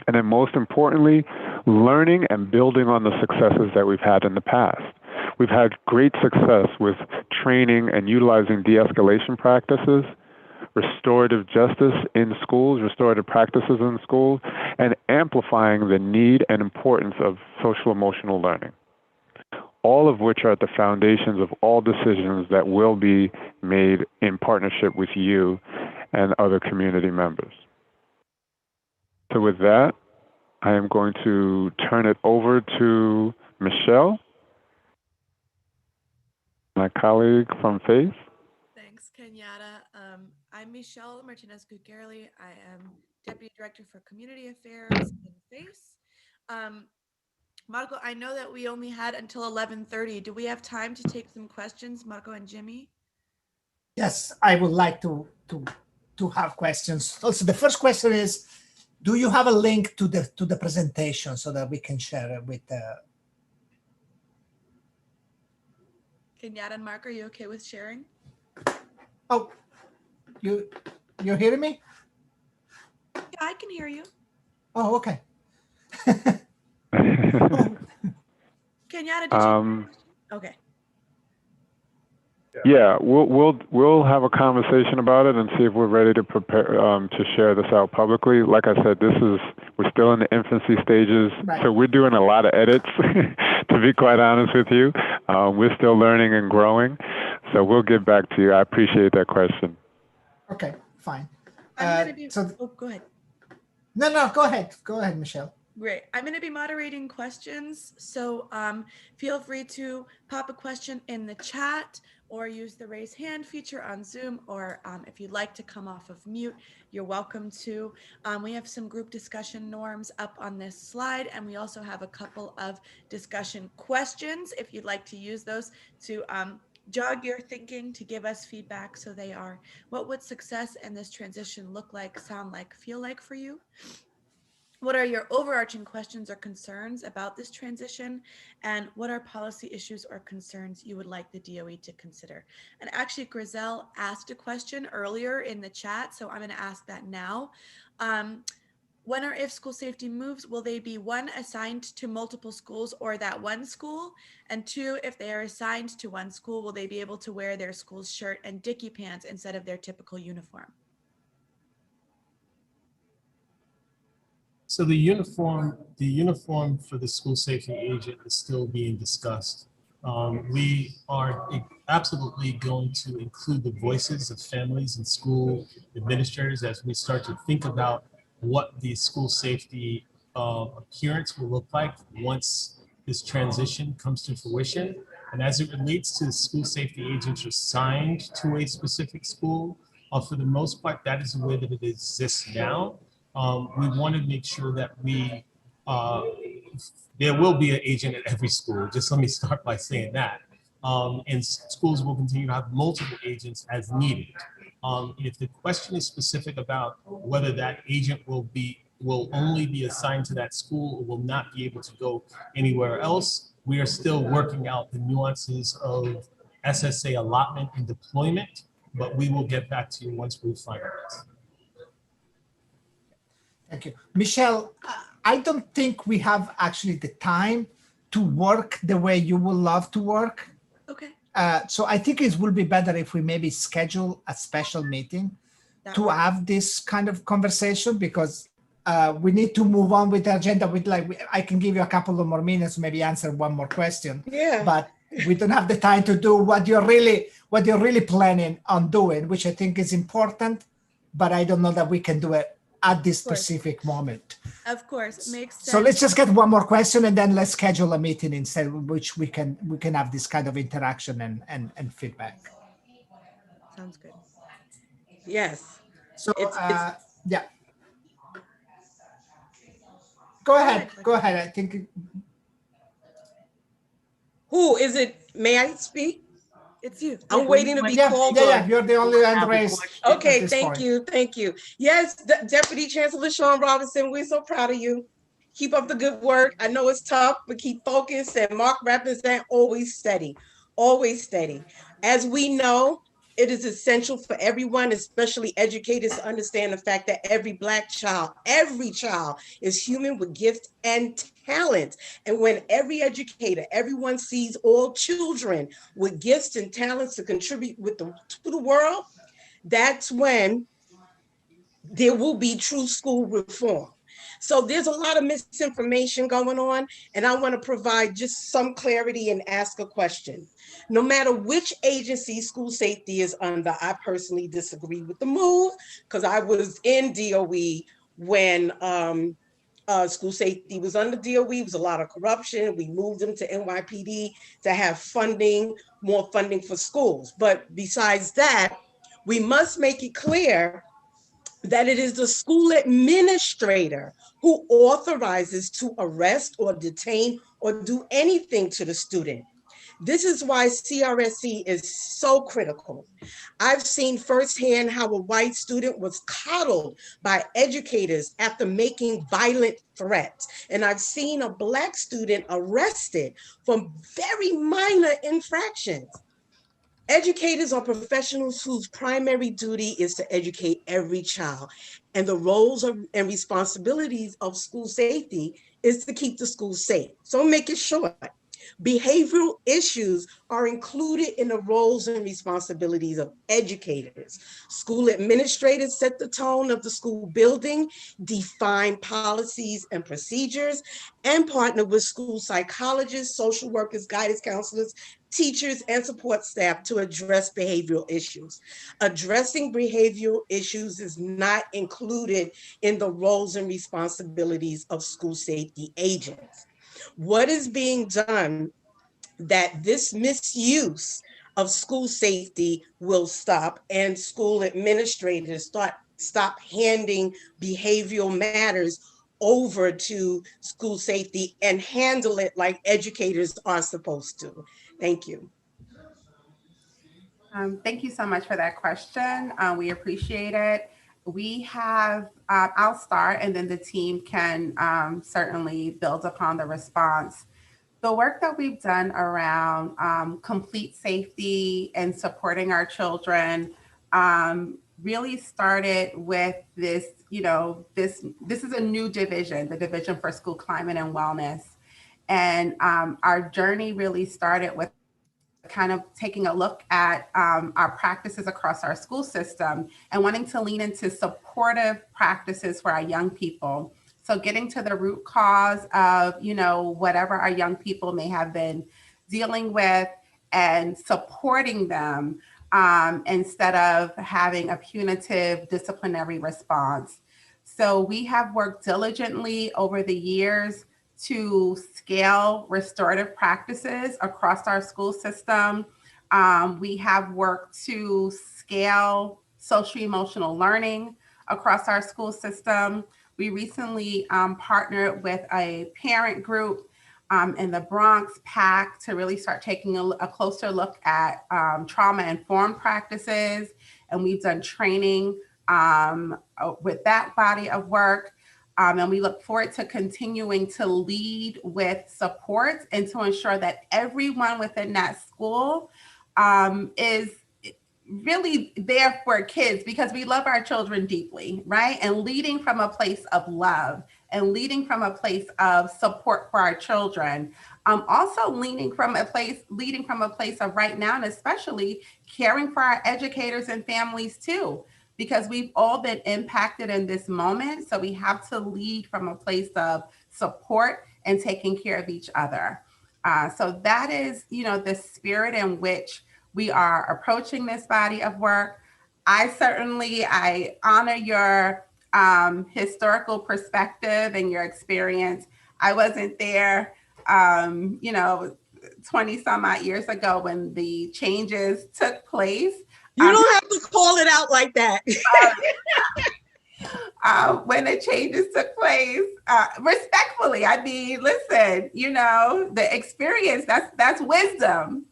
And then most importantly, learning and building on the successes that we've had in the past. We've had great success with training and utilizing de-escalation practices, restorative justice in schools, restorative practices in schools, and amplifying the need and importance of social emotional learning. All of which are at the foundations of all decisions that will be made in partnership with you and other community members. So with that, I am going to turn it over to Michelle, my colleague from FACE. Thanks, Kenyatta. I'm Michelle Martinez-Gutierrez. I am Deputy Director for Community Affairs in FACE. Marco, I know that we only had until 11:30. Do we have time to take some questions, Marco and Jimmy? Yes, I would like to have questions. Also, the first question is, do you have a link to the presentation so that we can share it with Kenyatta and Marco, are you okay with sharing? Oh, you're hearing me? Yeah, I can hear you. Oh, okay. Kenyatta, did you? Okay. Yeah, we'll have a conversation about it and see if we're ready to prepare to share this out publicly. Like I said, we're still in the infancy stages, right. So we're doing a lot of edits. To be quite honest with you, we're still learning and growing. So we'll get back to you. I appreciate that question. Okay, fine. Go ahead. No, go ahead. Go ahead, Michelle. Great. I'm going to be moderating questions. So feel free to pop a question in the chat or use the raise hand feature on Zoom, or if you'd like to come off of mute, you're welcome to. We have some group discussion norms up on this slide, and we also have a couple of discussion questions if you'd like to use those to jog your thinking, to give us feedback. So they are, what would success in this transition look like, sound like, feel like for you? What are your overarching questions or concerns about this transition? And what are policy issues or concerns you would like the DOE to consider? And actually, Grizel asked a question earlier in the chat, so I'm going to ask that now. When or if school safety moves, will they be one, assigned to multiple schools or that one school? And two, if they are assigned to one school, will they be able to wear their school's shirt and dicky pants instead of their typical uniform? So the uniform for the school safety agent is still being discussed. We are absolutely going to include the voices of families and school administrators as we start to think about what the school safety appearance will look like once this transition comes to fruition. And as it relates to the school safety agents assigned to a specific school, for the most part, that is the way that it exists now. We want to make sure that there will be an agent at every school. Just let me start by saying that. And schools will continue to have multiple agents as needed. If the question is specific about whether that agent will only be assigned to that school or will not be able to go anywhere else, we are still working out the nuances of SSA allotment and deployment, but we will get back to you once we finalize. Thank you. Michelle, I don't think we have actually the time to work the way you would love to work. Okay. So I think it will be better if we maybe schedule a special meeting to have this kind of conversation, because we need to move on with the agenda. I can give you a couple of more minutes, maybe answer one more question. Yeah. But we don't have the time to do what you're really planning on doing, which I think is important. But I don't know that we can do it at this specific moment. Of course, makes sense. So let's just get one more question and then let's schedule a meeting instead, which we can have this kind of interaction and feedback. Sounds good. Yes. So yeah. Go ahead. I think. Who is it? May I speak? It's you. I'm waiting to be called on. Yeah, you're the only hand raised. Okay, thank you. Yes, Deputy Chancellor Sean Robinson, we're so proud of you. Keep up the good work. I know it's tough, but keep focused. And Mark Rappinson, always steady, always steady. As we know, it is essential for everyone, especially educators, to understand the fact that every child is human with gifts and talent. And when every educator, everyone sees all children with gifts and talents to contribute to the world, that's when there will be true school reform. So there's a lot of misinformation going on, and I want to provide just some clarity and ask a question. No matter which agency school safety is under, I personally disagree with the move, because I was in DOE when school safety was under DOE. It was a lot of corruption. We moved them to NYPD to have more funding for schools. But besides that, we must make it clear that it is the school administrator who authorizes to arrest or detain or do anything to the student. This is why CRSE is so critical. I've seen firsthand how a white student was coddled by educators after making violent threats. And I've seen a Black student arrested for very minor infractions. Educators are professionals whose primary duty is to educate every child. And the roles and responsibilities of school safety is to keep the school safe. So make it short. Behavioral issues are included in the roles and responsibilities of educators. School administrators set the tone of the school building, define policies and procedures, and partner with school psychologists, social workers, guidance counselors, teachers, and support staff to address behavioral issues. Addressing behavioral issues is not included in the roles and responsibilities of school safety agents. What is being done that this misuse of school safety will stop and school administrators stop handing behavioral matters over to school safety and handle it like educators are supposed to? Thank you. Thank you so much for that question. We appreciate it. we have, I'll start and then the team can certainly build upon the response. The work that we've done around complete safety and supporting our children really started with this, this is a new division, the Division for School Climate and Wellness. And our journey really started with kind of taking a look at our practices across our school system and wanting to lean into supportive practices for our young people. So getting to the root cause of, whatever our young people may have been dealing with and supporting them instead of having a punitive disciplinary response. So we have worked diligently over the years to scale restorative practices across our school system. We have worked to scale social emotional learning across our school system. We recently partnered with a parent group in the Bronx, CPAC, to really start taking a closer look at trauma-informed practices. And we've done training with that body of work. And we look forward to continuing to lead with support and to ensure that everyone within that school is really there for kids, because we love our children deeply, right? And leading from a place of love and leading from a place of support for our children. Also leading from a place of right now, and especially caring for our educators and families too, because we've all been impacted in this moment. So we have to lead from a place of support and taking care of each other. So that is, the spirit in which we are approaching this body of work. I honor your historical perspective and your experience. I wasn't there, 20 some odd years ago when the changes took place. You don't have to call it out like that. When the changes took place, respectfully, I mean, listen, the experience, that's wisdom.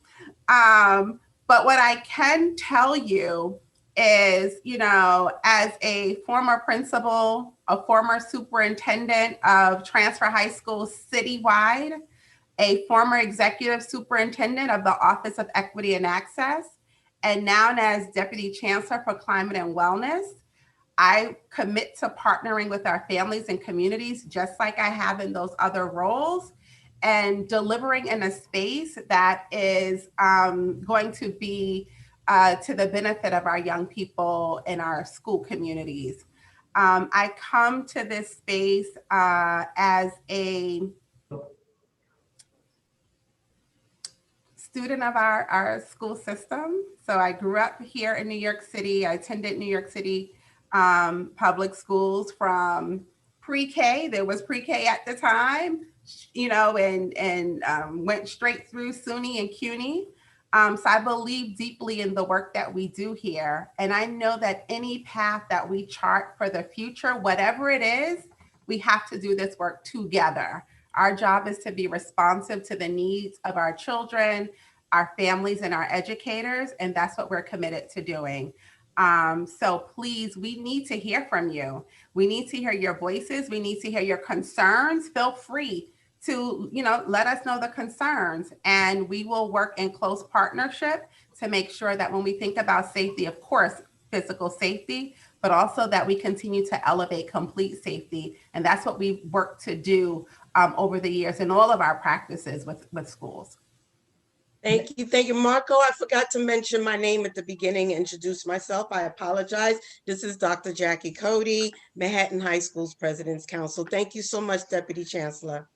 But what I can tell you is, as a former principal, a former superintendent of transfer high schools citywide, a former executive superintendent of the Office of Equity and Access, and now as Deputy Chancellor for Climate and Wellness, I commit to partnering with our families and communities, just like I have in those other roles, and delivering in a space that is going to be to the benefit of our young people in our school communities. I come to this space as a student of our school system. So I grew up here in New York City. I attended New York City public schools from pre-K. There was pre-K at the time, and went straight through SUNY and CUNY. So I believe deeply in the work that we do here. And I know that any path that we chart for the future, whatever it is, we have to do this work together. Our job is to be responsive to the needs of our children, our families, and our educators, and that's what we're committed to doing. So please, we need to hear from you. We need to hear your voices. We need to hear your concerns. Feel free to, let us know the concerns, and we will work in close partnership to make sure that when we think about safety, of course, physical safety, but also that we continue to elevate complete safety. And that's what we've worked to do over the years in all of our practices with schools. Thank you, Marco. I forgot to mention my name at the beginning, introduce myself. I apologize. This is Dr. Jackie Cody, Manhattan High School's President's Council. Thank you so much, Deputy Chancellor.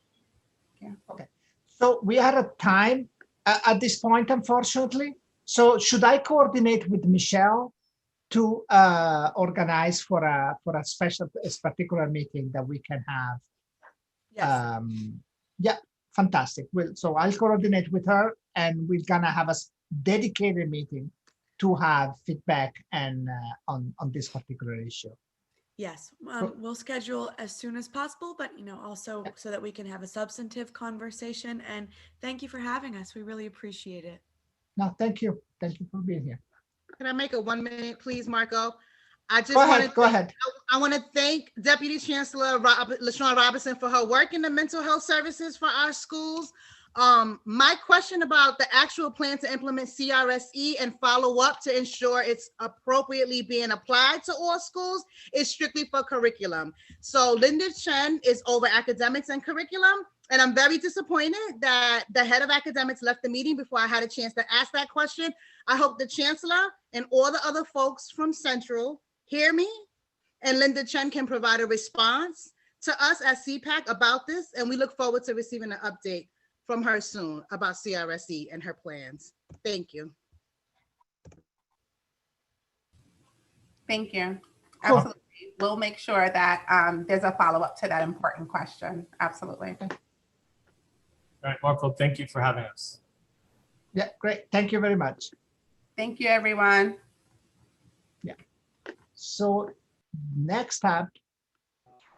Okay, so we are at time at this point, unfortunately. So should I coordinate with Michelle to organize for a particular meeting that we can have? Yes. Yeah, fantastic. So I'll coordinate with her, and we're gonna have a dedicated meeting to have feedback and on this particular issue. Yes, we'll schedule as soon as possible, but also so that we can have a substantive conversation. And thank you for having us. We really appreciate it. No, thank you. Thank you for being here. Can I make a 1 minute, please, Marco? I just Go want ahead, to go ahead. I want to thank Deputy Chancellor LaShawn Robinson for her work in the mental health services for our schools. My question about the actual plan to implement CRSE and follow up to ensure it's appropriately being applied to all schools is strictly for curriculum. So Linda Chen is over academics and curriculum, and I'm very disappointed that the head of academics left the meeting before I had a chance to ask that question. I hope the Chancellor and all the other folks from Central hear me, and Linda Chen can provide a response to us at CPAC about this, and we look forward to receiving an update from her soon about CRSE and her plans. Thank you. Thank you. Cool. Absolutely. We'll make sure that there's a follow-up to that important question. Absolutely. All right, Marco, thank you for having us. Yeah, great. Thank you very much. Thank you, everyone. Yeah. So next up,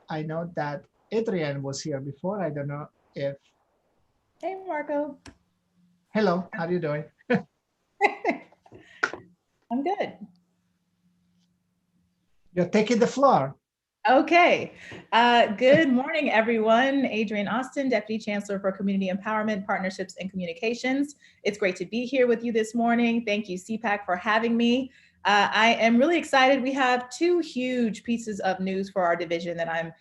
I know that Adrienne was here before. I don't know if. Hey, Marco. Hello, how are you doing? I'm good. You're taking the floor. Okay. Good morning, everyone. Adrienne Austin, Deputy Chancellor for Community Empowerment, Partnerships, and Communications. It's great to be here with you this morning. Thank you, CPAC, for having me. I am really excited. We have two huge pieces of news for our division that I'm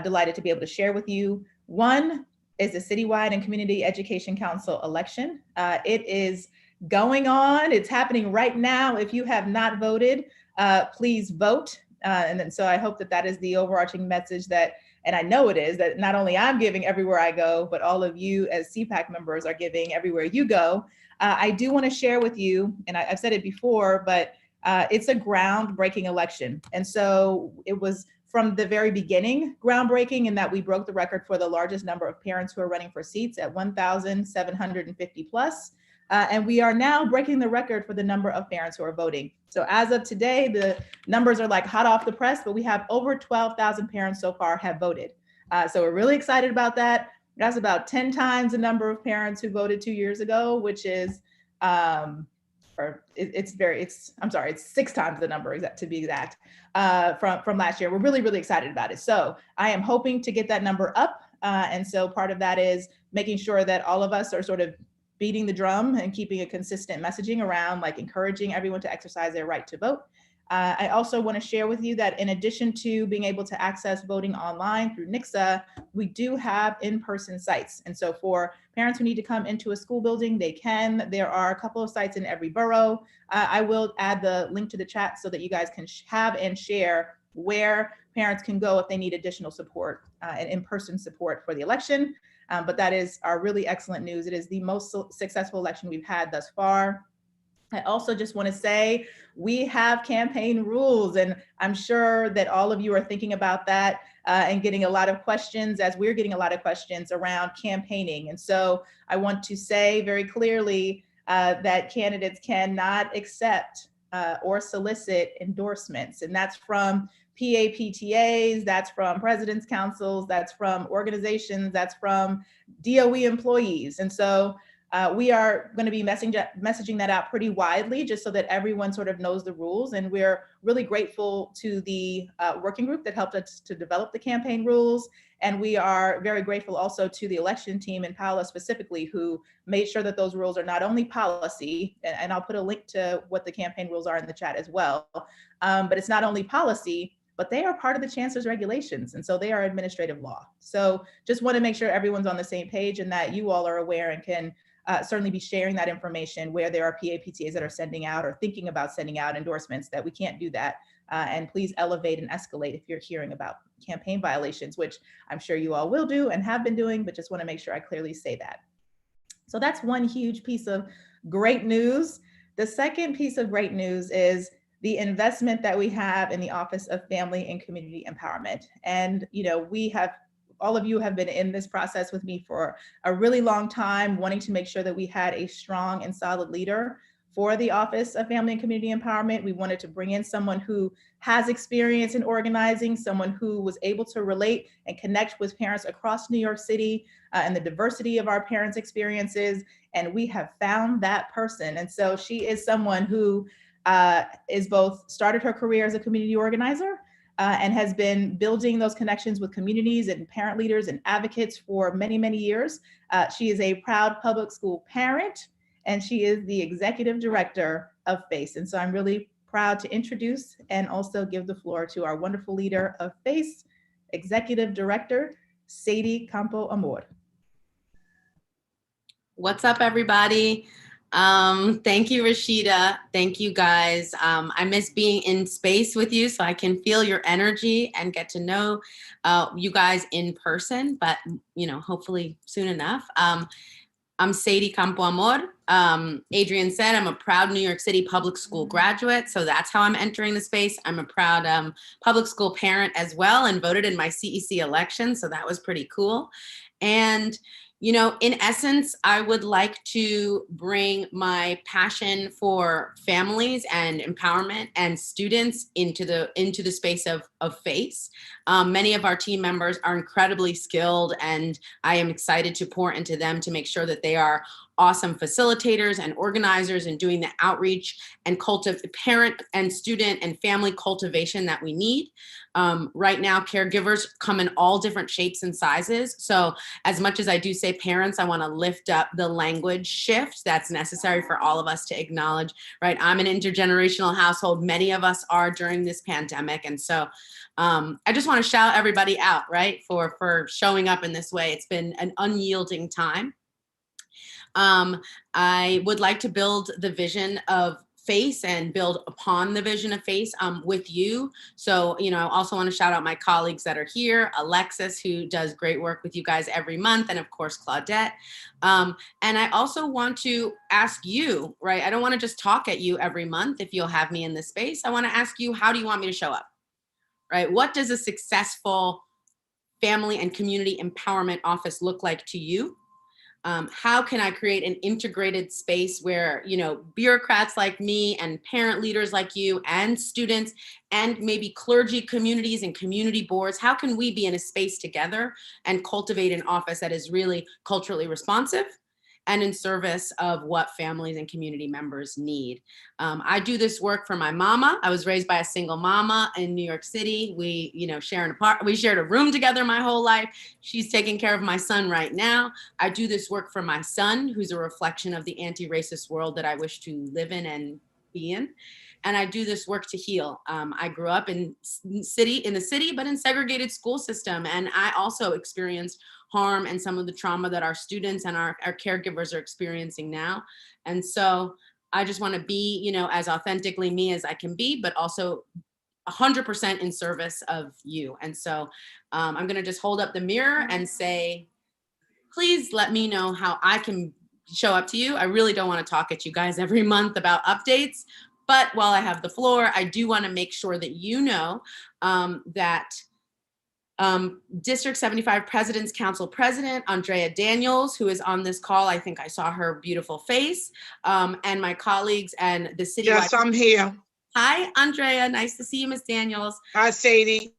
delighted to be able to share with you. One is the Citywide and Community Education Council election. It is going on. It's happening right now. If you have not voted, please vote. And then, so I hope that that is the overarching message that, and I know it is, that not only I'm giving everywhere I go, but all of you as CPAC members are giving everywhere you go. I do want to share with you, and I've said it before, but it's a groundbreaking election. And so it was from the very beginning groundbreaking in that we broke the record for the largest number of parents who are running for seats at 1,750 plus. And we are now breaking the record for the number of parents who are voting. So as of today, the numbers are like hot off the press, but we have over 12,000 parents so far have voted. So we're really excited about that. That's about 10 times the number of parents who voted 2 years ago, which is, it's 6 times the number, to be exact, from last year. We're really, really excited about it. So I am hoping to get that number up. And so part of that is making sure that all of us are sort of beating the drum and keeping a consistent messaging around, like encouraging everyone to exercise their right to vote. I also want to share with you that in addition to being able to access voting online through NICSA, we do have in-person sites. And so for parents who need to come into a school building, they can. There are a couple of sites in every borough. I will add the link to the chat so that you guys can have and share where parents can go if they need additional support and in-person support for the election. But that is our really excellent news. It is the most successful election we've had thus far. I also just want to say we have campaign rules, and I'm sure that all of you are thinking about that and getting a lot of questions, as we're getting a lot of questions around campaigning. And so I want to say very clearly that candidates cannot accept or solicit endorsements, and that's from PAPTAs, that's from president's councils, that's from organizations, that's from DOE employees. And so we are going to be messaging that out pretty widely, just so that everyone sort of knows the rules. And we're really grateful to the working group that helped us to develop the campaign rules. And we are very grateful also to the election team in Palo specifically, who made sure that those rules are not only policy, and I'll put a link to what the campaign rules are in the chat as well, but it's not only policy, but they are part of the chancellor's regulations. And so they are administrative law. So just want to make sure everyone's on the same page and that you all are aware and can certainly be sharing that information where there are PAPTAs that are sending out or thinking about sending out endorsements, that we can't do that. And please elevate and escalate if you're hearing about campaign violations, which I'm sure you all will do and have been doing, but just want to make sure I clearly say that. So that's one huge piece of great news. The second piece of great news is the investment that we have in the Office of Family and Community Empowerment. And, you know, all of you have been in this process with me for a really long time, wanting to make sure that we had a strong and solid leader for the Office of Family and Community Empowerment. We wanted to bring in someone who has experience in organizing, someone who was able to relate and connect with parents across New York City and the diversity of our parents' experiences. And we have found that person. And so she is someone who is both started her career as a community organizer and has been building those connections with communities and parent leaders and advocates for many, many years. She is a proud public school parent, and she is the executive director of FACE. And so I'm really proud to introduce and also give the floor to our wonderful leader of FACE, Executive Director, Sadie Campo Amor. What's up, everybody? Thank you, Rashida. Thank you, guys. I miss being in space with you so I can feel your energy and get to know you guys in person, but hopefully soon enough. I'm Sadie Campo Amor. Adrian said I'm a proud New York City public school graduate, so that's how I'm entering the space. I'm a proud public school parent as well and voted in my CEC election, so that was pretty cool. And in essence, I would like to bring my passion for families and empowerment and students into the space of FACE. Many of our team members are incredibly skilled, and I am excited to pour into them to make sure that they are awesome facilitators and organizers and doing the outreach and parent and student and family cultivation that we need. Right now, caregivers come in all different shapes and sizes. So as much as I do say parents, I want to lift up the language shift that's necessary for all of us to acknowledge, right? I'm an intergenerational household. Many of us are during this pandemic. And so I just want to shout everybody out, right, for showing up in this way. It's been an unyielding time. I would like to build the vision of FACE and build upon the vision of FACE with you. So, I also want to shout out my colleagues that are here, Alexis, who does great work with you guys every month, and of course, Claudette. And I also want to ask you, right? I don't want to just talk at you every month if you'll have me in this space. I want to ask you, how do you want me to show up, right? What does a successful family and community empowerment office look like to you? How can I create an integrated space where, bureaucrats like me and parent leaders like you and students and maybe clergy communities and community boards, how can we be in a space together and cultivate an office that is really culturally responsive and in service of what families and community members need? I do this work for my mama. I was raised by a single mama in New York City. We, we shared a room together my whole life. She's taking care of my son right now. I do this work for my son, who's a reflection of the anti-racist world that I wish to live in and be in. And I do this work to heal. I grew up in the city, but in segregated school system. And I also experienced harm and some of the trauma that our students and our caregivers are experiencing now. And so I just want to be, as authentically me as I can be, but also 100% in service of you. And so I'm going to just hold up the mirror and say, please let me know how I can show up to you. I really don't want to talk at you guys every month about updates, but while I have the floor, I do want to make sure that you know that District 75 President's Council President, Andrea Daniels, who is on this call, I think I saw her beautiful face, and my colleagues and the city. Yes, I'm here. Hi, Andrea. Nice to see you, Ms. Daniels. Hi, Sadie.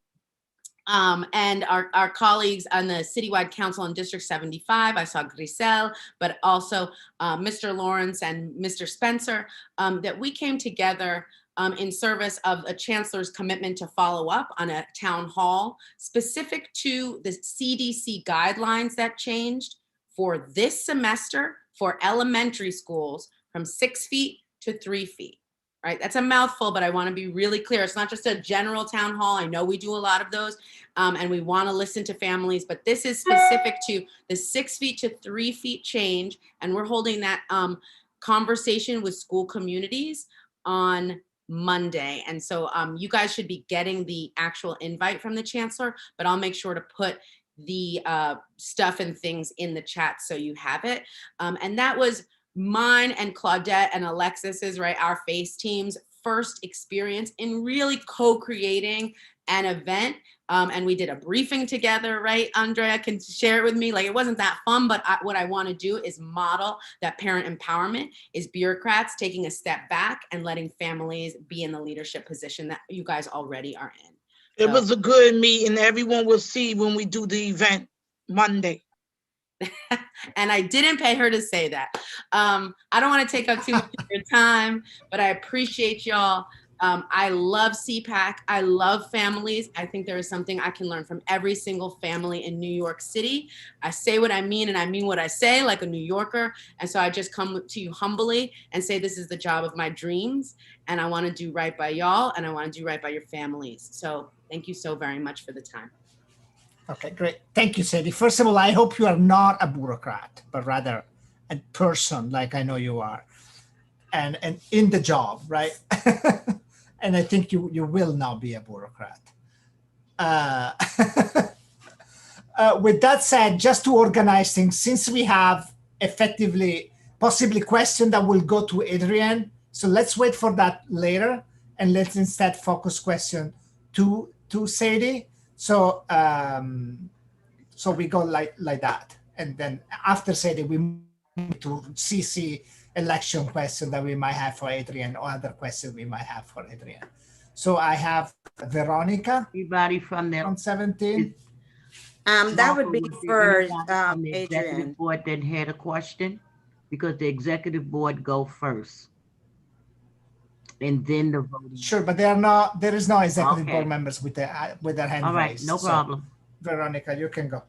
And our colleagues on the citywide council in District 75, I saw Grisel, but also Mr. Lawrence and Mr. Spencer, that we came together in service of a chancellor's commitment to follow up on a town hall specific to the CDC guidelines that changed for this semester for elementary schools from 6 feet to 3 feet. Right, that's a mouthful, but I want to be really clear. It's not just a general town hall. I know we do a lot of those, and we want to listen to families, but this is specific to the 6 feet to 3 feet change, and we're holding that conversation with school communities on Monday. And so you guys should be getting the actual invite from the chancellor, but I'll make sure to put the stuff and things in the chat so you have it. And that was mine and Claudette and Alexis's, right, our FACE team's first experience in really co-creating an event. And we did a briefing together, right? Andrea can share it with me. Like, it wasn't that fun, but what I want to do is model that parent empowerment is bureaucrats taking a step back and letting families be in the leadership position that you guys already are in. It was a good meeting. Everyone will see when we do the event Monday. And I didn't pay her to say that. I don't want to take up too much of your time, but I appreciate y'all. I love CPAC. I love families. I think there is something I can learn from every single family in New York City. I say what I mean, and I mean what I say, like a New Yorker. And so I just come to you humbly and say, this is the job of my dreams. And I want to do right by y'all, and I want to do right by your families. So thank you so very much for the time. Okay, great. Thank you, Sadie. First of all, I hope you are not a bureaucrat, but rather a person like I know you are, and in the job, right? And I think you will not be a bureaucrat. With that said, just to organize things, since we have effectively possibly question that will go to Adrian, so let's wait for that later, and let's instead focus question to Sadie. So so we go like that, and then after Sadie we move to CC election question that we might have for Adrian, or other questions we might have for Adrian. So I have Veronica. Everybody from there. From 17. That would be for the Adrian. executive board that had a question, because the executive board go first, and then the voting. Sure, but there is no executive Okay. board members with their hand All right, raised. no So, problem. Veronica, you can go.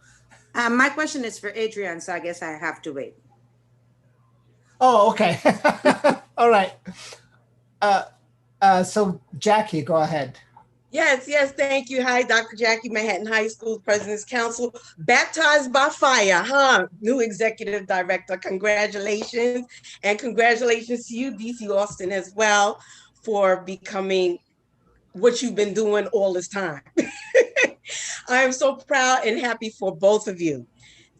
My question is for Adrian, so I guess I have to wait. Oh, okay. All right. So Jackie, go ahead. Yes, thank you. Hi, Dr. Jackie, Manhattan High School President's Council. Baptized by fire, huh? New executive director. Congratulations. And congratulations to you, DC Austin, as well, for becoming what you've been doing all this time. I am so proud and happy for both of you.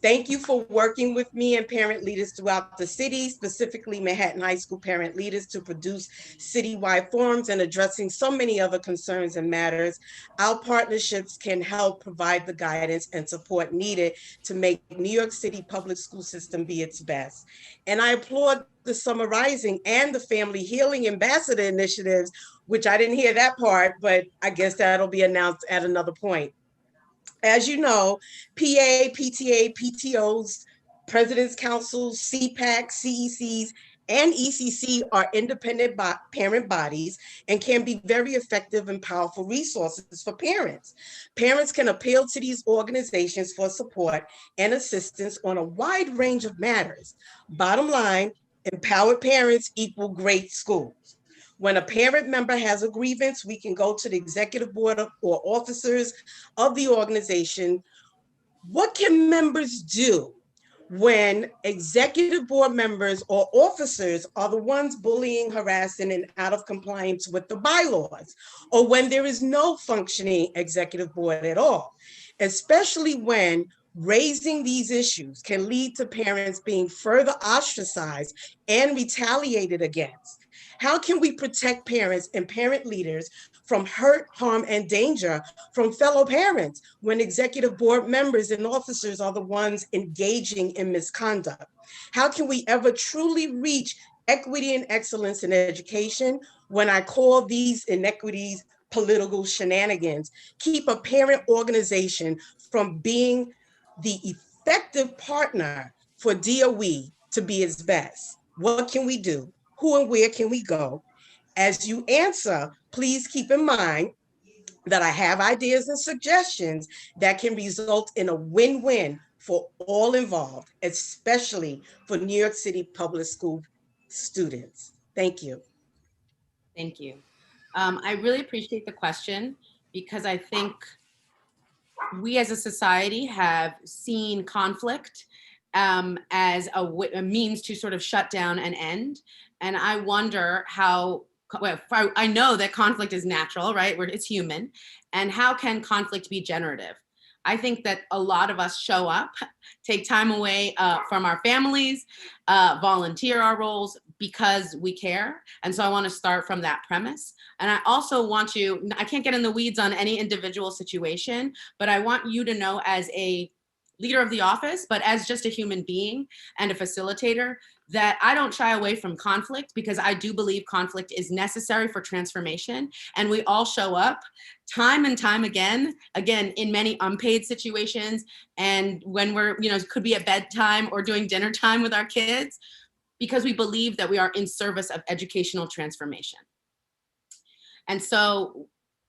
Thank you for working with me and parent leaders throughout the city, specifically Manhattan High School parent leaders, to produce citywide forums and addressing so many other concerns and matters. Our partnerships can help provide the guidance and support needed to make New York City public school system be its best. And I applaud the Summer Rising and the Family Healing Ambassador initiatives, which I didn't hear that part, but I guess that'll be announced at another point. As you know, PA, PTA, PTOs, President's Councils, CPAC, CECs, and ECC are independent parent bodies and can be very effective and powerful resources for parents. Parents can appeal to these organizations for support and assistance on a wide range of matters. Bottom line, empowered parents equal great schools. When a parent member has a grievance, we can go to the executive board or officers of the organization. What can members do when executive board members or officers are the ones bullying, harassing, and out of compliance with the bylaws, or when there is no functioning executive board at all, especially when raising these issues can lead to parents being further ostracized and retaliated against? How can we protect parents and parent leaders from hurt, harm, and danger from fellow parents when executive board members and officers are the ones engaging in misconduct? How can we ever truly reach equity and excellence in education when I call these inequities political shenanigans? Keep a parent organization from being the effective partner for DOE to be its best. What can we do? Who and where can we go? As you answer, please keep in mind that I have ideas and suggestions that can result in a win-win for all involved, especially for New York City public school students. Thank you. Thank you. I really appreciate the question, because I think we as a society have seen conflict as a means to sort of shut down and end. And I wonder how, well, I know that conflict is natural, right? It's human. And how can conflict be generative? I think that a lot of us show up, take time away from our families, volunteer our roles because we care. And so I want to start from that premise. And I also want you, I can't get in the weeds on any individual situation, but I want you to know, as a leader of the office, but as just a human being and a facilitator, that I don't shy away from conflict, because I do believe conflict is necessary for transformation. And we all show up time and time again, in many unpaid situations. And when we're, it could be at bedtime or doing dinner time with our kids, because we believe that we are in service of educational transformation. And so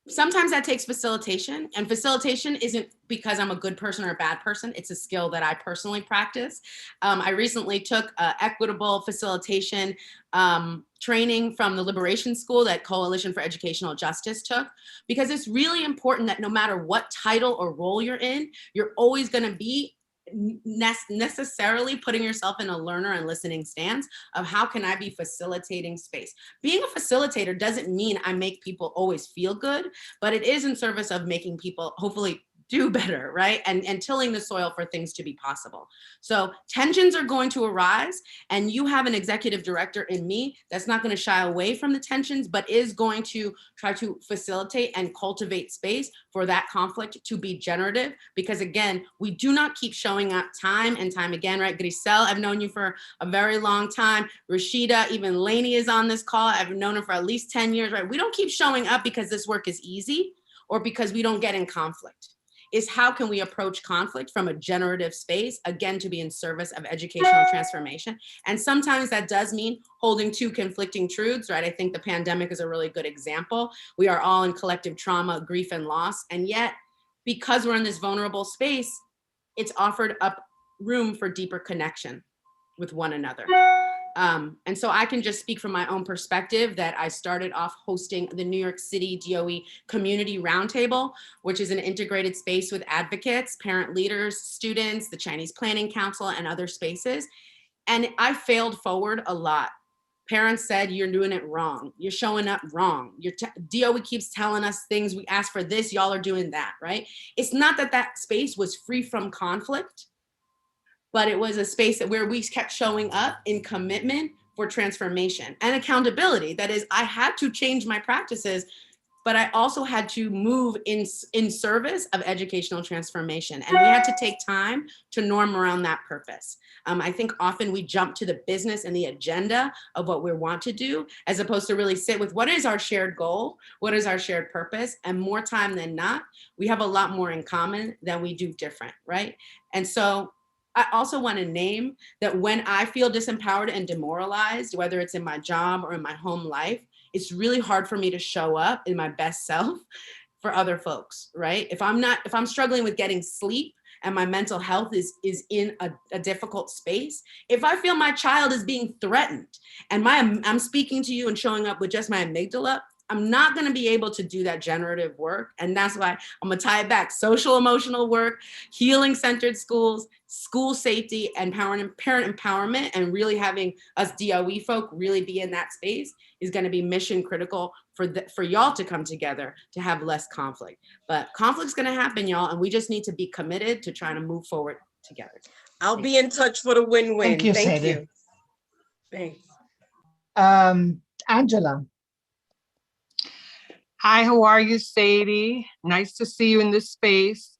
sometimes that takes facilitation, and facilitation isn't because I'm a good person or a bad person. It's a skill that I personally practice. I recently took equitable facilitation training from the Liberation School that Coalition for Educational Justice took, because it's really important that no matter what title or role you're in, you're always going to be necessarily putting yourself in a learner and listening stance of how can I be facilitating space. Being a facilitator doesn't mean I make people always feel good, but it is in service of making people hopefully do better, right? And tilling the soil for things to be possible. So tensions are going to arise, and you have an executive director in me that's not going to shy away from the tensions, but is going to try to facilitate and cultivate space for that conflict to be generative. Because again, we do not keep showing up time and time again, right? Grisel, I've known you for a very long time. Rashida, even Lainey is on this call. I've known her for at least 10 years, right? We don't keep showing up because this work is easy or because we don't get in conflict. Is how can we approach conflict from a generative space, again, to be in service of educational transformation. And sometimes that does mean holding two conflicting truths, right? I think the pandemic is a really good example. We are all in collective trauma, grief, and loss. And yet, because we're in this vulnerable space, it's offered up room for deeper connection with one another. And so I can just speak from my own perspective that I started off hosting the New York City DOE Community Roundtable, which is an integrated space with advocates, parent leaders, students, the Chinese Planning Council, and other spaces. And I failed forward a lot. Parents said, you're doing it wrong. You're showing up wrong. DOE keeps telling us things. We asked for this, y'all are doing that, right? It's not that that space was free from conflict, but it was a space where we kept showing up in commitment for transformation and accountability. That is, I had to change my practices, but I also had to move in service of educational transformation. And we had to take time to norm around that purpose. I think often we jump to the business and the agenda of what we want to do, as opposed to really sit with what is our shared goal, what is our shared purpose, and more time than not, we have a lot more in common than we do different, right? And so I also want to name that when I feel disempowered and demoralized, whether it's in my job or in my home life, it's really hard for me to show up in my best self for other folks, right? If I'm struggling with getting sleep and my mental health is in a difficult space, if I feel my child is being threatened and I'm speaking to you and showing up with just my amygdala, I'm not going to be able to do that generative work. And that's why I'm going to tie it back. Social emotional work, healing centered schools, school safety, and parent empowerment, and really having us DOE folk really be in that space is going to be mission critical for y'all to come together to have less conflict. But conflict's going to happen, y'all, and we just need to be committed to trying to move forward together. I'll be in touch for the win-win. Thank you, Thank Sadie. you. Thanks. Angela. Hi, how are you, Sadie? Nice to see you in this space.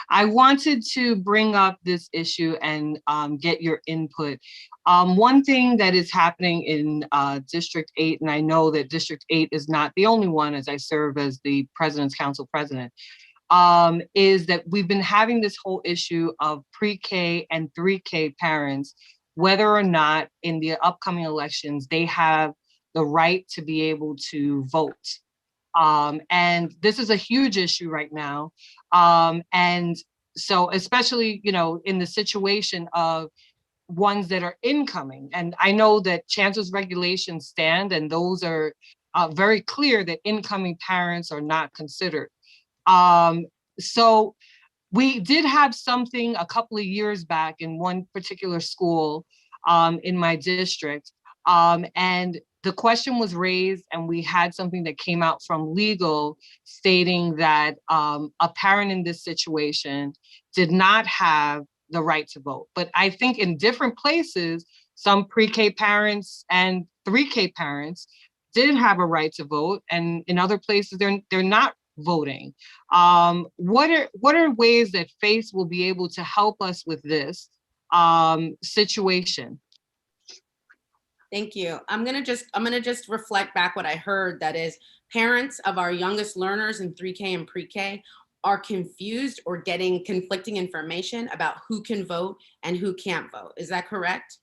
I wanted to bring up this issue and get your input. One thing that is happening in District 8, and I know that District 8 is not the only one, as I serve as the President's Council President, is that we've been having this whole issue of pre-K and 3K parents, whether or not in the upcoming elections, they have the right to be able to vote. And this is a huge issue right now. And so especially, in the situation of ones that are incoming, and I know that chancellor's regulations stand, and those are very clear that incoming parents are not considered. So we did have something a couple of years back in one particular school in my district, and the question was raised, and we had something that came out from legal stating that a parent in this situation did not have the right to vote. But I think in different places, some pre-K parents and 3K parents did have a right to vote, and in other places they're not voting. What are ways that FACE will be able to help us with this? situation. Thank you. I'm gonna just reflect back what I heard. That is, parents of our youngest learners in 3K and pre-K are confused or getting conflicting information about who can vote and who can't vote. Is that correct?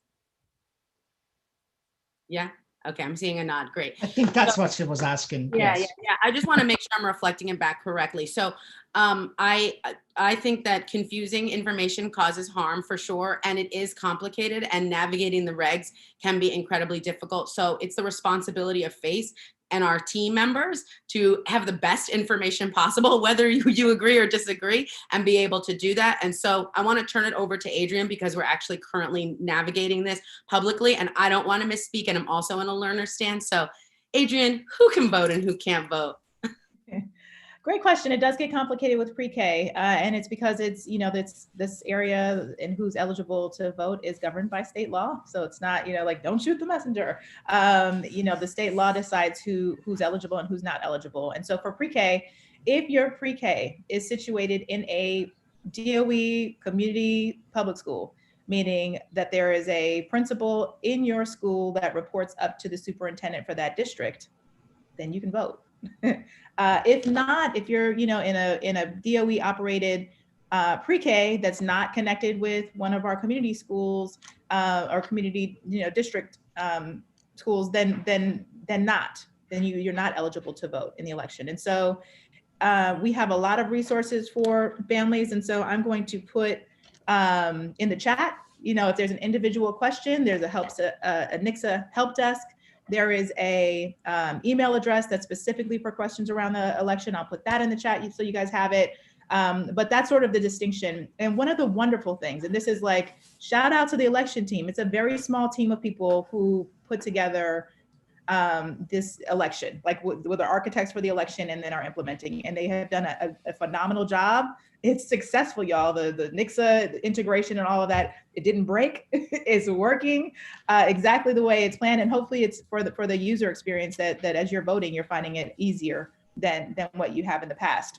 Yeah. Okay, I'm seeing a nod. Great. I think that's what she was asking. Yeah, Yes. yeah. I just want to make sure I'm reflecting it back correctly. So I think that confusing information causes harm for sure, and it is complicated, and navigating the regs can be incredibly difficult. So it's the responsibility of FACE and our team members to have the best information possible, whether you agree or disagree, and be able to do that. And so I want to turn it over to Adrian, because we're actually currently navigating this publicly, and I don't want to misspeak, and I'm also in a learner stance. So Adrian, who can vote and who can't vote? Great question. It does get complicated with pre-K, and it's because it's, you know, this area and who's eligible to vote is governed by state law. So it's not, you know, like, don't shoot the messenger. You know, the state law decides who's eligible and who's not eligible. And so for pre-K, if your pre-K is situated in a DOE community public school, meaning that there is a principal in your school that reports up to the superintendent for that district, then you can vote. If not, if you're, you know, in a DOE operated pre-K that's not connected with one of our community schools or community, you know, district schools, then you're not eligible to vote in the election. And so we have a lot of resources for families, and so I'm going to put in the chat, you know, if there's an individual question, there's a NICSA help desk. There is a email address that's specifically for questions around the election. I'll put that in the chat so you guys have it. But that's sort of the distinction. And one of the wonderful things, and this is like, shout out to the election team. It's a very small team of people who put together this election, like with the architects for the election, and then are implementing. And they have done a phenomenal job. It's successful, y'all. The NICSA, the integration and all of that, it didn't break. It's working exactly the way it's planned. And hopefully it's for the user experience that as you're voting, you're finding it easier than what you have in the past.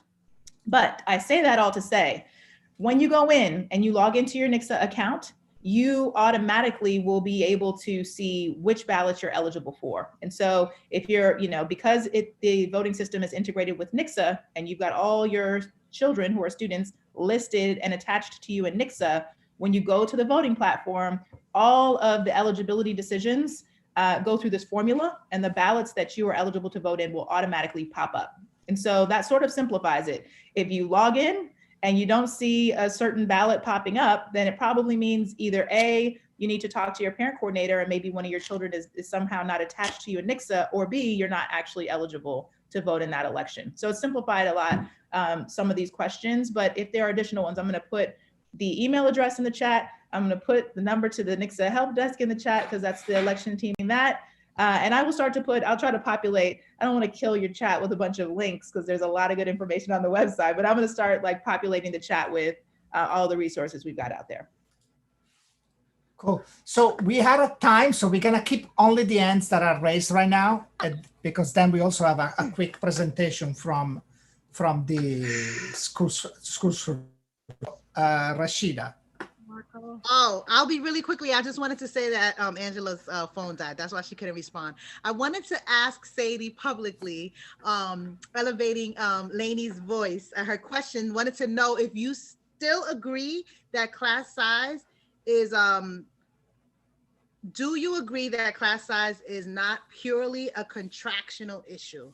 But I say that all to say, when you go in and you log into your NICSA account, you automatically will be able to see which ballots you're eligible for. And so if you're, you know, because the voting system is integrated with NICSA, and you've got all your children who are students listed and attached to you in NICSA, when you go to the voting platform, all of the eligibility decisions go through this formula, and the ballots that you are eligible to vote in will automatically pop up. And so that sort of simplifies it. If you log in and you don't see a certain ballot popping up, then it probably means either A, you need to talk to your parent coordinator, and maybe one of your children is somehow not attached to you in NICSA, or B, you're not actually eligible to vote in that election. So it's simplified a lot, some of these questions, but if there are additional ones, I'm gonna put the email address in the chat. I'm gonna put the number to the NICSA help desk in the chat, because that's the election team in that. And I will start to I'll try to populate, I don't want to kill your chat with a bunch of links, because there's a lot of good information on the website, but I'm going to start like populating the chat with all the resources we've got out there. Cool. So we had a time, so we're going to keep only the hands that are raised right now, because then we also have a quick presentation from the schools. Rashida. Oh, I'll be really quickly. I just wanted to say that Angela's phone died. That's why she couldn't respond. I wanted to ask Sadie publicly, elevating Lainey's voice. Her question, wanted to know if you still agree that class size is, do you agree that class size is not purely a contractional issue?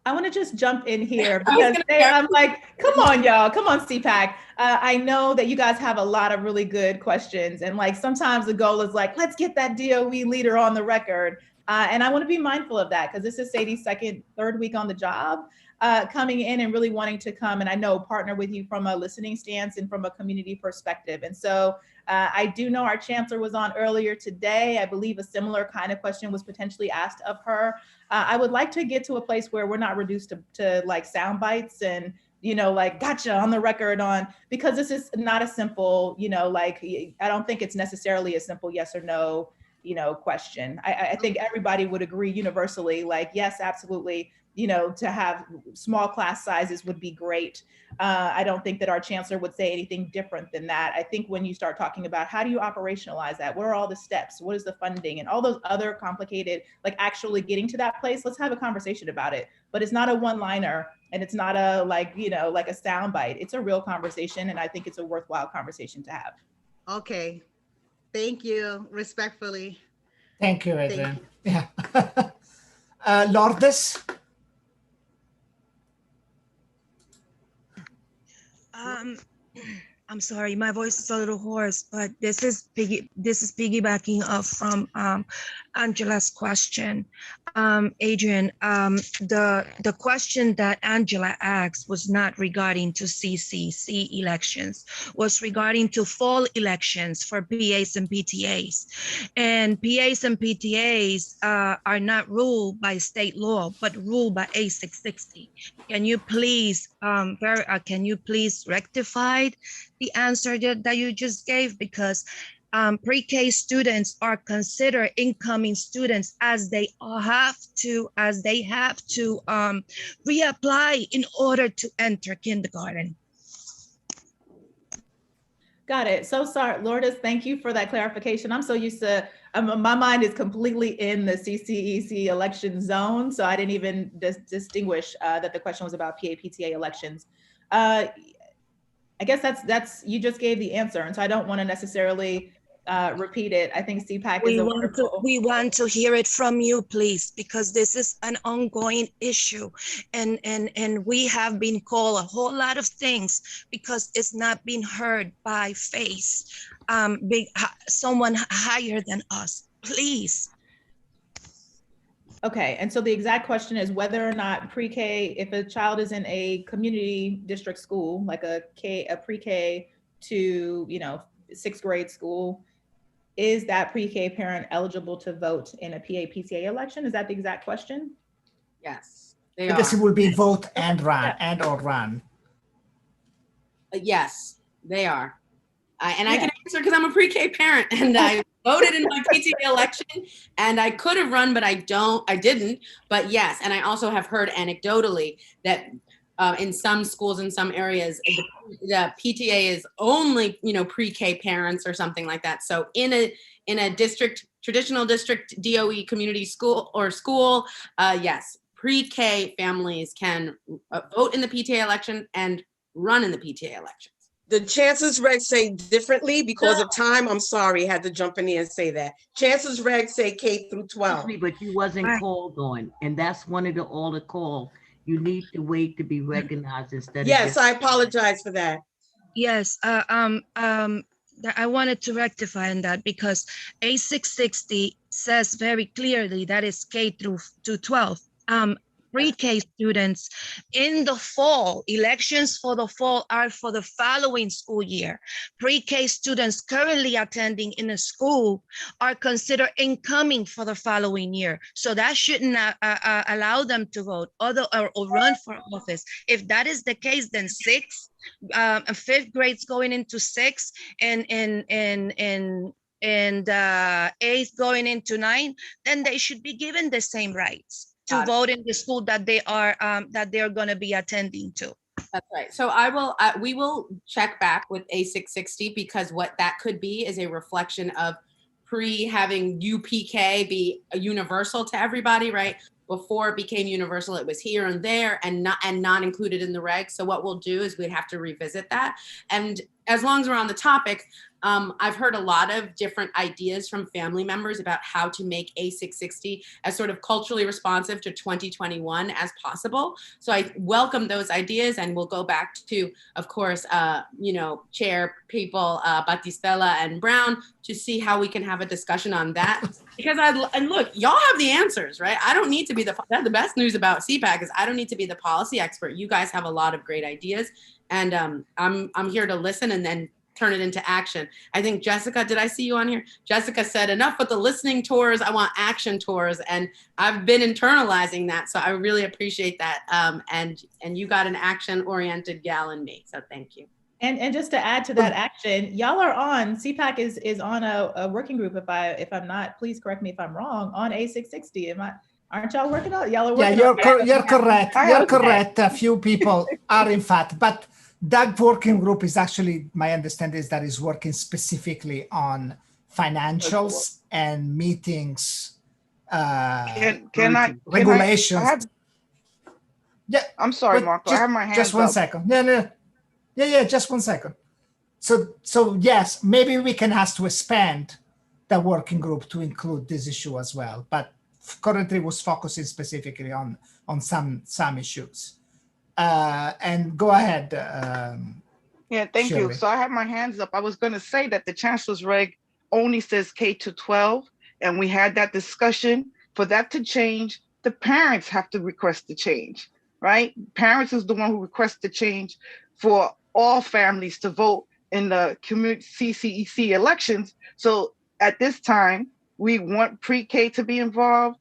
I want to just jump in here because I'm like, come on, y'all. Come on, CPAC. I know that you guys have a lot of really good questions. And like, sometimes the goal is like, let's get that DOE leader on the record. And I want to be mindful of that, because this is Sadie's third week on the job, coming in and really wanting to come and I know partner with you from a listening stance and from a community perspective. And so I do know our chancellor was on earlier today. I believe a similar kind of question was potentially asked of her. I would like to get to a place where we're not reduced to like sound bites and, you know, like, gotcha on the record on, because this is not a simple, you know, like, I don't think it's necessarily a simple yes or no question. I think everybody would agree universally, like, yes, absolutely, to have small class sizes would be great. I don't think that our chancellor would say anything different than that. I think when you start talking about how do you operationalize that, what are all the steps, what is the funding, and all those other complicated, like actually getting to that place, let's have a conversation about it. But it's not a one-liner, and it's not a like a soundbite. It's a real conversation, and I think it's a worthwhile conversation to have. Okay. Thank you, respectfully. Thank you, Adrian. Yeah. Lourdes? I'm sorry, my voice is a little hoarse, but this is piggybacking off from Angela's question. Adrian, the question that Angela asked was not regarding to CCC elections, was regarding to fall elections for PAs and PTAs. And PAs and PTAs are not ruled by state law, but ruled by A660. Can you please rectify the answer that you just gave? Because pre-K students are considered incoming students as they have to reapply in order to enter kindergarten. Got it. So sorry, Lourdes, thank you for that clarification. I'm so used to, my mind is completely in the CCEC election zone, so I didn't even distinguish that the question was about PA-PTA elections. I guess that's you just gave the answer, and so I don't want to necessarily repeat it. I think CPAC is we want to hear it from you, please, because this is an ongoing issue, and we have been called a whole lot of things because it's not being heard by someone higher than us. Please. Okay, and so the exact question is whether or not pre-K, if a child is in a community district school, like a pre-K to 6th grade school, is that pre-K parent eligible to vote in a PA-PTA election? Is that the exact question? Yes, I guess it will be vote and run or run. Yes, they are. I can answer because I'm a pre-K parent and I voted in my PTA election and I could have run, but I didn't. But yes, and I also have heard anecdotally that in some schools in some areas, the PTA is only, pre-K parents or something like that. So in a district, traditional district DOE community school, yes, pre-K families can vote in the PTA election and run in the PTA elections. The chancellor's regs say differently because of time. I'm sorry, had to jump in here and say that. Chancellor's regs say K through 12. But you wasn't called on, and that's one of all the call. You need to wait to be recognized instead of. Yes, I apologize for that. Yes, I wanted to rectify on that because A660 says very clearly that is K through 12. Pre-K students in the fall, elections for the fall are for the following school year. Pre-K students currently attending in a school are considered incoming for the following year. So that shouldn't allow them to vote or run for office. If that is the case, then 5th grade's going into 6th and 8th going into 9, then they should be given the same rights to vote in the school that they are going to be attending to. That's right. So we will check back with A660 because what that could be is a reflection of having UPK be a universal to everybody, right? Before it became universal, it was here and there and not included in the regs. So what we'll do is we'd have to revisit that. And as long as we're on the topic, I've heard a lot of different ideas from family members about how to make A660 as sort of culturally responsive to 2021 as possible. So I welcome those ideas, and we'll go back to, of course, chair people Batistella and Brown to see how we can have a discussion on that. Because and look, y'all have the answers, right? I don't need to be the best news about CPAC is I don't need to be the policy expert. You guys have a lot of great ideas, and I'm here to listen and then turn it into action. I think Jessica, did I see you on here? Jessica said, enough with the listening tours, I want action tours. And I've been internalizing that. So I really appreciate that. And you got an action oriented gal in me. So thank you. And just to add to that action, y'all are on, CPAC is on a working group, if I'm not, please correct me if I'm wrong, on A660. Aren't y'all working on it? Y'all are Yeah, working on it. you're correct. You're Okay. correct. A few people are in fact, but that working group is actually, my understanding is that is working specifically on financials and meetings, regulations. Yeah. I'm sorry, Marco. I have my hands Just one up. second. No. Yeah, just 1 second. So yes, maybe we can ask to expand the working group to include this issue as well, but currently was focusing specifically on some issues. And go ahead. Yeah, thank you. Shirley. So I have my hands up. I was going to say that the chancellor's reg only says K to 12, and we had that discussion. For that to change, the parents have to request the change, right? Parents is the one who requests the change for all families to vote in the community CCEC elections. So at this time, we want pre-K to be involved,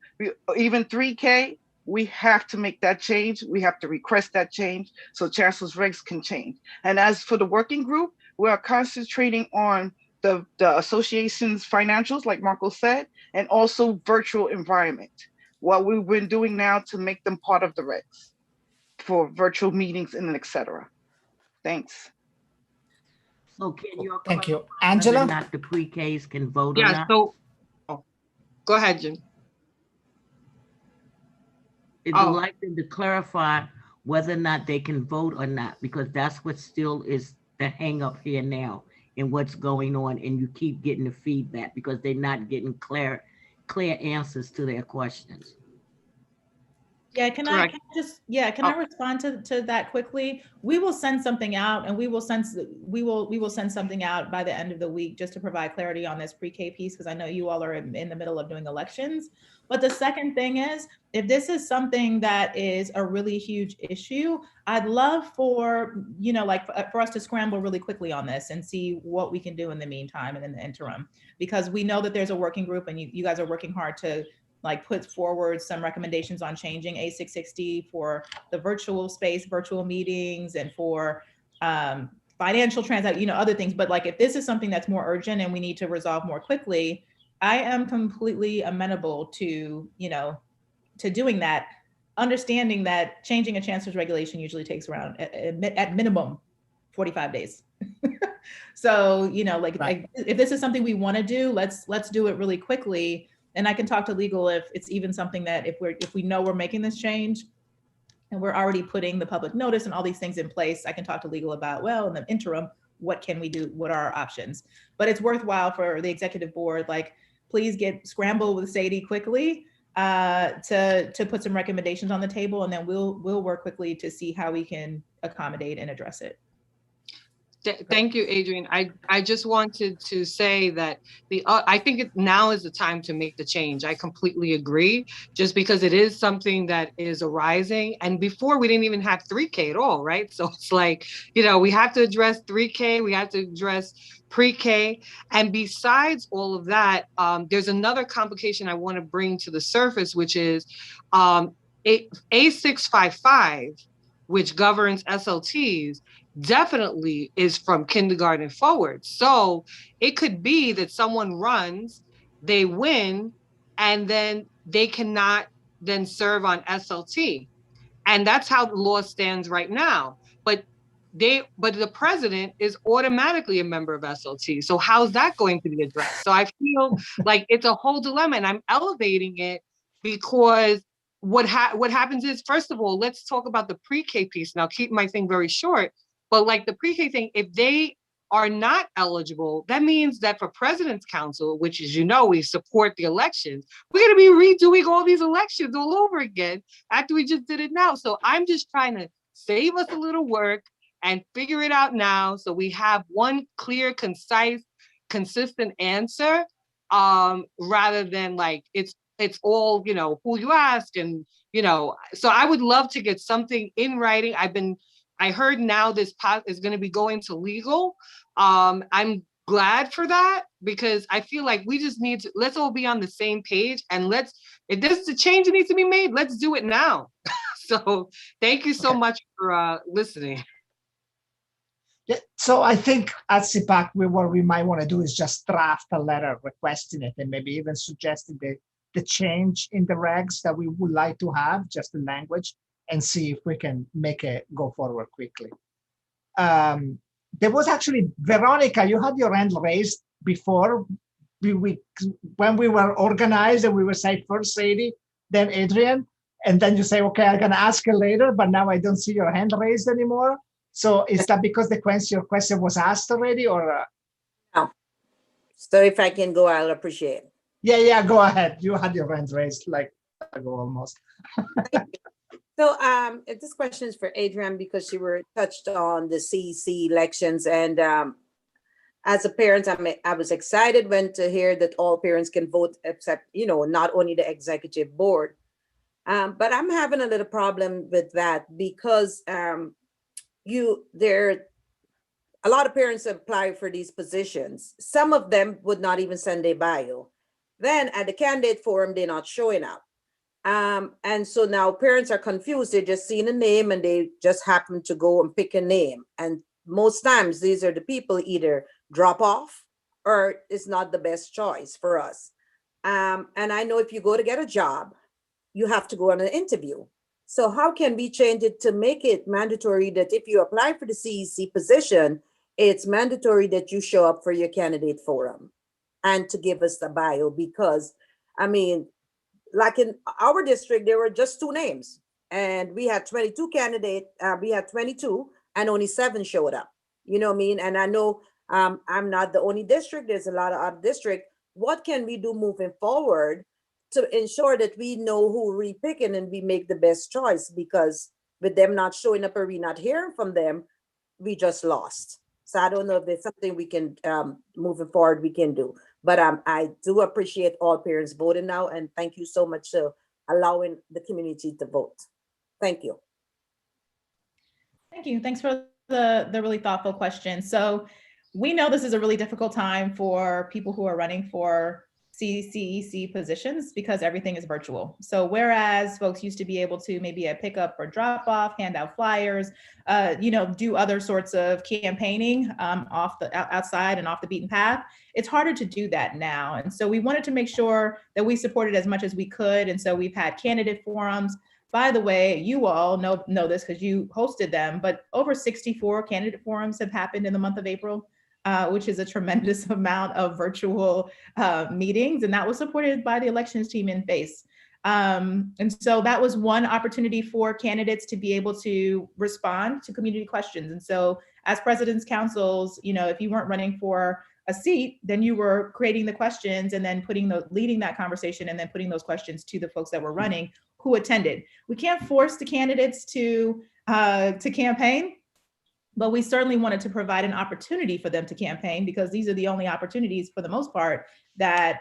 even 3K. We have to make that change. We have to request that change so chancellor's regs can change. And as for the working group, we are concentrating on the association's financials, like Marco said, and also virtual environment. What we've been doing now to make them part of the regs for virtual meetings and et cetera. Thanks. So can you Thank you. whether Angela? or not the pre-Ks can vote or Yeah, not? so, go ahead, Jim. I'd like them to clarify whether or not they can vote or not, because that's what still is the hang up here now and what's going on. And you keep getting the feedback because they're not getting clear answers to their questions. Yeah, can I respond to that quickly? We will send something out, and we will send something out by the end of the week just to provide clarity on this pre-K piece, because I know you all are in the middle of doing elections. But the second thing is, if this is something that is a really huge issue, I'd love for, for us to scramble really quickly on this and see what we can do in the meantime and in the interim, because we know that there's a working group and you guys are working hard to put forward some recommendations on changing A660 for the virtual space, virtual meetings, and for financial transactions, other things. But if this is something that's more urgent and we need to resolve more quickly, I am completely amenable to, to doing that, understanding that changing a chancellor's regulation usually takes around at minimum 45 days. So, if this is something we want to do, let's do it really quickly. And I can talk to legal if it's even something that if we know we're making this change and we're already putting the public notice and all these things in place, I can talk to legal about, well, in the interim, what can we do? What are our options? But it's worthwhile for the executive board, please scramble with Sadie quickly to put some recommendations on the table, and then we'll work quickly to see how we can accommodate and address it. Thank you, Adrian. I just wanted to say that I think now is the time to make the change. I completely agree, just because it is something that is arising. And before we didn't even have 3K at all, right? So it's we have to address 3K, we have to address pre-K. And besides all of that, there's another complication I want to bring to the surface, which is A655, which governs SLTs, definitely is from kindergarten forward. So it could be that someone runs, they win, and then they cannot then serve on SLT. And that's how the law stands right now. But the president is automatically a member of SLT. So how's that going to be addressed? So I feel like it's a whole dilemma, and I'm elevating it because what happens is, first of all, let's talk about the pre-K piece. And I'll keep my thing very short. But the pre-K thing, if they are not eligible, that means that for President's Council, which, as you know, we support the elections, we're going to be redoing all these elections all over again after we just did it now. So I'm just trying to save us a little work and figure it out now, so we have one clear, concise, consistent answer, rather than it's all, who you ask, and, so I would love to get something in writing. I heard now this is going to be going to legal. I'm glad for that, because I feel like we just need to, let's all be on the same page, and if there's a change that needs to be made, let's do it now. So thank you so much for listening. Yeah, so I think at CPAC, what we might want to do is just draft a letter requesting it and maybe even suggesting the change in the regs that we would like to have, just the language, and see if we can make it go forward quickly. There was actually, Veronica, you had your hand raised before. When we were organized and we were saying first Sadie, then Adrian, and then you say, okay, I'm going to ask her later, but now I don't see your hand raised anymore. So is that because your question was asked already, or? No. So if I can go, I'll appreciate it. Yeah, go ahead. You had your hand raised like ago almost. So this question is for Adrian because you were touched on the CEC elections, and as a parent, I was excited when to hear that all parents can vote except, not only the executive board. But I'm having a little problem with that because a lot of parents apply for these positions. Some of them would not even send their bio. Then at the candidate forum, they're not showing up. And so now parents are confused. They're just seeing a name and they just happen to go and pick a name. And most times these are the people either drop off or it's not the best choice for us. And I know if you go to get a job, you have to go on an interview. So how can we change it to make it mandatory that if you apply for the CEC position, it's mandatory that you show up for your candidate forum and to give us the bio? Because, like in our district, there were just 2 names and we had 22 candidates. We had 22 and only 7 showed up. You know what I mean? And I know I'm not the only district. There's a lot of other districts. What can we do moving forward to ensure that we know who we're picking and we make the best choice? Because with them not showing up or we not hearing from them, we just lost. So I don't know if there's something we can, moving forward, we can do. But I do appreciate all parents voting now, and thank you so much for allowing the community to vote. Thank you. Thank you. Thanks for the really thoughtful question. So we know this is a really difficult time for people who are running for CEC positions because everything is virtual. So whereas folks used to be able to maybe a pickup or drop off, hand out flyers, do other sorts of campaigning outside and off the beaten path, it's harder to do that now. And so we wanted to make sure that we supported as much as we could. And so we've had candidate forums. By the way, you all know this because you hosted them, but over 64 candidate forums have happened in the month of April. Which is a tremendous amount of virtual meetings. And that was supported by the elections team in FACE. And so that was one opportunity for candidates to be able to respond to community questions. And so as president's councils, if you weren't running for a seat, then you were creating the questions and then leading that conversation and then putting those questions to the folks that were running who attended. We can't force the candidates to campaign, but we certainly wanted to provide an opportunity for them to campaign because these are the only opportunities for the most part that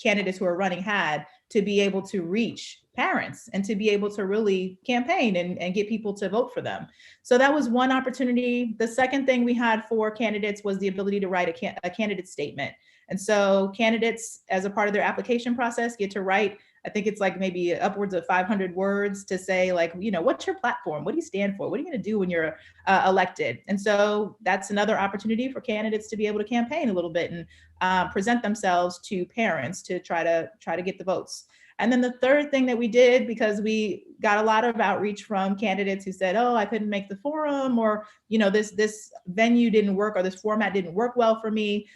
candidates who are running had to be able to reach parents and to be able to really campaign and get people to vote for them. So that was one opportunity. The second thing we had for candidates was the ability to write a candidate statement. And so candidates, as a part of their application process, get to write, I think it's like maybe upwards of 500 words to say like, what's your platform? What do you stand for? What are you going to do when you're elected? And so that's another opportunity for candidates to be able to campaign a little bit and present themselves to parents to try to get the votes. And then the third thing that we did, because we got a lot of outreach from candidates who said, oh, I couldn't make the forum, or, this venue didn't work, or this format didn't work well for me.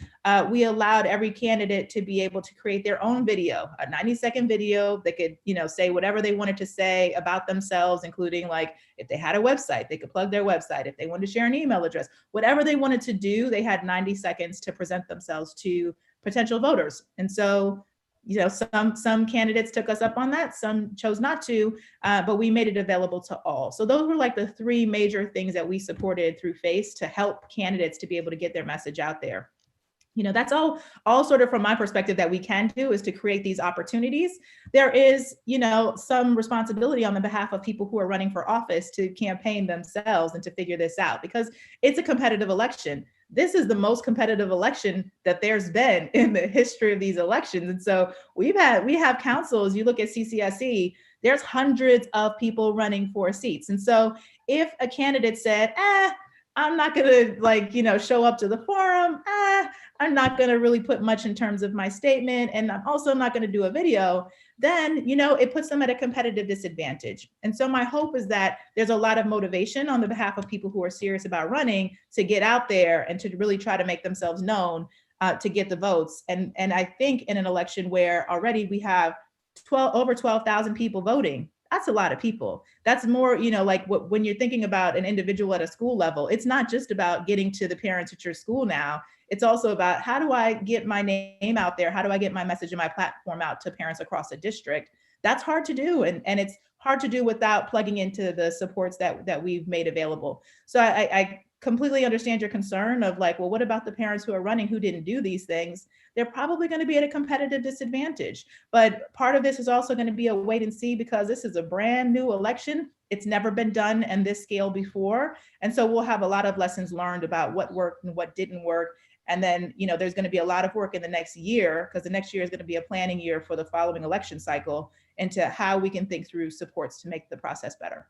We allowed every candidate to be able to create their own video, a 90-second video. They could, say whatever they wanted to say about themselves, including like if they had a website, they could plug their website. If they wanted to share an email address, whatever they wanted to do, they had 90 seconds to present themselves to potential voters. And so some candidates took us up on that, some chose not to, but we made it available to all. So those were like the 3 major things that we supported through FACE to help candidates to be able to get their message out there. That's all sort of from my perspective that we can do is to create these opportunities. There is, some responsibility on the behalf of people who are running for office to campaign themselves and to figure this out because it's a competitive election. This is the most competitive election that there's been in the history of these elections. And so we have councils, you look at CCSE, there's hundreds of people running for seats. And so if a candidate said, I'm not gonna like, show up to the forum. I'm not gonna really put much in terms of my statement. And I'm also not gonna do a video. Then, it puts them at a competitive disadvantage. And so my hope is that there's a lot of motivation on the behalf of people who are serious about running to get out there and to really try to make themselves known, to get the votes. And I think in an election where already we have over 12,000 people voting, that's a lot of people. That's more, like when you're thinking about an individual at a school level, it's not just about getting to the parents at your school now. It's also about, how do I get my name out there? How do I get my message and my platform out to parents across the district? That's hard to do. And it's hard to do without plugging into the supports that we've made available. So I completely understand your concern of like, well, what about the parents who are running who didn't do these things? They're probably going to be at a competitive disadvantage. But part of this is also going to be a wait and see, because this is a brand new election. It's never been done in this scale before. And so we'll have a lot of lessons learned about what worked and what didn't work. And then, there's going to be a lot of work in the next year, because the next year is going to be a planning year for the following election cycle, into how we can think through supports to make the process better.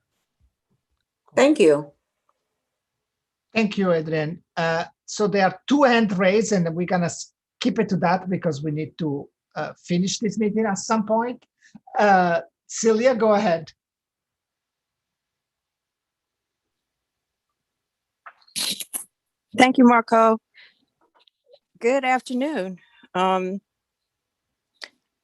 Thank you. Thank you, Adrian. So there are 2 hand raised, and we're going to keep it to that because we need to finish this meeting at some point. Celia, go ahead. Thank you, Marco. Good afternoon. I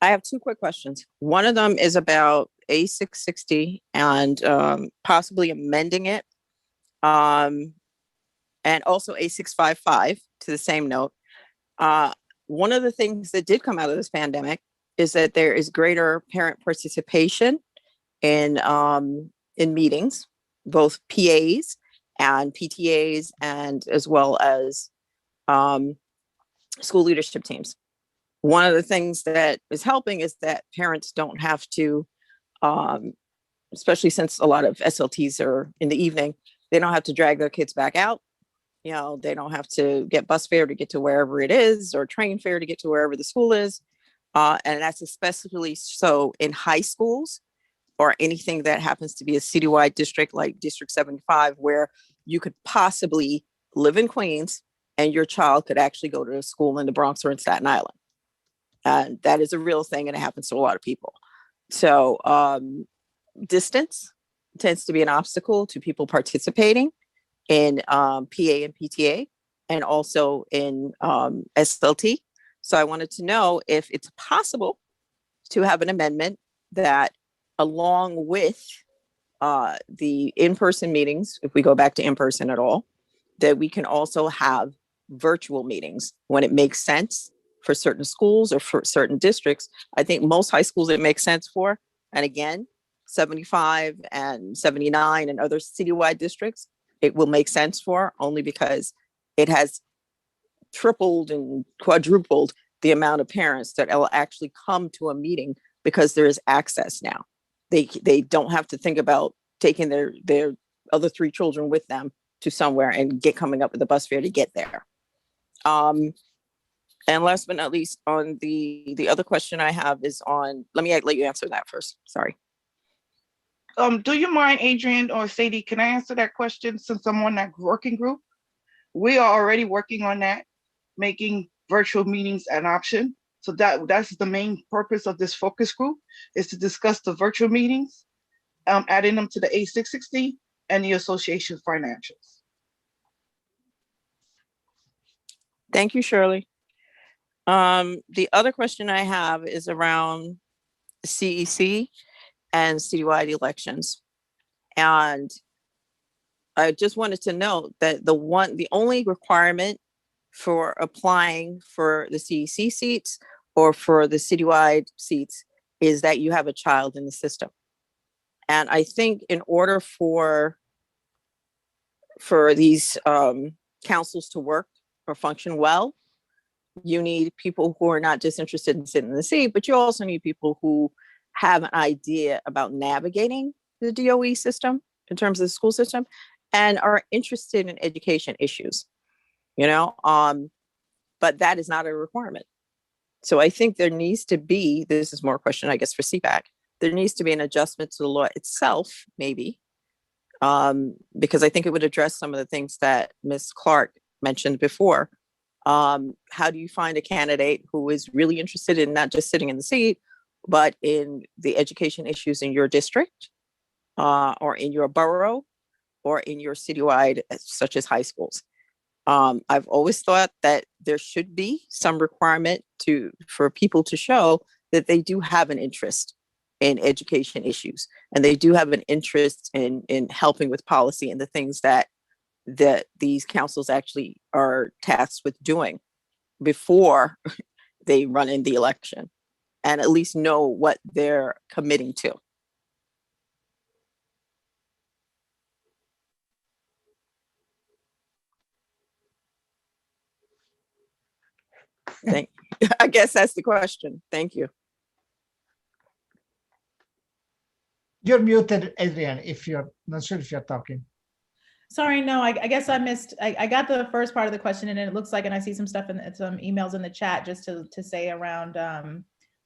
have 2 quick questions. One of them is about A660 and possibly amending it, and also A655 to the same note. One of the things that did come out of this pandemic is that there is greater parent participation in meetings, both PAs and PTAs, and as well as school leadership teams. One of the things that is helping is that parents don't have to, especially since a lot of SLTs are in the evening, they don't have to drag their kids back out. They don't have to get bus fare to get to wherever it is, or train fare to get to wherever the school is. And that's especially so in high schools, or anything that happens to be a citywide district like District 75, where you could possibly live in Queens and your child could actually go to a school in the Bronx or in Staten Island. And that is a real thing, and it happens to a lot of people. So distance tends to be an obstacle to people participating in PA and PTA, and also in SLT. So I wanted to know if it's possible to have an amendment that, along with the in-person meetings, if we go back to in-person at all, that we can also have virtual meetings when it makes sense for certain schools or for certain districts. I think most high schools it makes sense for. And again, 75 and 79 and other citywide districts, it will make sense for, only because it has tripled and quadrupled the amount of parents that will actually come to a meeting, because there is access now. They don't have to think about taking their other 3 children with them to somewhere and coming up with a bus fare to get there. And last but not least, on the other question I have is on, let you answer that first. Sorry. Do you mind, Adrian or Sadie, can I answer that question since I'm on that working group? We are already working on that, making virtual meetings an option. So that's the main purpose of this focus group, is to discuss the virtual meetings, adding them to the A660 and the association financials. Thank you, Shirley. The other question I have is around CEC and citywide elections. And I just wanted to note that the only requirement for applying for the CEC seats or for the citywide seats is that you have a child in the system. And I think in order for these councils to work or function well, you need people who are not just interested in sitting in the seat, but you also need people who have an idea about navigating the DOE system in terms of the school system and are interested in education issues, but that is not a requirement. So I think there needs to be, this is more a question, I guess, for CPAC, there needs to be an adjustment to the law itself, maybe, because I think it would address some of the things that Ms. Clark mentioned before. How do you find a candidate who is really interested in not just sitting in the seat, but in the education issues in your district, or in your borough, or in your citywide, such as high schools? I've always thought that there should be some requirement for people to show that they do have an interest in education issues, and they do have an interest in helping with policy and the things that these councils actually are tasked with doing before they run in the election, and at least know what they're committing to. I guess that's the question. Thank you. You're muted, Adrian, if you're not sure if you're talking. Sorry, no, I guess I missed, I got the first part of the question, and it looks like, and I see some stuff in some emails in the chat just to say around,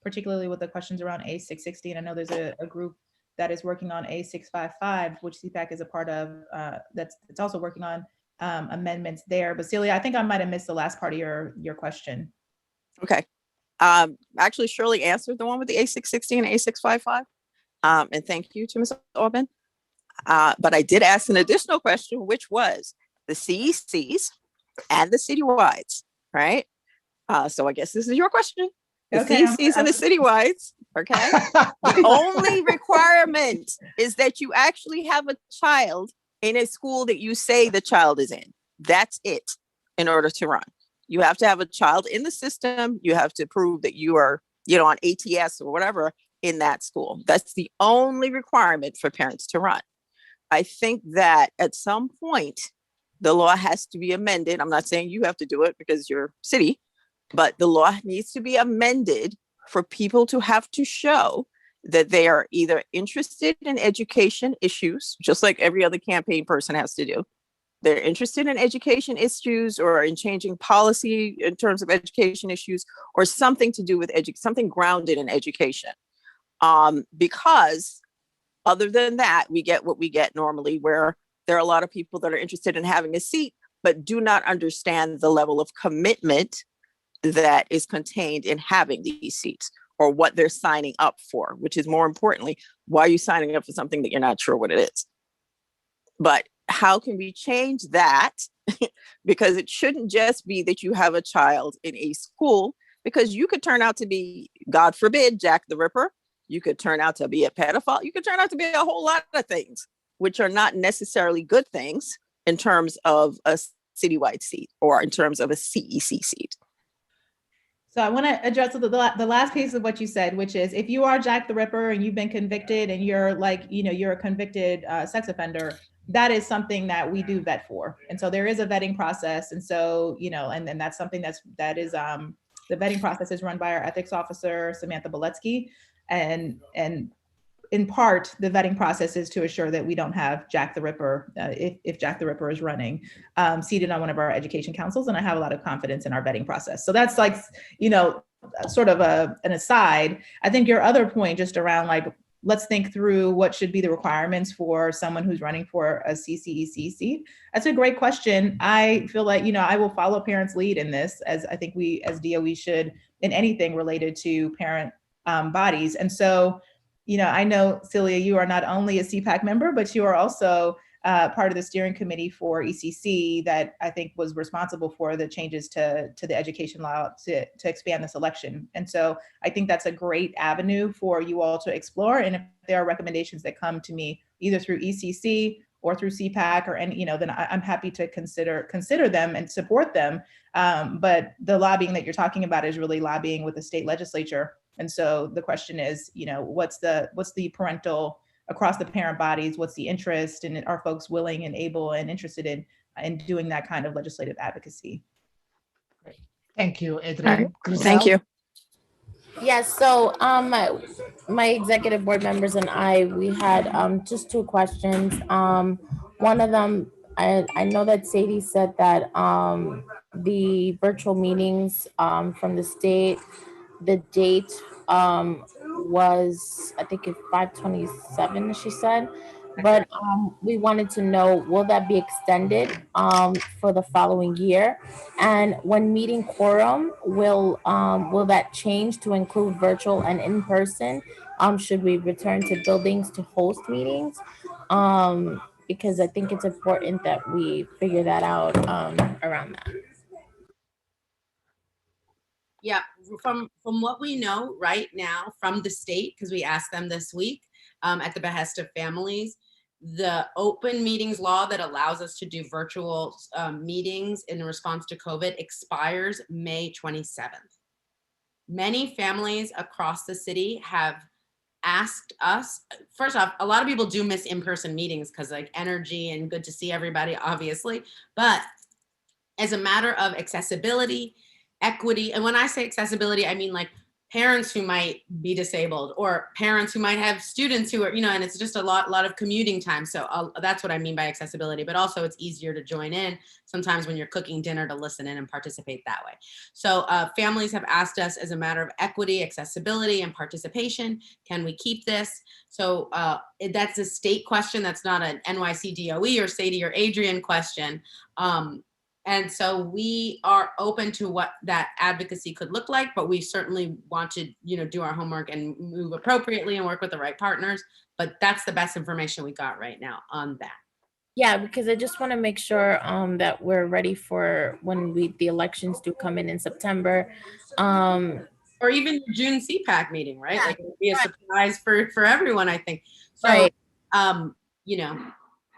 particularly with the questions around A660. And I know there's a group that is working on A655, which CPAC is a part of, it's also working on amendments there. But Celia, I think I might've missed the last part of your question. Okay. Actually, Shirley answered the one with the A660 and A655. And thank you to Ms. Orban. But I did ask an additional question, which was the CECs and the citywides, right? So I guess this is your question. The CECs and the citywides, okay? The only requirement is that you actually have a child in a school that you say the child is in. That's it in order to run. You have to have a child in the system. You have to prove that you are, on ATS or whatever in that school. That's the only requirement for parents to run. I think that at some point, the law has to be amended. I'm not saying you have to do it because you're city, but the law needs to be amended for people to have to show that they are either interested in education issues, just like every other campaign person has to do. They're interested in education issues or in changing policy in terms of education issues, or something to do with something grounded in education. Because other than that, we get what we get normally, where there are a lot of people that are interested in having a seat, but do not understand the level of commitment that is contained in having these seats, or what they're signing up for, which is more importantly, why are you signing up for something that you're not sure what it is? But how can we change that? Because it shouldn't just be that you have a child in a school, because you could turn out to be, God forbid, Jack the Ripper. You could turn out to be a pedophile. You could turn out to be a whole lot of things, which are not necessarily good things in terms of a citywide seat or in terms of a CEC seat. So I want to address the last piece of what you said, which is if you are Jack the Ripper and you've been convicted and you're like, you're a convicted sex offender, that is something that we do vet for. And so there is a vetting process. And so, and then that's something that is the vetting process is run by our ethics officer, Samantha Beletsky. And in part, the vetting process is to assure that we don't have Jack the Ripper, if Jack the Ripper is running, seated on one of our education councils. And I have a lot of confidence in our vetting process. So that's like, sort of an aside. I think your other point just around like, let's think through what should be the requirements for someone who's running for a CCEC seat. That's a great question. I feel like, I will follow parents' lead in this, as I think we as DOE should in anything related to parent bodies. And so, I know, Celia, you are not only a CPAC member, but you are also part of the steering committee for ECC that I think was responsible for the changes to the education law to expand this election. And so I think that's a great avenue for you all to explore. And if there are recommendations that come to me, either through ECC or through CPAC or any, then I'm happy to consider them and support them. But the lobbying that you're talking about is really lobbying with the state legislature. And so the question is, what's the parental across the parent bodies, what's the interest, and are folks willing and able and interested in doing that kind of legislative advocacy? Great. Thank you, Adrian. Right. Thank you. Yes, so my executive board members and I, we had just two questions. One of them, I know that Sadie said that the virtual meetings from the state, the date was, I think it's 5/27, she said. but we wanted to know, will that be extended for the following year? And when meeting quorum, will that change to include virtual and in person? Should we return to buildings to host meetings? Because I think it's important that we figure that out around that. Yeah, from what we know right now from the state, because we asked them this week at the behest of families, the open meetings law that allows us to do virtual meetings in response to COVID expires May 27th. Many families across the city have asked us, first off, a lot of people do miss in-person meetings because like energy and good to see everybody, obviously, but as a matter of accessibility, equity, and when I say accessibility, I mean like parents who might be disabled or parents who might have students who are, and it's just a lot of commuting time. So that's what I mean by accessibility, but also it's easier to join in sometimes when you're cooking dinner to listen in and participate that way. So families have asked us as a matter of equity, accessibility, and participation, can we keep this? So that's a state question. That's not an NYC DOE or Sadie or Adrian question. And so we are open to what that advocacy could look like, but we certainly want to, do our homework and move appropriately and work with the right partners. But that's the best information we got right now on that. Yeah, because I just want to make sure that we're ready for when the elections do come in September. Or even the June CPAC meeting, right? Like it would be a surprise for everyone, I think. So, right.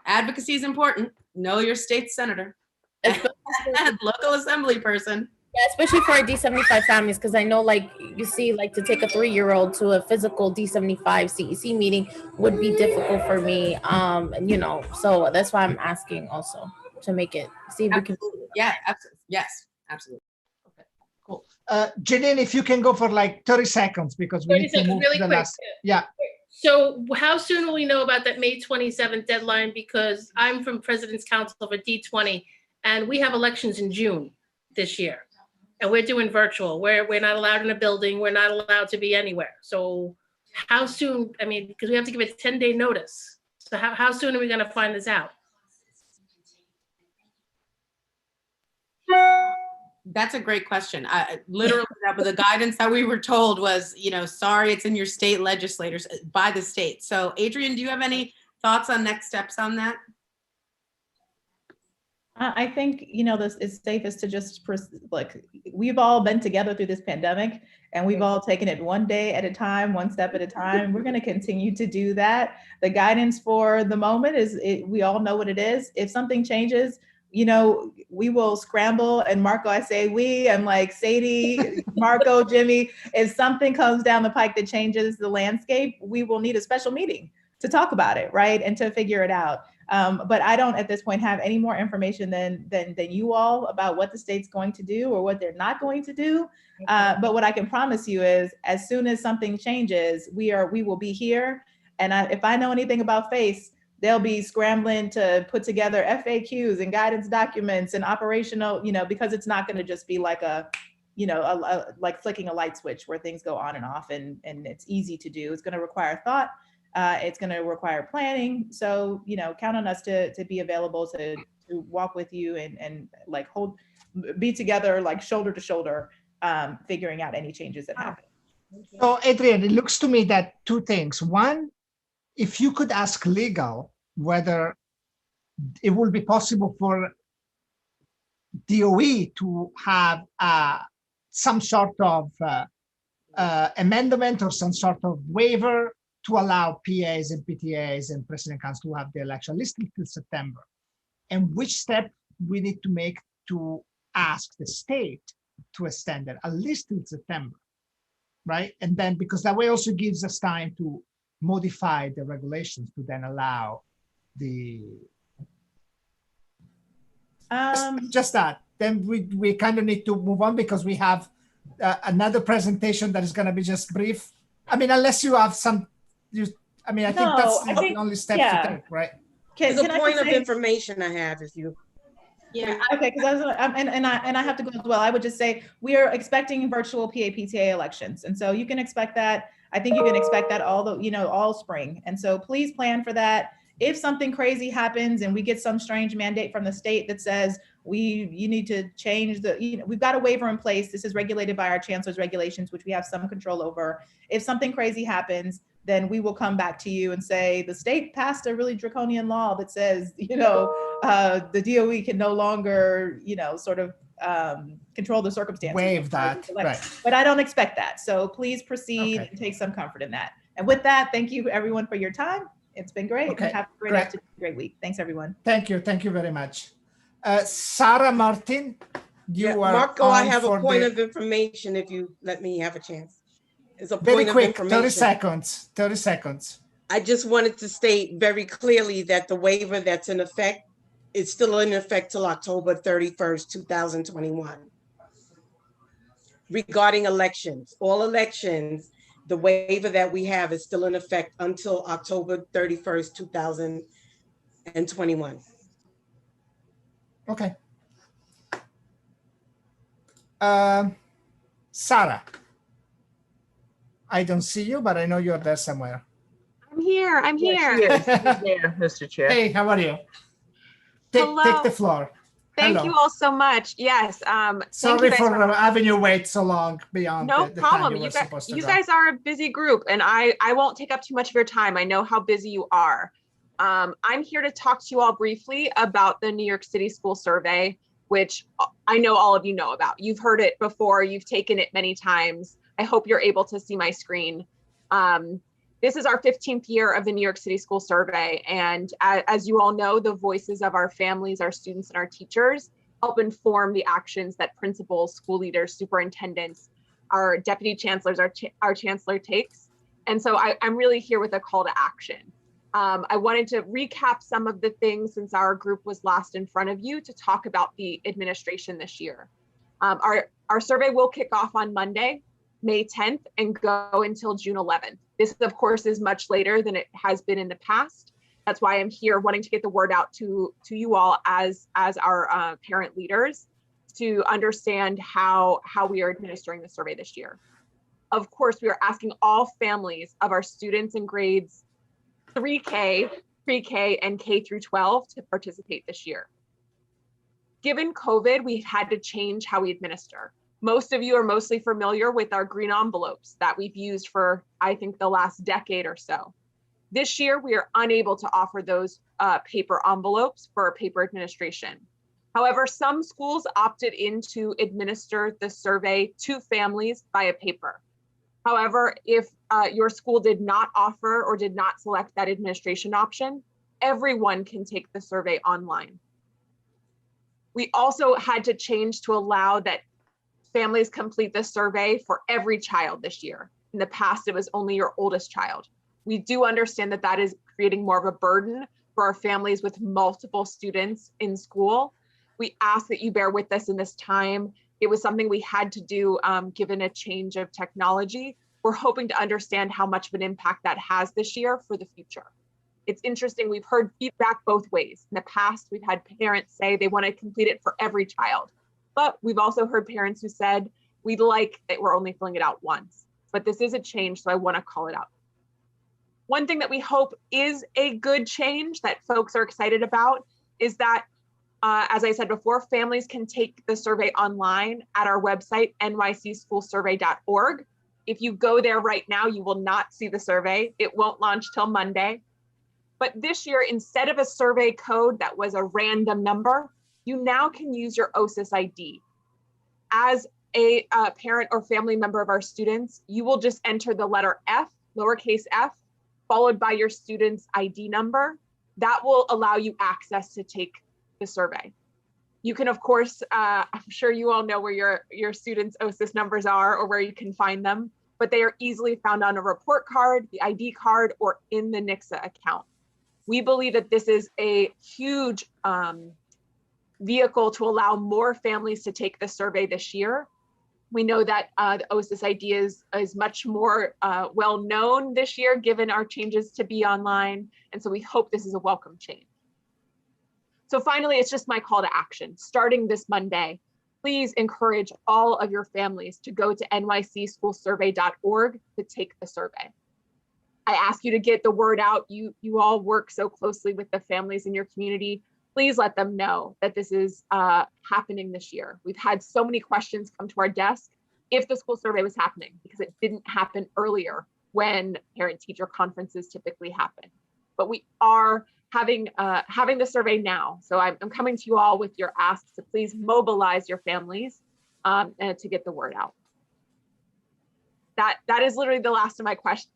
Advocacy is important. Know your state senator. Local assembly person. Yeah, especially for our D75 families, because I know, like, you see, like, to take a 3-year-old to a physical D75 CEC meeting would be difficult for me, so that's why I'm asking also to make it, see if we can. Yeah, absolutely. Yes, absolutely. Okay, cool. Janine, if you can go for like 30 seconds, because we need to move really to the quick. last. Yeah. So how soon will we know about that May 27th deadline? Because I'm from President's Council for D20, and we have elections in June this year. And we're doing virtual. We're not allowed in a building. We're not allowed to be anywhere. So how soon, because we have to give it 10-day notice. So how soon are we gonna find this out? That's a great question. Literally, the guidance that we were told was, sorry, it's in your state legislators by the state. So Adrian, do you have any thoughts on next steps on that? I think, it's safest to just, we've all been together through this pandemic and we've all taken it one day at a time, one step at a time. We're going to continue to do that. The guidance for the moment is, we all know what it is. If something changes, we will scramble, and Marco, I say we, I'm like Sadie, Marco, Jimmy, if something comes down the pike that changes the landscape, we will need a special meeting to talk about it, right? And to figure it out. But I don't at this point have any more information than you all about what the state's going to do or what they're not going to do. But what I can promise you is, as soon as something changes, we will be here. And if I know anything about FACE, they'll be scrambling to put together FAQs and guidance documents and operational, because it's not going to just be like like flicking a light switch where things go on and off and it's easy to do. It's going to require thought. It's going to require planning. So, count on us to be available to walk with you and like be together, like shoulder to shoulder, figuring out any changes that happen. So Adrian, it looks to me that two things. One, if you could ask legal whether it will be possible for DOE to have some sort of amendment or some sort of waiver to allow PAs and PTAs and President Council to have the election listed till September, and which step we need to make to ask the state to extend it at least till September, right? And then, because that way also gives us time to modify the regulations to then allow the just that. Then we kind of need to move on, because we have another presentation that is going to be just brief. Unless you have some, I think that's the only step to take, right? There's a point of information I have if you. Yeah. Okay. Because I have to go as well. I would just say we are expecting virtual PA/PTA elections, and so you can expect that. I think you can expect that all spring. And so please plan for that. if something crazy happens and we get some strange mandate from the state that says you need to change we've got a waiver in place. This is regulated by our chancellor's regulations, which we have some control over. If something crazy happens, then we will come back to you and say, the state passed a really draconian law that says, the DOE can no longer, sort of control the circumstances. Waive that, right. But I don't expect that. So please proceed and take some comfort in that. And with that, thank you everyone for your time. It's been great. Okay, Have a great week. Thanks everyone. Thank you very much. Sarah Martin, you are Marco, I on have a for point the- of information if you let me have a chance. It's a Very point quick, of information. 30 seconds. I just wanted to state very clearly that the waiver that's in effect is still in effect till October 31st, 2021. Regarding elections, all elections, the waiver that we have is still in effect until October 31st, 2021. Okay. Sarah, I don't see you, but I know you're there somewhere. I'm here. Yes, there, Mr. Chair. Hey, how are you? Take the floor. Thank Hello. you all so much. Yes. Sorry for having you wait so long beyond no the problem. time you were supposed to You go. guys are a busy group, and I won't take up too much of your time. I know how busy you are. I'm here to talk to you all briefly about the New York City School Survey, which I know all of you know about. You've heard it before. You've taken it many times. I hope you're able to see my screen. This is our 15th year of the New York City School Survey. And as you all know, the voices of our families, our students, and our teachers help inform the actions that principals, school leaders, superintendents, our deputy chancellors, our chancellor takes. And so I'm really here with a call to action. I wanted to recap some of the things since our group was last in front of you to talk about the administration this year. Our survey will kick off on Monday, May 10th, and go until June 11th. This, of course, is much later than it has been in the past. That's why I'm here wanting to get the word out to you all as our parent leaders to understand how we are administering the survey this year. Of course, we are asking all families of our students in grades 3K, pre-K, and K through 12 to participate this year. Given COVID, we've had to change how we administer. Most of you are mostly familiar with our green envelopes that we've used for, I think, the last decade or so. This year, we are unable to offer those paper envelopes for paper administration. However, some schools opted in to administer the survey to families via paper. However, if your school did not offer or did not select that administration option, everyone can take the survey online. We also had to change to allow that families complete the survey for every child this year. In the past, it was only your oldest child. We do understand that that is creating more of a burden for our families with multiple students in school. We ask that you bear with us in this time. It was something we had to do given a change of technology. We're hoping to understand how much of an impact that has this year for the future. It's interesting, we've heard feedback both ways. In the past, we've had parents say they want to complete it for every child, but we've also heard parents who said, we'd like that we're only filling it out once. But this is a change, so I want to call it out. One thing that we hope is a good change that folks are excited about is that, as I said before, families can take the survey online at our website, nycschoolsurvey.org. If you go there right now, you will not see the survey. It won't launch till Monday. But this year, instead of a survey code that was a random number, you now can use your OSIS ID. As a parent or family member of our students, you will just enter the letter F, lowercase f, followed by your student's ID number. That will allow you access to take the survey. You can, of course, I'm sure you all know where your students' OSIS numbers are or where you can find them, but they are easily found on a report card, the ID card, or in the NYXA account. We believe that this is a huge vehicle to allow more families to take the survey this year. We know that the OSIS ID is much more well known this year, given our changes to be online. And so we hope this is a welcome change. So finally, it's just my call to action. Starting this Monday, please encourage all of your families to go to nycschoolsurvey.org to take the survey. I ask you to get the word out. You all work so closely with the families in your community. Please let them know that this is happening this year. We've had so many questions come to our desk if the school survey was happening, because it didn't happen earlier when parent-teacher conferences typically happen. But we are having the survey now. So I'm coming to you all with your asks to please mobilize your families and to get the word out. That is literally the last of my question,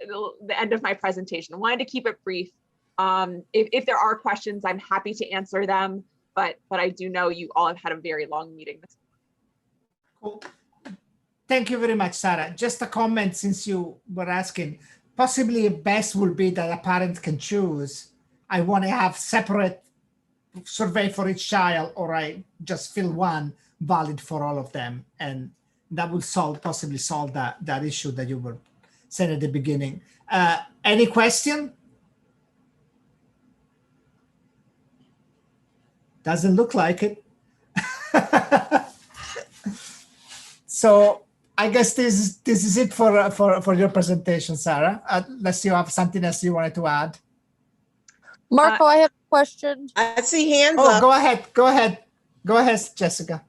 the end of my presentation. I wanted to keep it brief. If there are questions, I'm happy to answer them, but I do know you all have had a very long meeting this morning. Cool. Thank you very much, Sarah. Just a comment, since you were asking, possibly best would be that a parent can choose, I want to have separate survey for each child, or I just fill one valid for all of them. And that would possibly solve that issue that you were saying at the beginning. Any question? Doesn't look like it. So I guess this is it for your presentation, Sarah. Unless you have something else you wanted to add. Marco, I have a question. I see hands up. up. Go ahead, Jessica.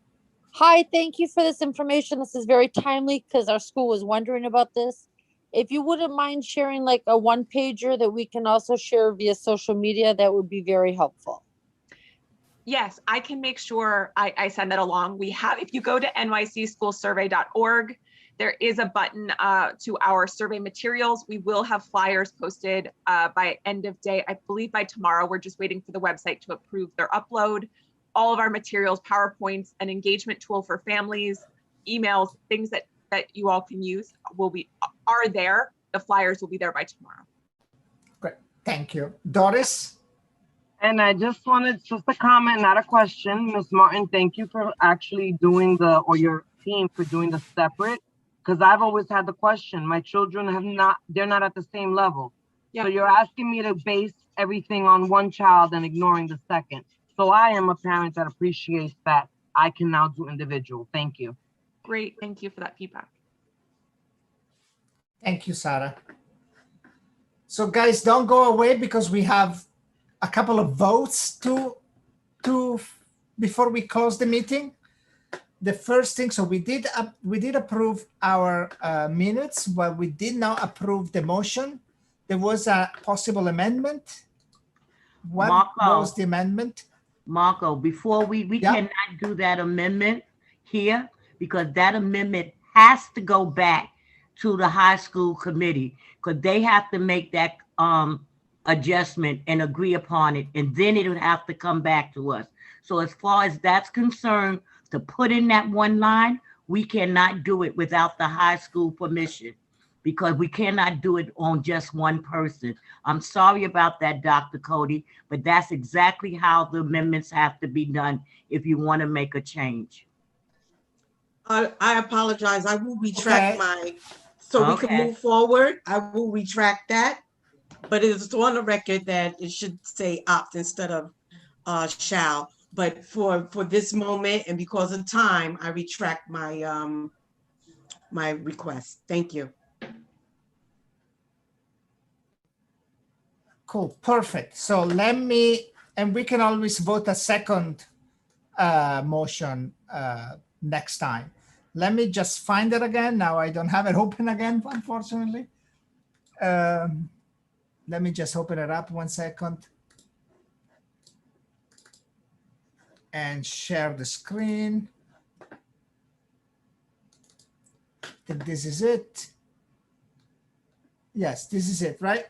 Hi, thank you for this information. This is very timely because our school was wondering about this. If you wouldn't mind sharing like a one-pager that we can also share via social media, that would be very helpful. Yes, I can make sure I send that along. We have, if you go to nycschoolsurvey.org, there is a button to our survey materials. We will have flyers posted by end of day. I believe by tomorrow. We're just waiting for the website to approve their upload. All of our materials, PowerPoints, an engagement tool for families, emails, things that you all can use are there. The flyers will be there by tomorrow. Great, thank you. Doris? And I just wanted just a comment, not a question. Ms. Martin, thank you for actually doing or your team for doing the separate, because I've always had the question. My children they're not at the same level. Yeah. So you're asking me to base everything on one child and ignoring the second. So I am a parent that appreciates that I can now do individual. Thank you. Great, thank you for that feedback. Thank you, Sarah. So guys, don't go away because we have a couple of votes to before we close the meeting. The first thing, so we did approve our minutes, but we did not approve the motion. There was a possible amendment. What was the amendment? Marco, before we cannot do that amendment here, because that amendment has to go back to the high school committee, because they have to make that adjustment and agree upon it, and then it would have to come back to us. So as far as that's concerned, to put in that one line, we cannot do it without the high school permission, because we cannot do it on just one person. I'm sorry about that, Dr. Cody, but that's exactly how the amendments have to be done if you want to make a change. I apologize. I will retract we can move forward. I will retract that, but it's on the record that it should say opt instead of shall. But for this moment and because of time, I retract my my request. Thank you. Cool, perfect. So and we can always vote a second motion next time. Let me just find it again. Now I don't have it open again, unfortunately. Let me just open it up 1 second. And share the screen. I think this is it. Yes, this is it, right?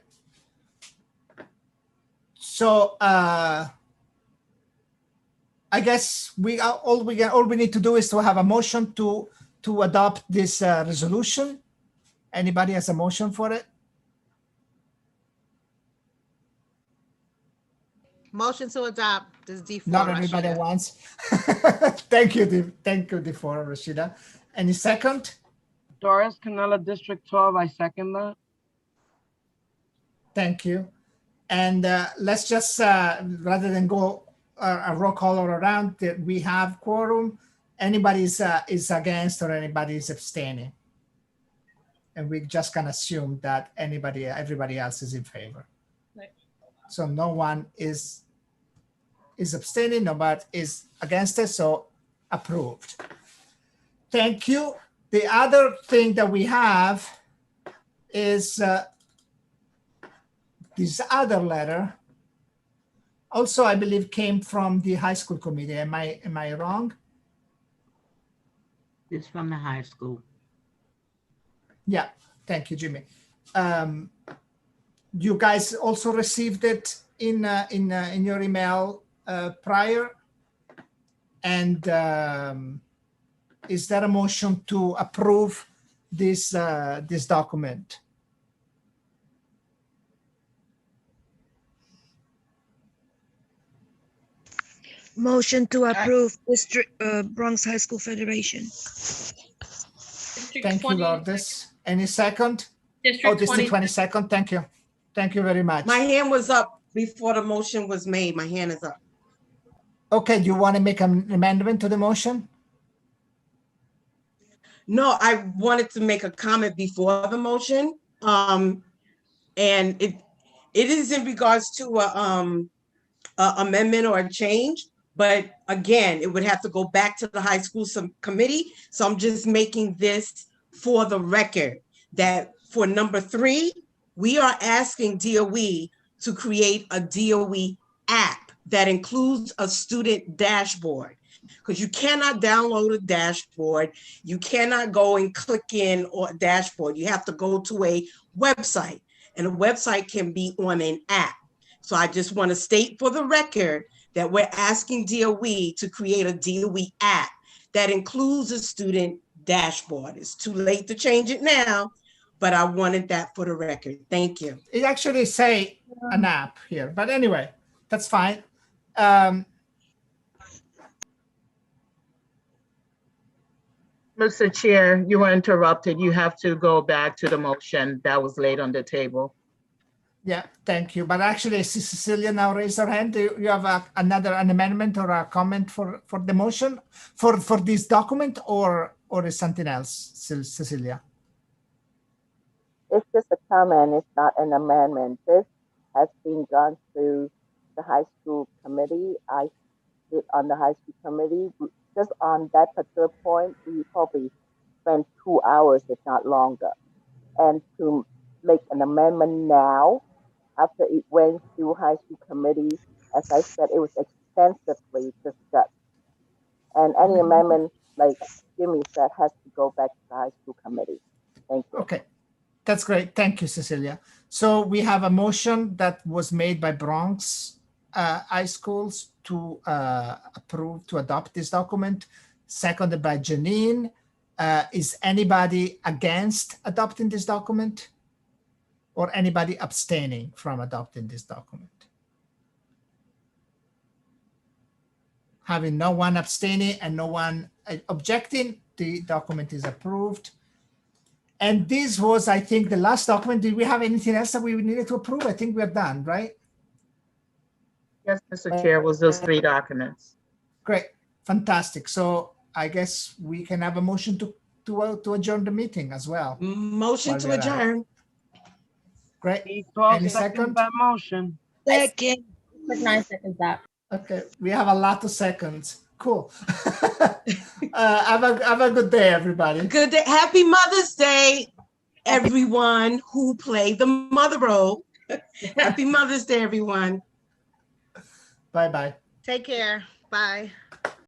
So I guess all we need to do is to have a motion to adopt this resolution. Anybody has a motion for it? Motion to adopt this D4. Not everybody at once. Thank you, D4, Rashida. Any second? Doris Canela, District 12, I second that. Thank you. And let's just, rather than go a roll call all around, that we have quorum. Anybody is against or anybody is abstaining? and we just can assume that everybody else is in favor. Right. So no one is abstaining, nobody is against it, so approved. Thank you. The other thing that we have is this other letter. Also, I believe came from the high school committee. Am I wrong? It's from the high school. Yeah, thank you, Jimmy. You guys also received it in your email prior, and is there a motion to approve this this document? Motion to approve District Bronx High School Federation. Thank you, Lourdes. Any second? District District 22nd. Thank you. Thank you very much. My hand was up before the motion was made. My hand is up. Okay, do you want to make an amendment to the motion? No, I wanted to make a comment before the motion. And it is in regards to a amendment or a change. But again, it would have to go back to the high school committee. So I'm just making this for the record that for number 3, we are asking DOE to create a DOE app that includes a student dashboard, because you cannot download a dashboard. You cannot go and click in or dashboard. You have to go to a website, and a website can be on an app. So I just want to state for the record that we're asking DOE to create a DOE app that includes a student dashboard. It's too late to change it now, but I wanted that for the record. Thank you. It actually say an app here, but anyway, that's fine. Mr. Chair, you were interrupted. You have to go back to the motion that was laid on the table. Yeah, thank you. But actually, I see Cecilia now raise her hand. Do you have an amendment or a comment for the motion for this document, or is something else, Cecilia? It's just a comment. It's not an amendment. This has been gone through the high school committee. I sit on the high school committee. Just on that particular point, we probably spent 2 hours, if not longer. And to make an amendment now, after it went through high school committee, as I said, it was extensively discussed. And any amendment, like Jimmy said, has to go back to the high school committee. Thank you. Okay, that's great. Thank you, Cecilia. So we have a motion that was made by Bronx high schools to adopt this document, seconded by Janine. Is anybody against adopting this document? Or anybody abstaining from adopting this document? Having no one abstaining and no one objecting, the document is approved. And this was, I think, the last document. Did we have anything else that we needed to approve? I think we're done, right? Yes, Mr. Chair, it was those 3 documents. Great, fantastic. So I guess we can have a motion to adjourn the meeting as well. Motion to adjourn. Great. Any second? That motion. Second. 9 seconds that. Okay, we have a lot of seconds. Cool. Have a good day, everybody. Good day. Happy Mother's Day, everyone who played the mother role. Happy Mother's Day, everyone. Bye-bye. Take care. Bye.